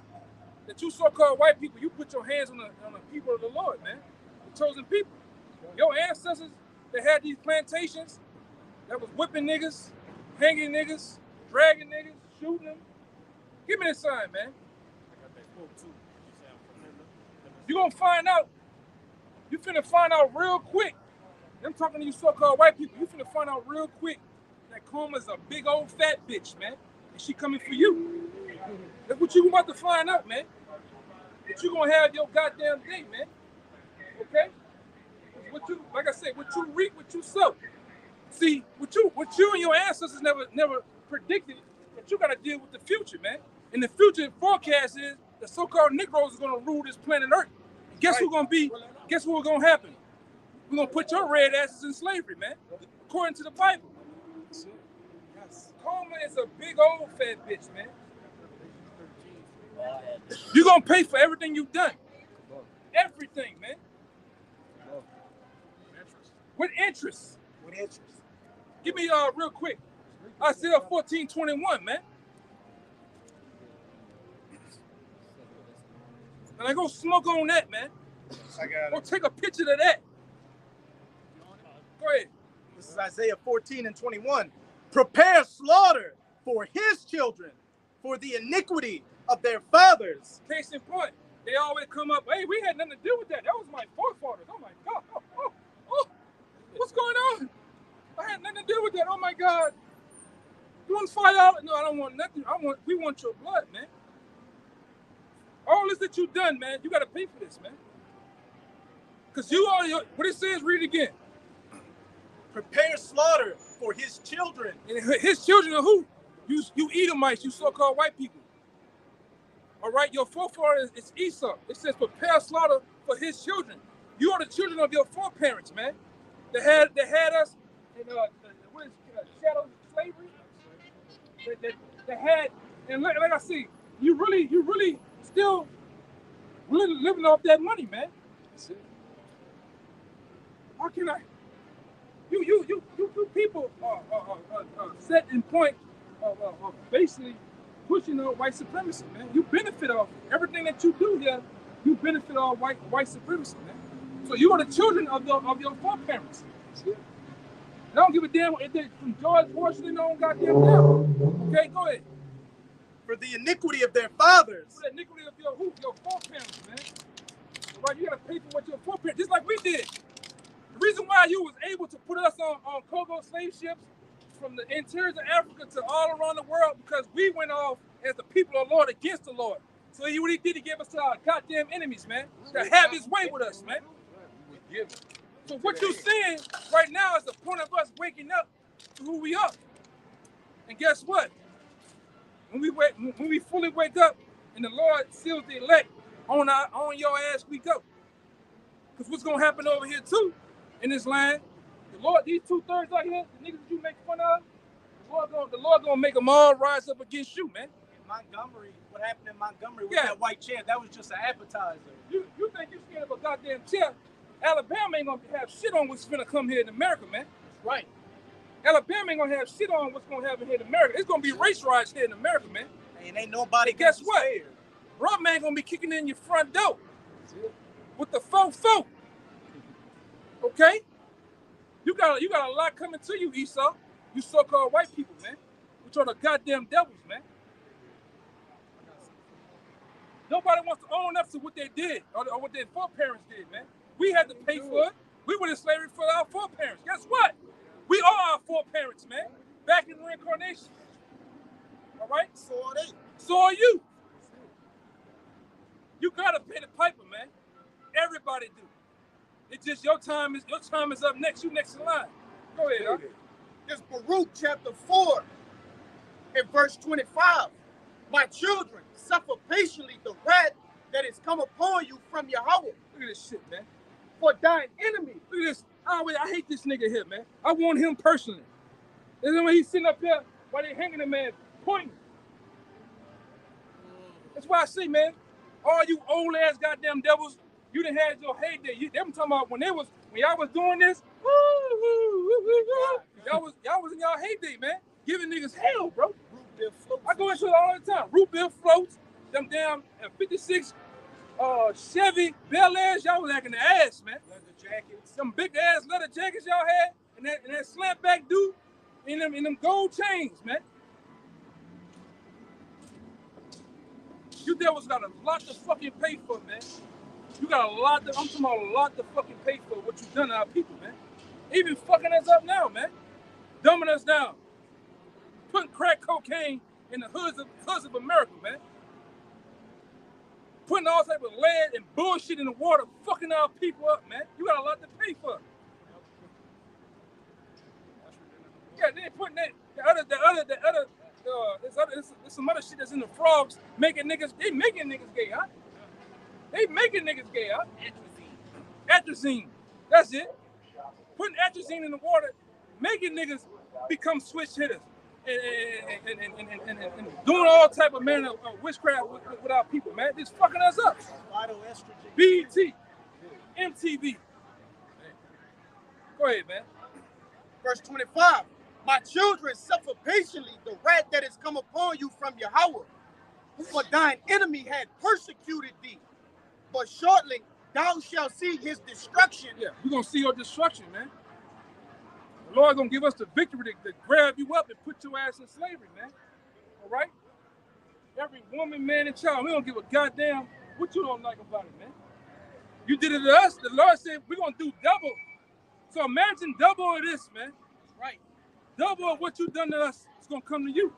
that you so-called white people, you put your hands on the people of the Lord, man. The chosen people. Your ancestors that had these plantations that was whipping niggas, hanging niggas, dragging niggas, shooting them. Give me this sign, man. You're gonna find out. You finna find out real quick. I'm talking to you so-called white people. You finna find out real quick that Coma's a big old fat bitch, man. And she coming for you. That's what you about to find out, man. That you gonna have your goddamn day, man. Okay? What you, like I said, what you reap, what you sow. See, what you and your ancestors never predicted that you gotta deal with the future, man. And the future forecast is the so-called Negroes are gonna rule this planet Earth. And guess who's gonna be? Guess what's gonna happen? We're gonna put your red asses in slavery, man. According to the Bible. Coma is a big old fat bitch, man. You're gonna pay for everything you've done. Everything, man. With interest. With interest. Give me real quick. Isaiah 14:21, man. And I go smoke on that, man. I got Go it. take a picture of that. Go ahead. This is Isaiah 14:21. Prepare slaughter for his children, for the iniquity of their fathers. Case in point, they always come up, hey, we had nothing to do with that. That was my forefathers. Oh my God. Oh. What's going on? I had nothing to do with that. Oh my God. You want $5? No, I don't want nothing. We want your blood, man. All this that you done, man, you gotta pay for this, man. Because you are what it says, read it again. Prepare slaughter for his children. And his children are who? You Edomites, you so-called white people. All right, your forefather is Esau. It says prepare slaughter for his children. You are the children of your foreparents, man. That had us in what is shadow slavery. That had, and like I see, you really still living off that money, man. How can I? You people are set in point of basically pushing on white supremacy, man. You benefit off everything that you do here. You benefit off white supremacy, man. So you are the children of your foreparents. I don't give a damn if they're from George Washington on goddamn down. Okay, go ahead. For the iniquity of their fathers. For the iniquity of your foreparents, man. All right, you gotta pay for what your foreparents, just like we did. The reason why you was able to put us on Congo slave ships from the interior of Africa to all around the world, because we went off as the people of the Lord against the Lord. So what he did, he gave us to our goddamn enemies, man, to have his way with us, man. So what you're seeing right now is the point of us waking up to who we are. And guess what? When we fully wake up and the Lord seals the elect, on your ass we go. Because what's gonna happen over here too, in this land, the Lord, these 2/3 out here, the niggas that you make fun of, the Lord gonna make them all rise up against you, man. In Montgomery, what happened in Montgomery with that white chair, that was just an appetizer. You think you're scared of a goddamn chair? Alabama ain't gonna have shit on what's gonna come here in America, man. Right. Alabama ain't gonna have shit on what's gonna happen here in America. It's gonna be race riots here in America, man. And ain't nobody. And guess what? Rob man gonna be kicking in your front door with the fofo. Okay? You got a lot coming to you, Esau. You so-called white people, man. Which are the goddamn devils, man. Nobody wants to own up to what they did or what their foreparents did, man. We had to pay for it. We were in slavery for our foreparents. Guess what? We are our foreparents, man. Back in reincarnation. All right? So are they. So are you. You gotta pay the piper, man. Everybody do. It's just your time is up next. You next in line. Go ahead, huh? It's Baruch chapter 4 and verse 25. My children, suffer patiently the wrath that is come upon you from Yahweh. Look at this shit, man. For thine enemy. Look at this. I hate this nigga here, man. I want him personally. And then when he's sitting up here while they hanging the man, pointing. That's why I say, man, all you old ass goddamn devils, you done had your heyday. Them talking about when y'all was doing this, y'all was in y'all heyday, man. Giving niggas hell, bro. I go into it all the time. Root beer floats, them damn 56 Chevy Bel Airs, y'all was acting the ass, man. Leather jackets. Some big ass leather jackets y'all had, and that slant back dude, in them gold chains, man. You devils got a lot to fucking pay for, man. You got I'm talking about a lot to fucking pay for what you done to our people, man. Even fucking us up now, man. Dumbing us down. Putting crack cocaine in the hoods of America, man. Putting all type of lead and bullshit in the water, fucking our people up, man. You got a lot to pay for. Yeah, they putting there's some other shit that's in the frogs making niggas gay, huh? They making niggas gay, huh? Atrazine. That's it. Putting atrazine in the water, making niggas become switch hitters. And doing all type of manner of witchcraft with our people, man. It's fucking us up. BET, MTV. Go ahead, man. Verse 25. My children, suffer patiently the wrath that is come upon you from Yahweh. For thine enemy had persecuted thee. But shortly thou shalt see his destruction. Yeah, we're going to see your destruction, man. The Lord gonna give us the victory to grab you up and put your ass in slavery, man. All right? Every woman, man, and child, we don't give a goddamn what you don't like about it, man. You did it to us. The Lord said we're gonna do double. So imagine double of this, man. Right. Double of what you done to us is gonna come to you.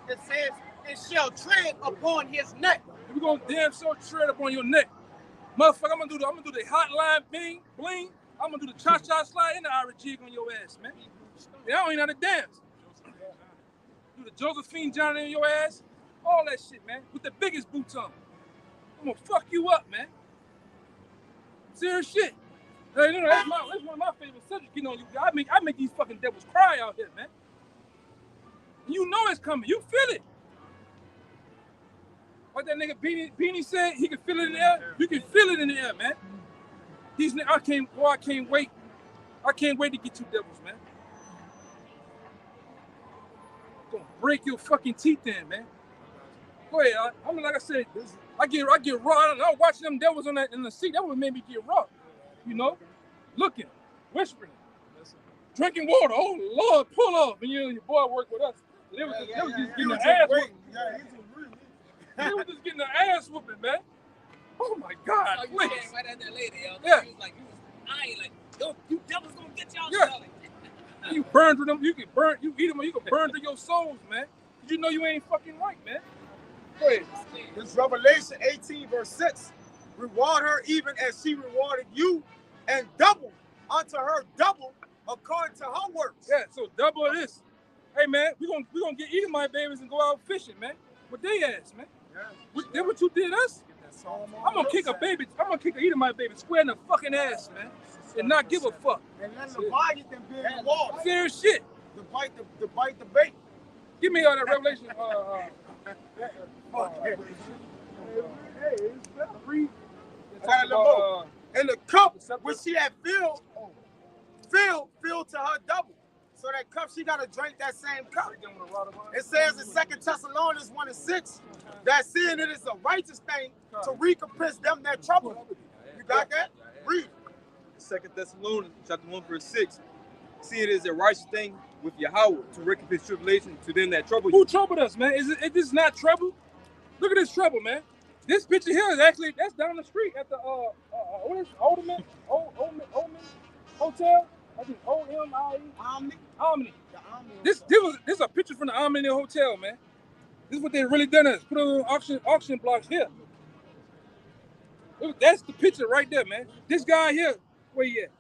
It says, it shall tread upon his neck. We're gonna damn sure tread up on your neck. Motherfucker, I'm gonna do the hotline bling. I'm gonna do the cha-cha slide and the Irish jig on your ass, man. They don't even know how to dance. Do the Josephine Johnny on your ass. All that shit, man. With the biggest boots on. I'm gonna fuck you up, man. Serious shit. Hey, you know, that's one of my favorite subjects getting on you. I make these fucking devils cry out here, man. And you know it's coming. You feel it. What that nigga Beanie said, he can feel it in the air. You can feel it in the air, man. These niggas, I can't wait. I can't wait to get you devils, man. Gonna break your fucking teeth in, man. Go ahead. I mean, like I said, I get raw. I don't know. Watching them devils in the seat, that would make me get raw. You know, looking, whispering, drinking water. Oh Lord, pull up. And you and your boy work with us. They was just getting the ass whooping. They was just getting the ass whooping, man. Oh my God. So you came right at that lady, yo. Yeah. You was like, you was eyeing like, Yo, you devils gonna get y'all Yeah. selling. You burn through them. You can burn. You eat them. You can burn through your souls, man. You know you ain't fucking right, man. Go ahead. This Revelation 18 verse 6. Reward her even as she rewarded you, and double unto her double according to her works. Yeah. So double of this. Hey, man, we gonna get Edomite babies and go out fishing, man. With they ass, man. Then what you did us? I'm gonna kick a baby. I'm gonna kick a Edomite baby square in the fucking ass, man, and not give a fuck. And then the Leviathan build the wall. Serious shit. To bite the bait. Give me all that Revelation. And the cup which she had filled to her double. So that cup, she got to drink that same cup. It says in 2 Thessalonians 1:6 that seeing it is a righteous thing to recompense them that trouble. You got that? Read. 2 Thessalonians chapter 1 verse 6. See, it is a righteous thing with Yahweh to recompense tribulation to them that trouble you. Who troubled us, man? Is this not trouble? Look at this trouble, man. This picture here is actually, that's down the street at the what is it? Oldman Hotel. I think Omni. This is a picture from the Omni Hotel, man. This is what they really done is put on auction blocks here. Look, that's the picture right there, man. This guy here, where he at?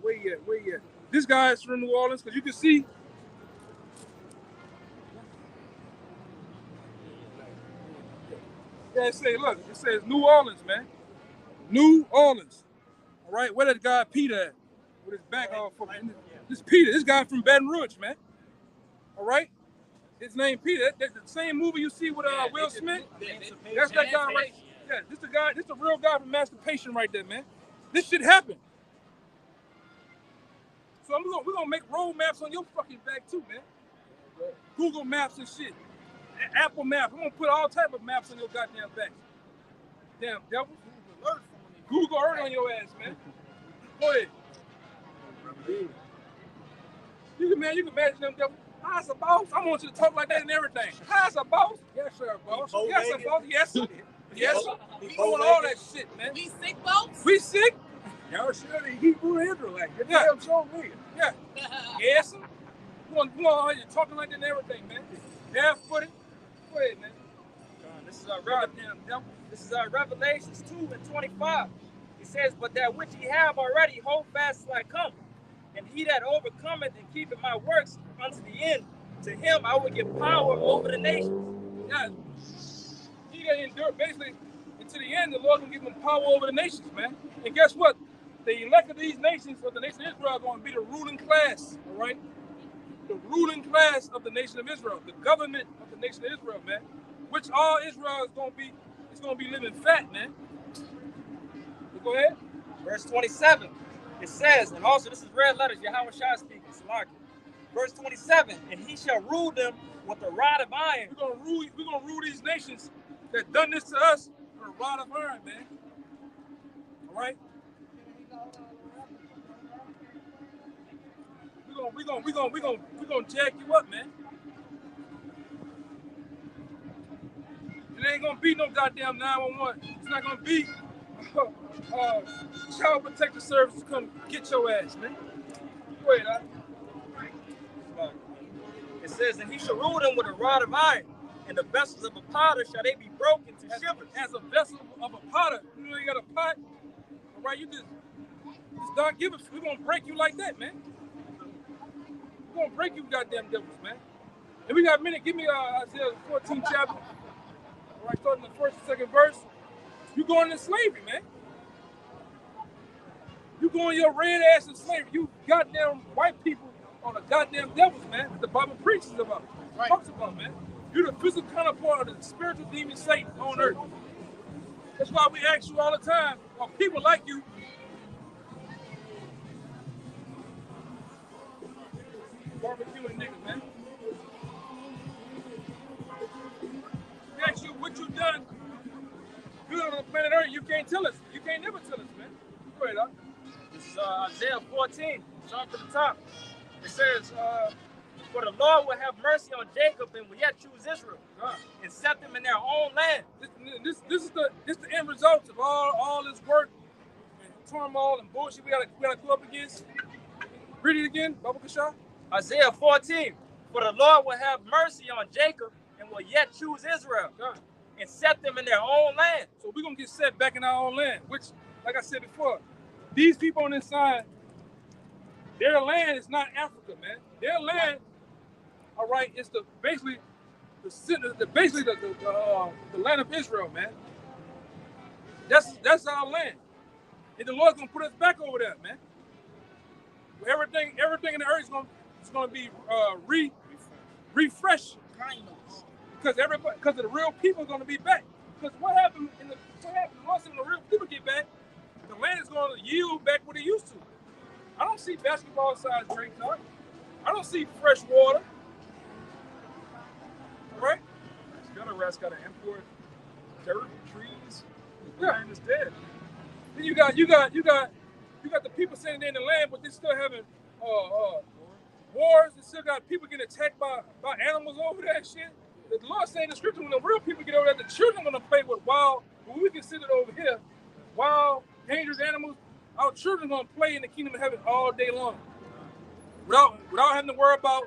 Where he at? This guy is from New Orleans, because you can see. Yeah, it says New Orleans, man. New Orleans. All right, where that guy Peter at? With his back all fucking. This Peter, this guy from Baton Rouge, man. All right? His name Peter. That's the same movie you see with Will Smith. That's that guy right. Yeah, this the real guy from Masturbation right there, man. This shit happened. So we're gonna make road maps on your fucking back too, man. Google Maps and shit. Apple Maps. I'm gonna put all type of maps on your goddamn back. Damn devil. Google Earth on your ass, man. Go ahead. You can imagine them devil. How's a boss? I want you to talk like that and everything. How's a boss? Yes, sir, boss. Yes, sir, boss. Yes, sir. Yes, sir. We want all that shit, man. We sick, boss? We sick? Y'all sure they Hebrew Israelite. Yeah. Damn sure we. Yeah. Yes, sir. We want all you talking like that and everything, man. Barefooted. Go ahead, man. This is our Revelations 2:25. It says, but that which ye have already, hold fast till I come. And he that overcometh and keepeth my works unto the end, to him I will give power over the nations. Yeah. He that endure, basically, until the end, the Lord will give him power over the nations, man. And guess what? The elect of these nations, or the nation of Israel, are going to be the ruling class, all right? The ruling class of the nation of Israel, the government of the nation of Israel, man. Which all Israel is going to be living fat, man. Go ahead. Verse 27, it says, and also this is red letters, Yahweh Shai speaking, Salaki. Verse 27, and he shall rule them with a rod of iron. We're gonna rule these nations that done this to us with a rod of iron, man. All right? We're gonna jack you up, man. It ain't gonna be no goddamn 911. It's not gonna be Child Protective Service to come get your ass, man. Go ahead, It says, and he shall rule them with a rod of iron, and the vessels of a potter shall they be broken to shivers. As a vessel of a potter, you know you got a pot. All right, you just don't give us. We're gonna break you like that, man. We're gonna break you, goddamn devils, man. And we got a minute. Give me Isaiah 14 chapter. All right, starting the first and second verse. You going into slavery, man. You going your red ass in slavery. You goddamn white people on the goddamn devils, man. That the Bible preaches about, talks about, man. You're the physical counterpart of the spiritual demon Satan on earth. That's why we ask you all the time, are people like you barbecuing niggas, man? We ask you what you done good on the planet Earth. You can't tell us. You can't never tell us, man. Go ahead, Doc. This is Isaiah 14, jump to the top. It says, for the Lord will have mercy on Jacob and will yet choose Israel and set them in their own land. This is the end result of all this work and turmoil and bullshit we gotta go up against? Read it again, Baba Kasha. Isaiah 14. For the Lord will have mercy on Jacob and will yet choose Israel and set them in their own land. So we're gonna get set back in our own land, which, like I said before, these people on this side, their land is not Africa, man. Their land, all right, is basically the land of Israel, man. That's our land, and the Lord's gonna put us back over there, man. Everything in the earth is gonna be refreshed, because the real people are gonna be back. Because what happened once the real people get back, the land is gonna yield back what it used to. I don't see basketball-sized drinks out. I don't see fresh water. Right? Gutter rats got to import dirt, trees. The Yeah. land is dead. Then you got the people sitting there in the land, but they still having wars. They still got people getting attacked by animals over there and shit. The Lord saying in the scripture, when the real people get over there, the children are gonna play with wild, what we consider over here, wild, dangerous animals. Our children gonna play in the kingdom of heaven all day long, without having to worry about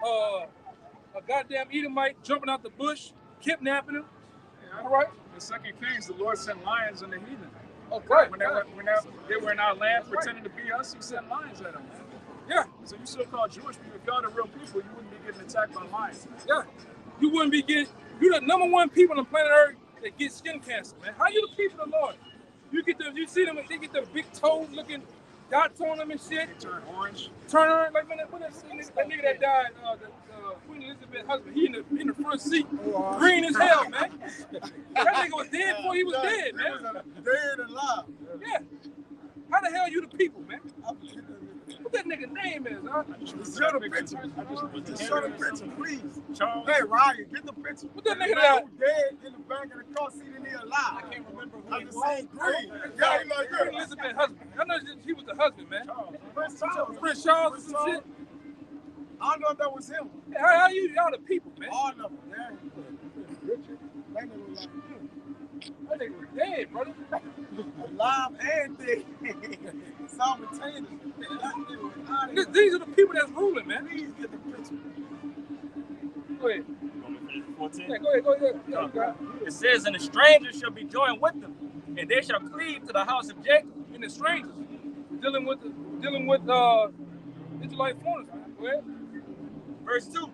a goddamn Edomite jumping out the bush, kidnapping them. All right. In 2 Kings, the Lord sent lions on the heathen. Oh, right. When they were in our land pretending to be us, he sent lions at them. Yeah. So you so-called Jewish people, if y'all the real people, you wouldn't be getting attacked by lions. Yeah. You wouldn't be getting. You're the number one people on planet Earth that get skin cancer, man. How you the people of the Lord? You see them, they get the big toes looking dots on them and shit. They turn orange. Turn on like that nigga that died, the Queen Elizabeth husband. He in the front seat, green as hell, man. That nigga was dead before he was dead, man. Dead and alive. Yeah. How the hell you the people, man? What that nigga name is, huh? Show the picture. Just show the picture, please. Charles. Hey, Ryan, get the picture. What that nigga The that? man who dead in the back of the car seat and he alive. I can't remember who I'm the same green. Yeah, he like Queen that. Elizabeth husband. I know he was the husband, man. Prince Charles. Prince Charles or some shit. I don't know if that was him. Hey, how y'all the people, man? All of them, man. That nigga was like, That nigga was dead, brother. alive and dead. Simultaneously. That nigga was out of here. These are the people that's ruling, man. Please get the picture. Go ahead. 14. Yeah, go ahead. It says, and the strangers shall be joined with them, and they shall cleave to the house of Jacob. And the strangers dealing with Israelite foreigners, man. Go ahead. Verse 2.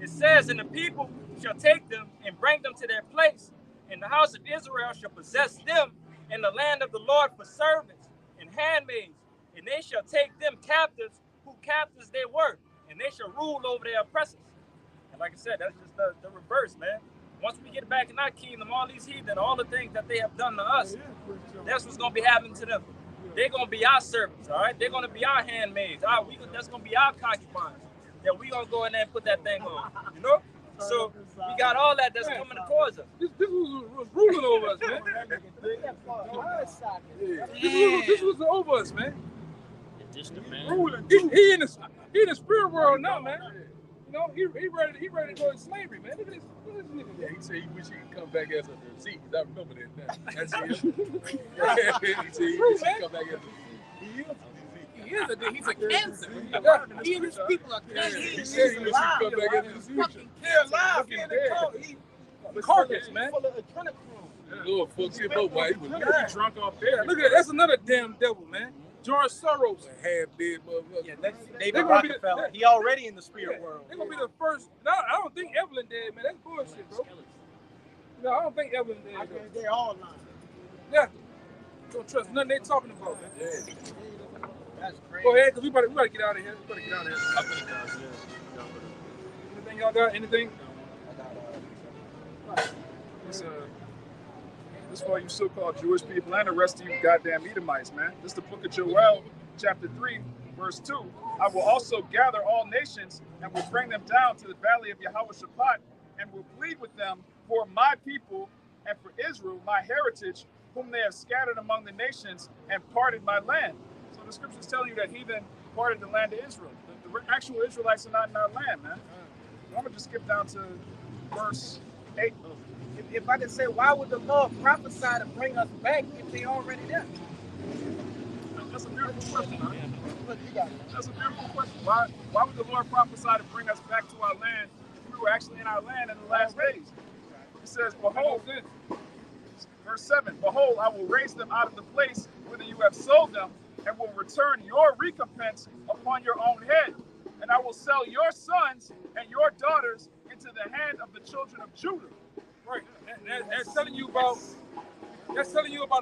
It says, and the people shall take them and bring them to their place, and the house of Israel shall possess them in the land of the Lord for servants and handmaids, and they shall take them captives who captives they were, and they shall rule over their oppressors. And like I said, that's just the reverse, man. Once we get back in our kingdom, all these heathen, all the things that they have done to us, that's what's going to be happening to them. They're going to be our servants, all right? They're going to be our handmaids. That's going to be our concubines. That we going to go in there and put that thing on, you know? So we got all that's coming towards us. This was ruling over us, man. This was over us, man. Ruling. He in the spirit world now, man. You know, he ready to go in slavery, man. Look at this nigga. Yeah, he said he wish he could come back as a disease. I remember that now. That's him. He said he wish he could come back as a disease. He's a cancer. He and his people are cancer. He said he wish he could come back as a disease. He's alive. He in the car. He Carcass, man. full of adrenaline. Lord fucks him up while he was Yeah. Drunk off Yeah, there. look at that. That's another damn devil, man. George Soros. half dead motherfucker. Yeah, that's They're David gonna be Rockefeller. He already in the spirit Yeah, world. they're gonna be the first. No, I don't think Evelyn dead, man. That's bullshit, bro. No, I don't think Evelyn I dead. think they all lying. Yeah. Don't trust nothing they talking about, man. Yeah. That's crazy. Go ahead, cause we better get out of here. Anything y'all got? Anything? This for you so-called Jewish people and the rest of you goddamn Edomites, man. This is the book of Joel, chapter 3, verse 2. I will also gather all nations and will bring them down to the valley of Yehoshaphat and will plead with them for my people and for Israel, my heritage, whom they have scattered among the nations and parted my land. So the scriptures telling you that heathen parted the land of Israel. The actual Israelites are not in our land, man. I'm going to just skip down to verse 8. If I could say, why would the Lord prophesy to bring us back if they already there? That's a beautiful question, man. That's a beautiful question. Why would the Lord prophesy to bring us back to our land if we were actually in our land in the last days? He says, behold, verse 7, behold, I will raise them out of the place whither you have sold them, and will return your recompense upon your own head. And I will sell your sons and your daughters into the hand of the children of Judah. Right. That's telling you about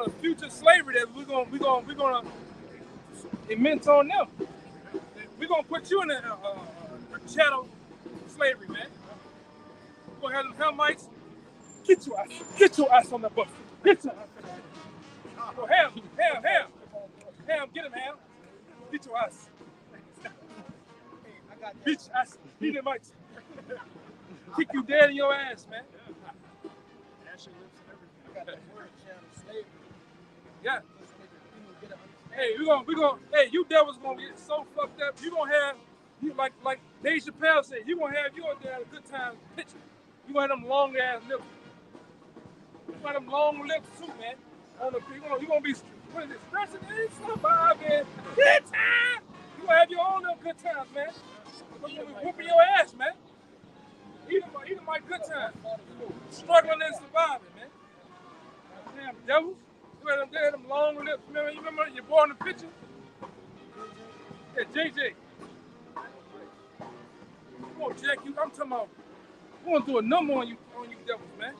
a future slavery that we're gonna immense on them. We're gonna put you in a chattel slavery, man. We're gonna have them Hamites. Get your ass on the bus. Get your ass. Go Ham, get him, Ham. Get your ass. Bitch ass, beat him, Mike. Kick you dead in your ass, man. Yeah. Hey, hey, you devils gonna get so fucked up. You gonna have, like Dave Chappelle said, you gonna have your dad a good time picture. You gonna have them long ass lips. You gonna have them long lips too, man. You gonna be, what is it, stressing it, surviving, good time. You gonna have your own little good times, man. You gonna be whooping your ass, man. Eating my good time. Struggling and surviving, man. Damn devils. They had them long lips. You remember your boy in the picture? Yeah, JJ. Come on, Jack. I'm talking about, we're going to do a number on you devils, man.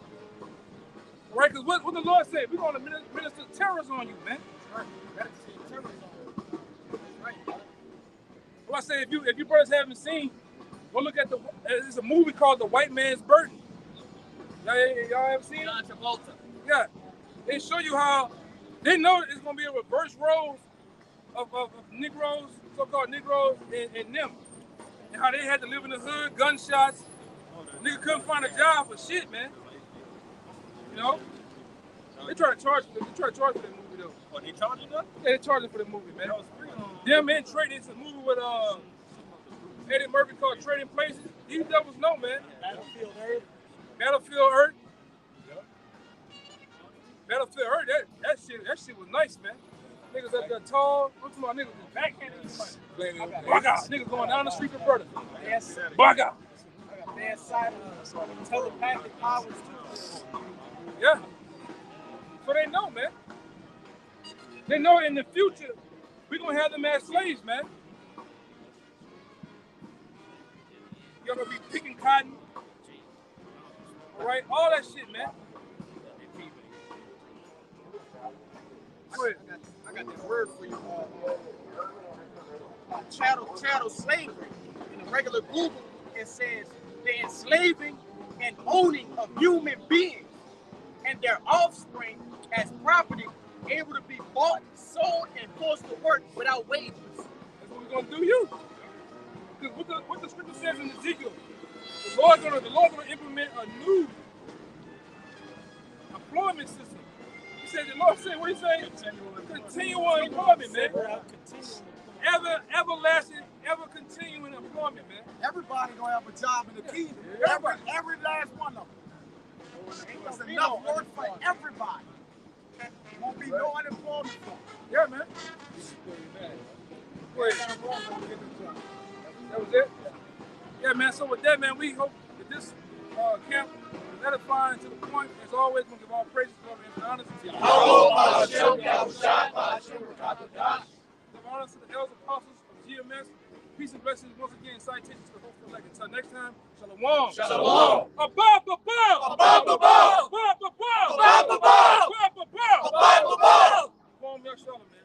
All right, because what the Lord said, we're going to minister terrors on you, man. Right. Well, I say, if you brothers haven't seen, go look at there's a movie called The White Man's Burden. Y'all ever seen it? John Travolta. Yeah. They show you how they know it's gonna be a reverse roles of Negroes, so-called Negroes, and them, and how they had to live in the hood, gunshots. Nigga couldn't find a job for shit, man. You know, they try to charge for that movie though. Oh, they charging them? Yeah, they charging for the movie, man. Them and Trading. It's a movie with Eddie Murphy called Trading Places. These devils know, man. Battlefield Earth. Battlefield Earth, that shit was nice, man. Niggas up there tall. I'm talking about niggas with backhanded somebody. Bugger. Niggas going down the street with brothers. Bugger. I got bad side of telepathic powers too. Yeah. So they know, man. They know in the future, we're going to have them as slaves, man. You're going to be picking cotton. All right? All that shit, man. I got that word for you. Chattel slavery. In the regular Google, it says the enslaving and owning of human beings and their offspring as property able to be bought, sold, and forced to work without wages. That's what we're going to do you. Because what the scripture says in Ezekiel, the Lord's gonna implement a new employment system. He said, the Lord said, what he say? Continual employment, man. Everlasting, ever continuing employment, man. Everybody gonna have a job in the kingdom. Every last one of them. There's enough work for everybody. Won't be no unemployment for them. Yeah, man. Wait. That was it? Yeah, man. So with that, man, we hope that this camp is edifying to the point. As always, we're going to give all praises, glory, and honor to the honor to the elders apostles of GMS. Peace and blessings once again. Citations to the host elect. Until next time, shalom. Shalom. Above, above. Above, above. Above, above. Above, above. Above, above. Above, above. Shalom, man.